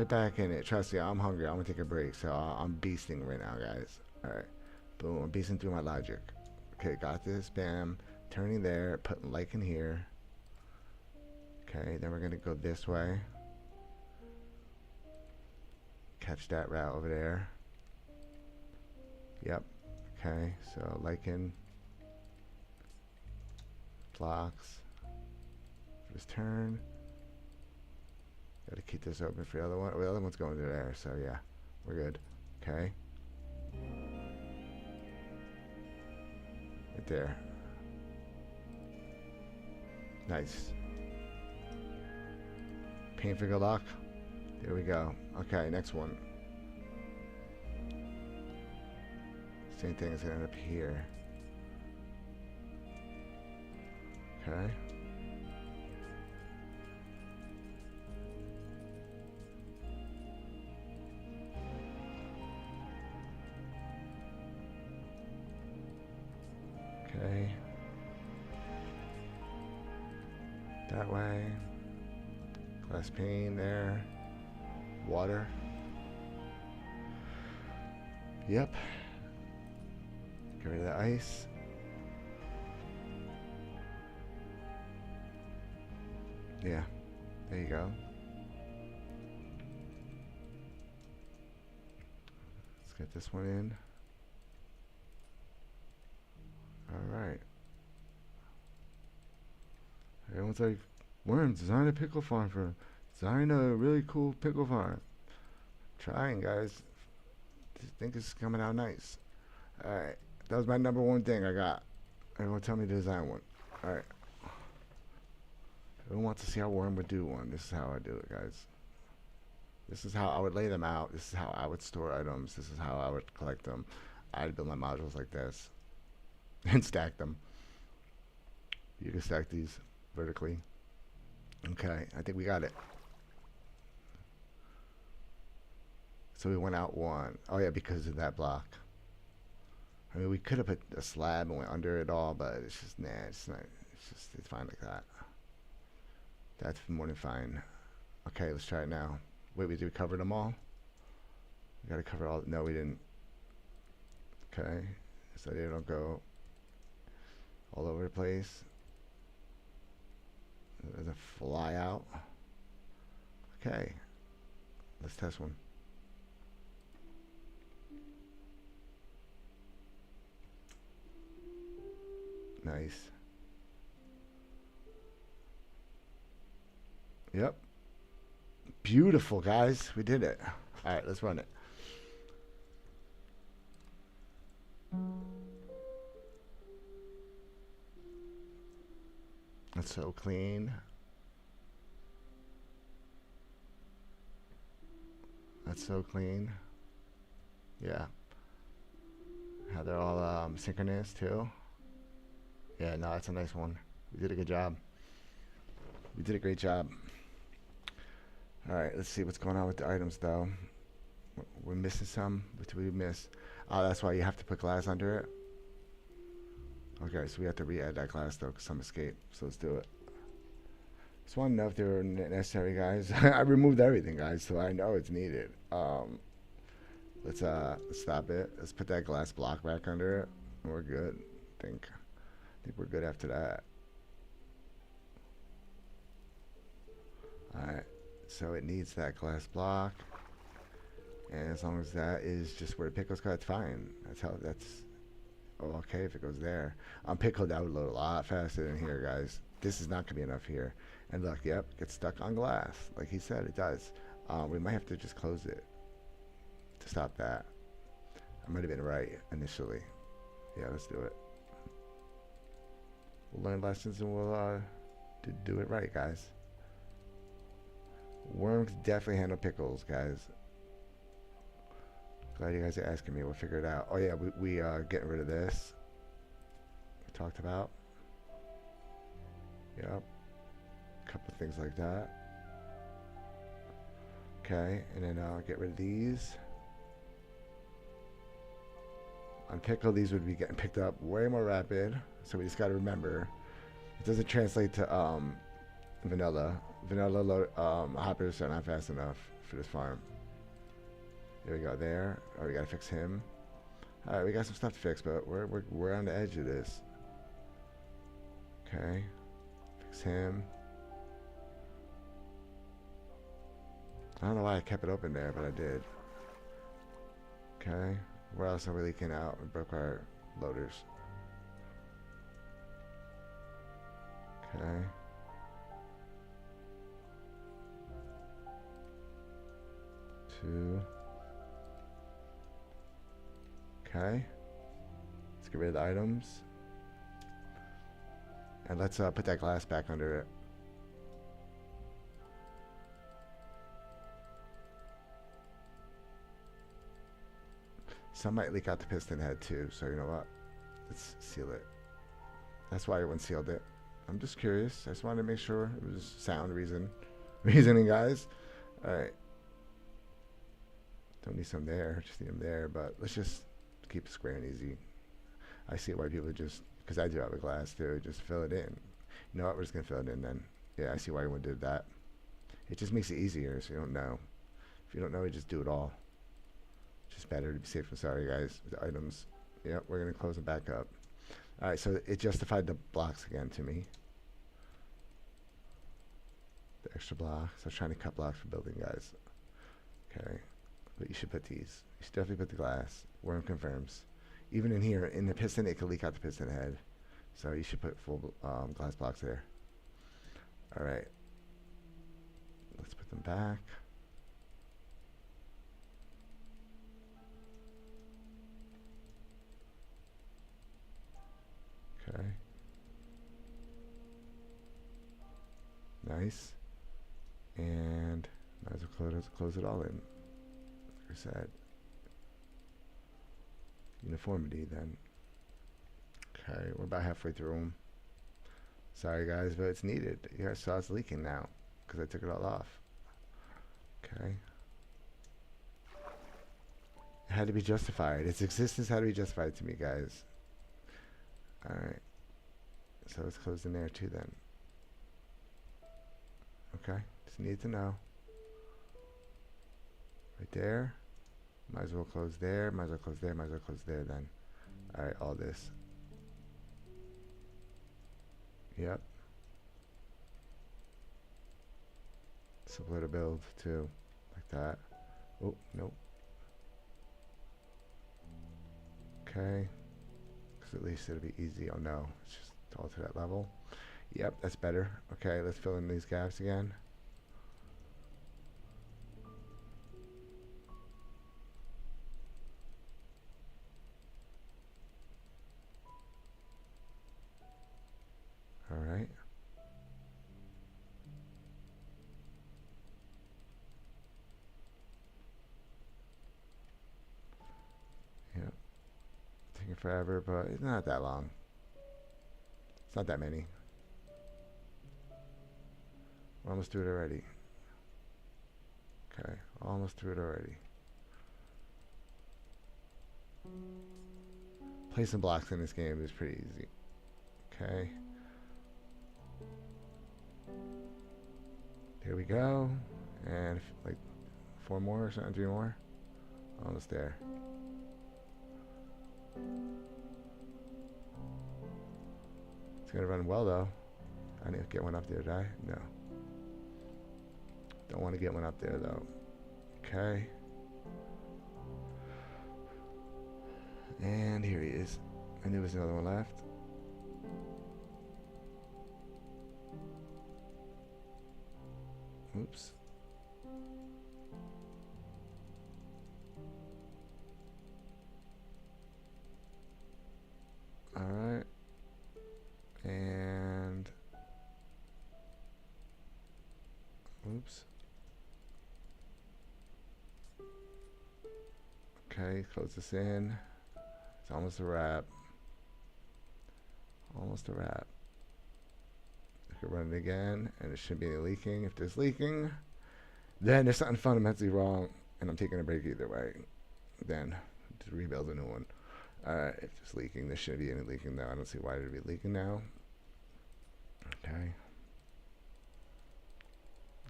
back in it. Trust me, I'm hungry. I'm gonna take a break, so I'm beasting right now, guys. All right. Boom. I'm beasting through my logic. Okay, got this. Bam. Turning there. Putting like in here. Okay, then we're gonna go this way. Catch that route over there. Yep. Okay, so lichen. Blocks. Just turn. Gotta keep this open for the other one. Oh, the other one's going to there, so yeah. We're good. Okay. Right there. Nice. Paint figure lock. There we go. Okay, next one. Same thing is gonna end up here. Okay. Okay. That way. Glass pane there. Water. Yep. Get rid of the ice. Yeah. There you go. Let's get this one in. Alright. Everyone's like, Worms, design a pickle farm for design a really cool pickle farm. Trying, guys. Just think it's coming out nice. Alright. That was my number one thing I got. Everyone tell me to design one. Alright. Everyone wants to see how Worm would do one. This is how I do it, guys. This is how I would lay them out. This is how I would store items. This is how I would collect them. I'd build my modules like this. And stack them. You can stack these vertically. Okay, I think we got it. So we went out one. Oh yeah, because of that block. I mean, we could have put a slab and went under it all, but it's just, nah, it's not, it's fine like that. That's more than fine. Okay, let's try it now. Wait, did we cover them all? We gotta cover all, no we didn't. Okay, so they don't go all over the place. It doesn't fly out. Okay. Let's test one. Nice. Yep. Beautiful, guys. We did it. All right, let's run it. That's so clean. That's so clean. Yeah. How they're all synchronous too. Yeah, no, that's a nice one. We did a good job. We did a great job. All right, let's see what's going on with the items though. We're missing some. What did we miss? Oh, that's why you have to put glass under it. Okay, so we have to re-add that glass though, because some escaped. So let's do it. Just want to know if they were necessary, guys. I removed everything, guys, so I know it's needed. Let's stop it. Let's put that glass block back under it. We're good. I think we're good after that. All right. So it needs that glass block, and as long as that is just where the pickles go, it's fine. That's okay if it goes there. On pickle, that would load a lot faster than here, guys. This is not gonna be enough here. And look, yep, gets stuck on glass, like he said, it does. We might have to just close it to stop that. I might have been right initially. Yeah, let's do it. We'll learn lessons and we'll do it right, guys. Worms definitely handle pickles, guys. Glad you guys are asking me. We'll figure it out. Oh yeah, we getting rid of this. We talked about. Yep. A couple things like that. Okay, and then get rid of these. On pickle, these would be getting picked up way more rapid. So we just got to remember, it doesn't translate to vanilla. Vanilla hoppers are not fast enough for this farm. There we go. There. Oh, we gotta fix him. All right, we got some stuff to fix, but we're on the edge of this. Okay. Fix him. I don't know why I kept it open there, but I did. Okay. Where else are we leaking out? We broke our loaders. Okay. Two. Okay. Let's get rid of the items. And let's put that glass back under it. Some might leak out the piston head too, so you know what? Let's seal it. That's why everyone sealed it. I'm just curious. I just wanted to make sure it was sound reasoning, guys. All right. Don't need some there. Just need them there. But let's just keep it square and easy. I see why people just, because I do have a glass too, just fill it in. You know what? We're just gonna fill it in then. Yeah, I see why everyone did that. It just makes it easier, so you don't know. If you don't know, you just do it all. Just better to be safe than sorry, guys. The items. Yep, we're gonna close them back up. All right, so it justified the blocks again to me. The extra blocks. I was trying to cut blocks for building, guys. Okay, but you should put these. You should definitely put the glass. Worm confirms. Even in here, in the piston, it could leak out the piston head. So you should put full glass blocks there. All right. Let's put them back. Okay. Nice. And might as well close it all in. Like I said. Uniformity then. Okay, we're about halfway through them. Sorry guys, but it's needed. You guys saw it's leaking now because I took it all off. Okay. It had to be justified. Its existence had to be justified to me, guys. Alright. So let's close in there too then. Okay. Just need to know. Right there. Might as well close there. Might as well close there. Might as well close there then. Alright, all this. Yep. simpler to build too, like that. Oh, nope. Okay, because at least it'll be easy. Oh no, it's just all to that level. Yep, that's better. Okay, let's fill in these gaps again. All right. Yep. Taking forever, but it's not that long. It's not that many. We're almost through it already. Okay, almost through it already. Placing blocks in this game is pretty easy. Okay. Here we go. And like 4 more or something, 3 more. Almost there. It's gonna run well though. I need to get one up there, did I? No. Don't want to get one up there though. Okay. And here he is. I knew there was another one left. Oops. Alright. And oops. Okay, close this in. It's almost a wrap. Almost a wrap. I could run it again, and it shouldn't be any leaking. If there's leaking, then there's something fundamentally wrong, and I'm taking a break either way. Then to rebuild a new one. If it's leaking, there shouldn't be any leaking now. I don't see why there'd be leaking now. Okay.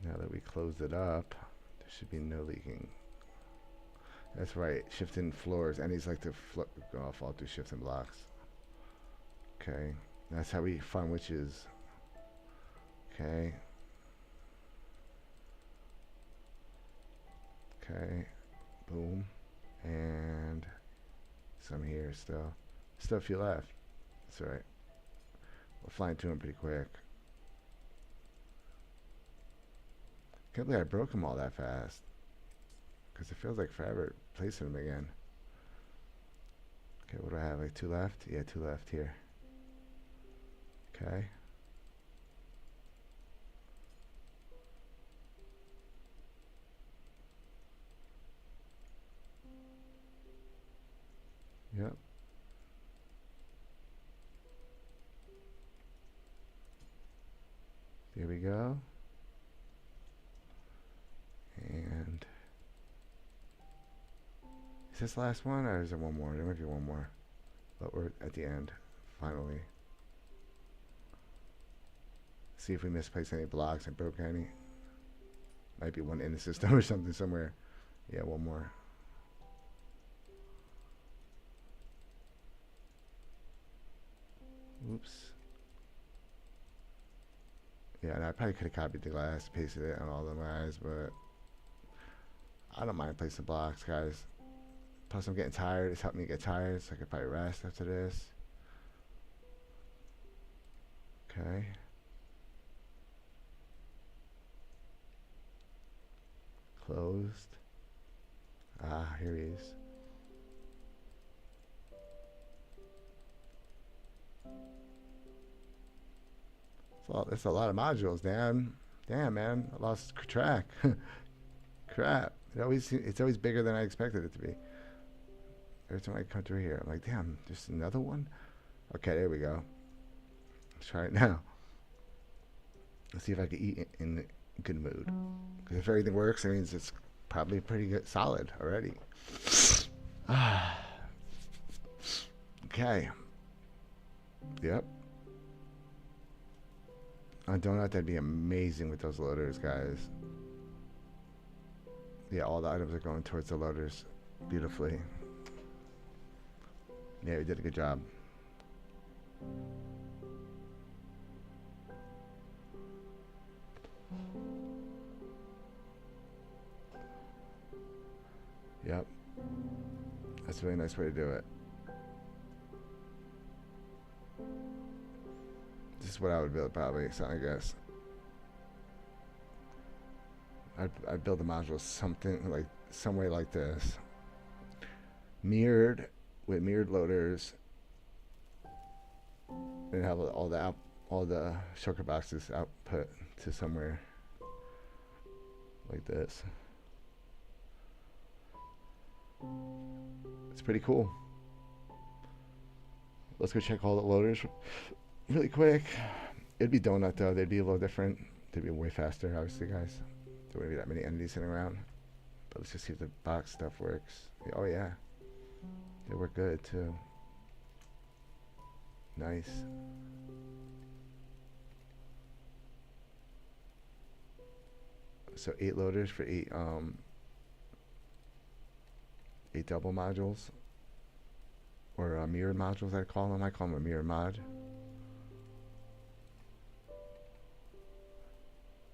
Now that we closed it up, there should be no leaking. That's right, shifting floors. And he's like to fall through shifting blocks. Okay, that's how we find witches. Okay. Okay, boom. And some here still. Still a few left. That's all right. We're flying to him pretty quick. Can't believe I broke them all that fast. Because it feels like forever placing them again. Okay, what do I have? Like 2 left? Yeah, 2 left here. Okay. Yep. There we go. And is this the last one, or is there one more? There might be one more, but we're at the end finally. See if we misplaced any blocks and broke any. Might be one in the system or something somewhere. Yeah, one more. Oops. Yeah, and I probably could have copied the glass, pasted it on all the guys, but I don't mind placing blocks, guys. Plus, I'm getting tired. It's helping me get tired, so I could probably rest after this. Okay. Closed. Ah, here he is. That's a lot of modules, damn. Damn, man. I lost track. Crap. It's always bigger than I expected it to be. Every time I come through here, I'm like, damn, just another one? Okay, there we go. Let's try it now. Let's see if I can eat in good mood. Because if everything works, that means it's probably pretty good, solid already. Okay. Yep. On donut, that'd be amazing with those loaders, guys. Yeah, all the items are going towards the loaders beautifully. Yeah, we did a good job. Yep. That's a really nice way to do it. This is what I would build probably, so I guess. I'd build the module something like, some way like this. Mirrored, with mirrored loaders, and have all the shulker boxes output to somewhere like this. It's pretty cool. Let's go check all the loaders really quick. It'd be donut though. They'd be a little different. They'd be way faster, obviously, guys. There wouldn't be that many entities sitting around. But let's just see if the box stuff works. Oh yeah, they work good too. Nice. So 8 loaders for 8 double modules, or mirrored modules. I call them a mirror mod.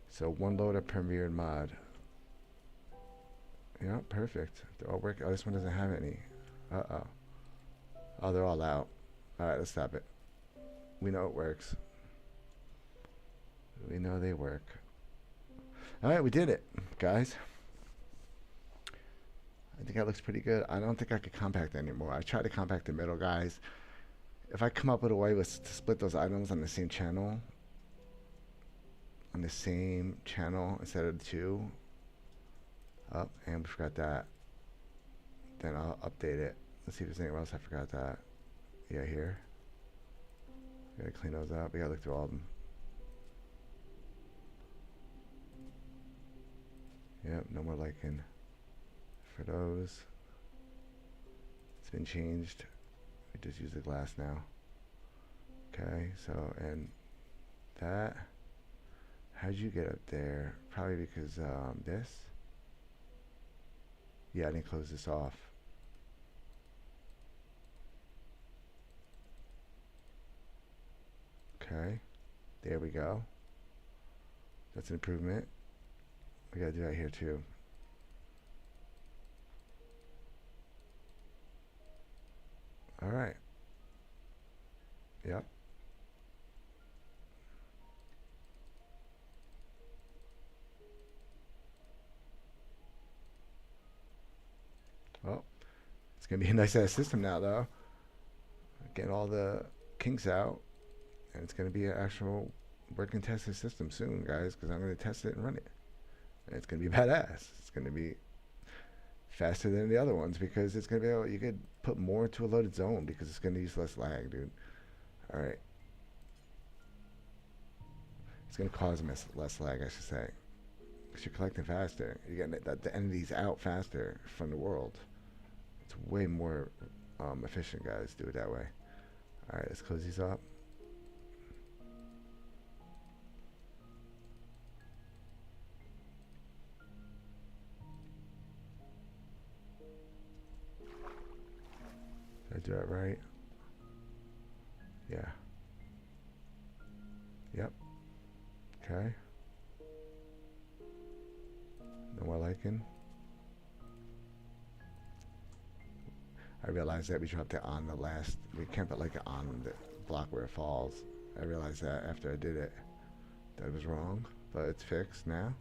So 1 loader per mirrored mod. Yeah, perfect. They all work. Oh, this one doesn't have any. Uh-oh. Oh, they're all out. Alright, let's stop it. We know it works. We know they work. Alright, we did it, guys. I think that looks pretty good. I don't think I could compact anymore. I tried to compact the middle, guys. If I come up with a way to split those items on the same channel, instead of 2, oh, and we forgot that, then I'll update it. Let's see if there's anywhere else I forgot that. Yeah, here. We gotta clean those up. We gotta look through all of them. Yep, no more liking for those. It's been changed. We just use the glass now. Okay, so, and that, how'd you get up there? Probably because this. Yeah, I didn't close this off. Okay, there we go. That's an improvement. We gotta do that here too. All right. Yep. Well, it's gonna be a nice ass system now, though. Getting all the kinks out, and it's gonna be an actual working tested system soon, guys. Because I'm gonna test it and run it, and it's gonna be badass. It's gonna be faster than the other ones because it's gonna be able, you could put more into a loaded zone because it's gonna use less lag, dude. All right. It's gonna cause less lag, I should say, because you're collecting faster. You're getting the entities out faster from the world. It's way more efficient, guys. Do it that way. All right, let's close these up. Did I do that right? Yeah. Yep. Okay. No more liking. I realized that we dropped it on the last. We can't put like it on the block where it falls. I realized that after I did it. That was wrong, but it's fixed now.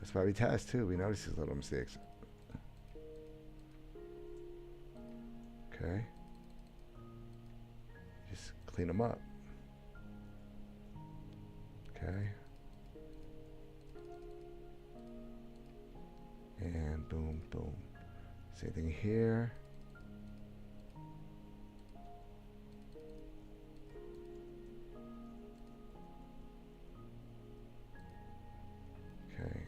That's why we test too. We notice these little mistakes. Okay. Just clean them up. Okay. And boom, boom. Same thing here. Okay.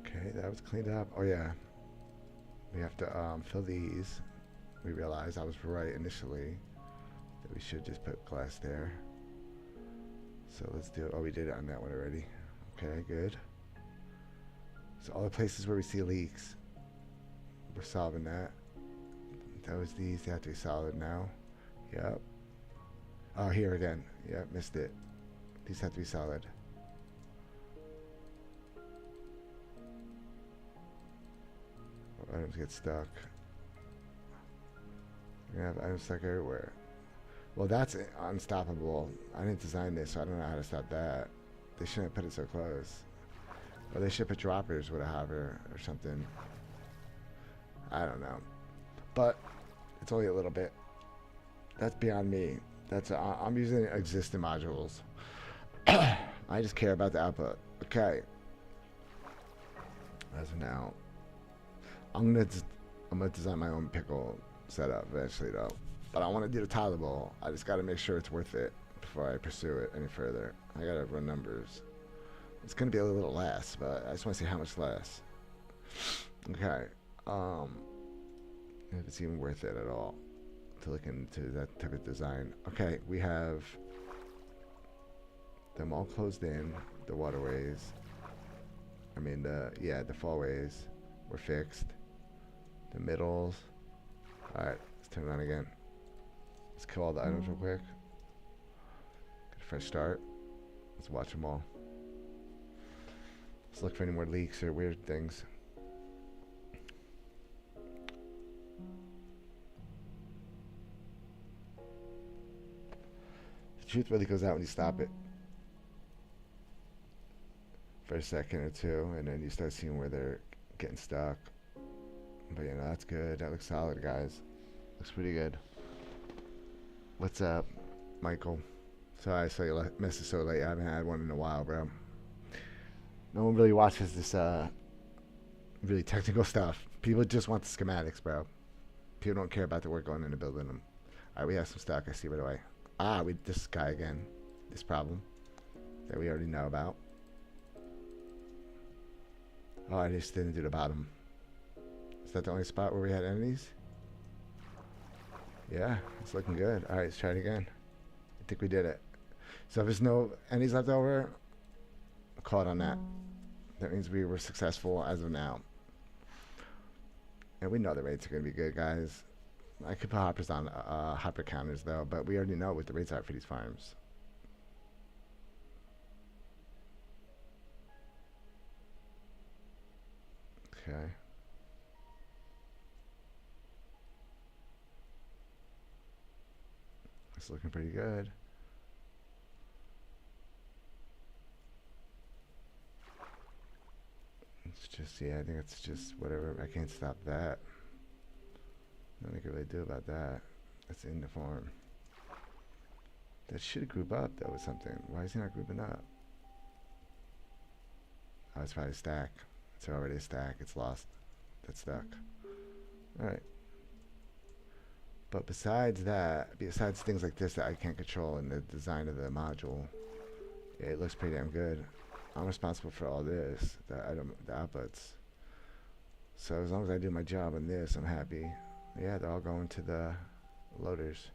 Okay, that was cleaned up. Oh yeah. We have to fill these. We realized I was right initially that we should just put glass there. So let's do it. Oh, we did it on that one already. Okay, good. So all the places where we see leaks, We're solving that. That was these. They have to be solid now. Yep. Oh, here again. Yep, missed it. These have to be solid. Items get stuck. We're gonna have items stuck everywhere. Well, that's unstoppable. I didn't design this, so I don't know how to stop that. They shouldn't put it so close. Or they should put droppers with a hover or something. I don't know. But it's only a little bit. That's beyond me. That's I'm using existing modules. I just care about the output. Okay. As of now, I'm gonna design my own pickle setup eventually, though. But I want to do the tolerable. I just got to make sure it's worth it before I pursue it any further. I got to run numbers. It's gonna be a little less, but I just want to see how much less. Okay. If it's even worth it at all to look into that type of design. Okay, we have them all closed in. The waterways. I mean the fallways were fixed. The middles. All right, let's turn it on again. Let's kill all the items real quick. Get a fresh start. Let's watch them all. Let's look for any more leaks or weird things. The truth really goes out when you stop it for a second or two, and then you start seeing where they're getting stuck. But you know, that's good. That looks solid, guys. Looks pretty good. What's up, Michael? Sorry I saw your message so late. I haven't had one in a while, bro. No one really watches this really technical stuff. People just want the schematics, bro. People don't care about the work going into building them. Alright, we have some stuck. I see right away. This guy again. This problem that we already know about. Oh, I just didn't do the bottom. Is that the only spot where we had enemies? Yeah, it's looking good. Alright, let's try it again. I think we did it. So if there's no enemies left over, I'll call it on that. That means we were successful as of now. And we know the rates are going to be good, guys. I could put hoppers on hopper counters, though, but we already know what the rates are for these farms. Okay. It's looking pretty good. It's just, yeah, I think it's just whatever. I can't stop that. Nothing I can really do about that. That's in the farm. That should group up, though, with something. Why is he not grouping up? Oh, it's probably a stack. It's already a stack. It's lost. That's stuck. Alright. But besides that, besides things like this that I can't control in the design of the module, yeah, it looks pretty damn good. I'm responsible for all this, the outputs. So as long as I do my job on this, I'm happy. Yeah, they're all going to the loaders.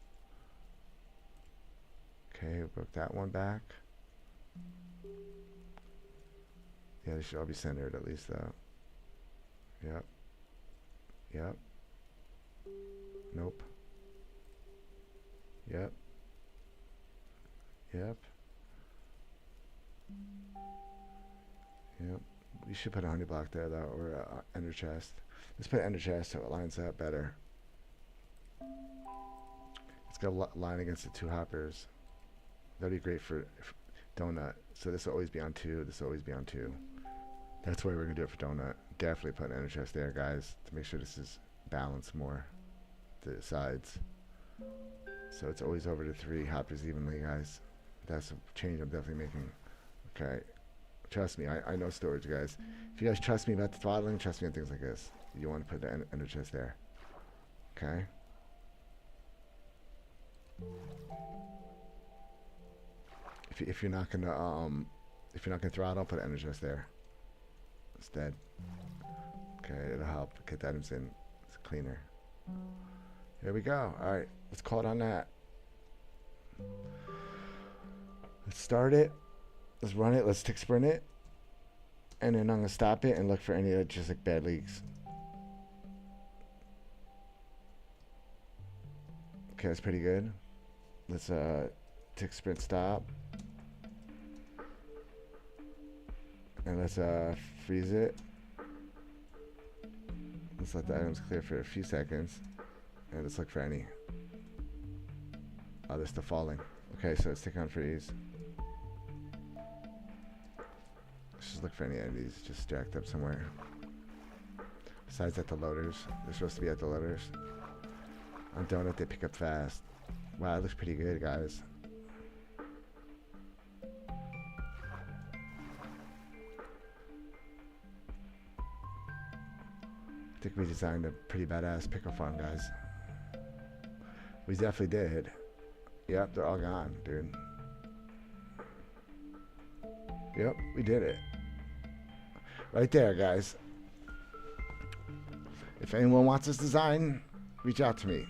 Okay, we broke that one back. Yeah, they should all be centered at least, though. Yep. Yep. Nope. Yep. Yep. Yep. We should put a honey block there, though, or an ender chest. Let's put an ender chest so it lines up better. It's got a line against the two hoppers. That'd be great for donut. So this will always be on 2. This will always be on 2. That's the way we're going to do it for donut. Definitely put an ender chest there, guys, to make sure this is balanced more. The sides. So it's always over to 3 hoppers evenly, guys. That's a change I'm definitely making. Okay. Trust me, I know storage, guys. If you guys trust me about the throttling, trust me on things like this. You want to put the ender chest there. Okay? If you're not gonna throttle, put an ender chest there instead. Okay, it'll help get the items in. It's cleaner. Here we go. All right, let's call it on that. Let's start it. Let's run it. Let's tick sprint it, and then I'm gonna stop it and look for any just like bad leaks. Okay, that's pretty good. Let's tick sprint stop. And let's freeze it. Let's let the items clear for a few seconds. And let's look for any. Oh, they're still falling. Okay, so let's tick on freeze. Let's just look for any of these just jacked up somewhere. Besides at the loaders. They're supposed to be at the loaders. On donut, they pick up fast. Wow, it looks pretty good, guys. I think we designed a pretty badass pickle farm, guys. We definitely did. Yep, they're all gone, dude. Yep, we did it. Right there, guys. If anyone wants this design, reach out to me.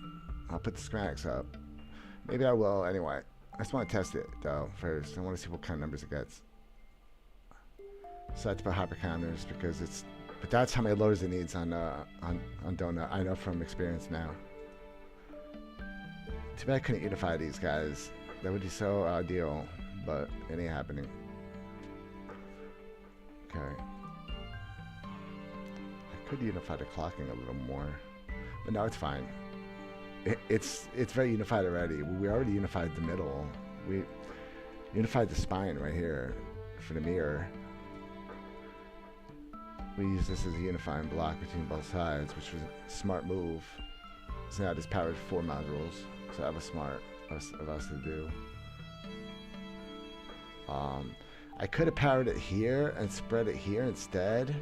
I'll put the schematics up. Maybe I will anyway. I just want to test it, though, first. I want to see what kind of numbers it gets. So I have to put hopper counters because it's... But that's how many loaders it needs on Donut. I know from experience now. Too bad I couldn't unify these guys. That would be so ideal, but it ain't happening. Okay. I could unify the clocking a little more, but no, it's fine. It's very unified already. We already unified the middle. We unified the spine right here for the mirror. We use this as a unifying block between both sides, which was a smart move. So now I just powered 4 modules. So that was smart of us to do. I could have powered it here and spread it here instead.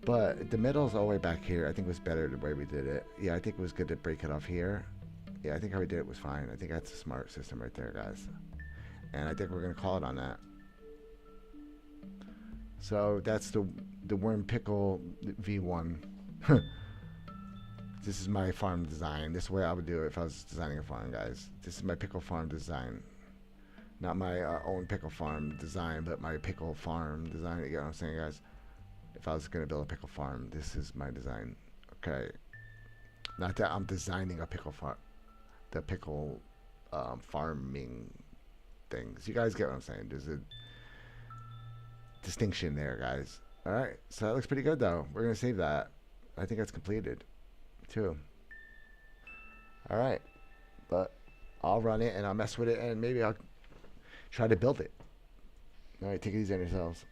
But the middle's all the way back here. I think it was better the way we did it. Yeah, I think it was good to break it off here. Yeah, I think how we did it was fine. I think that's a smart system right there, guys. And I think we're going to call it on that. So that's the Worm Pickle V1. This is my farm design. This is the way I would do it if I was designing a farm, guys. This is my pickle farm design. Not my own pickle farm design, but my pickle farm design. You know what I'm saying, guys? If I was going to build a pickle farm, this is my design. Okay. Not that I'm designing a pickle farm. The pickle farming things. You guys get what I'm saying. There's a distinction there, guys. Alright. So that looks pretty good, though. We're going to save that. I think that's completed, too. Alright. But I'll run it, and I'll mess with it, and maybe I'll try to build it. Alright, take it easy on yourselves.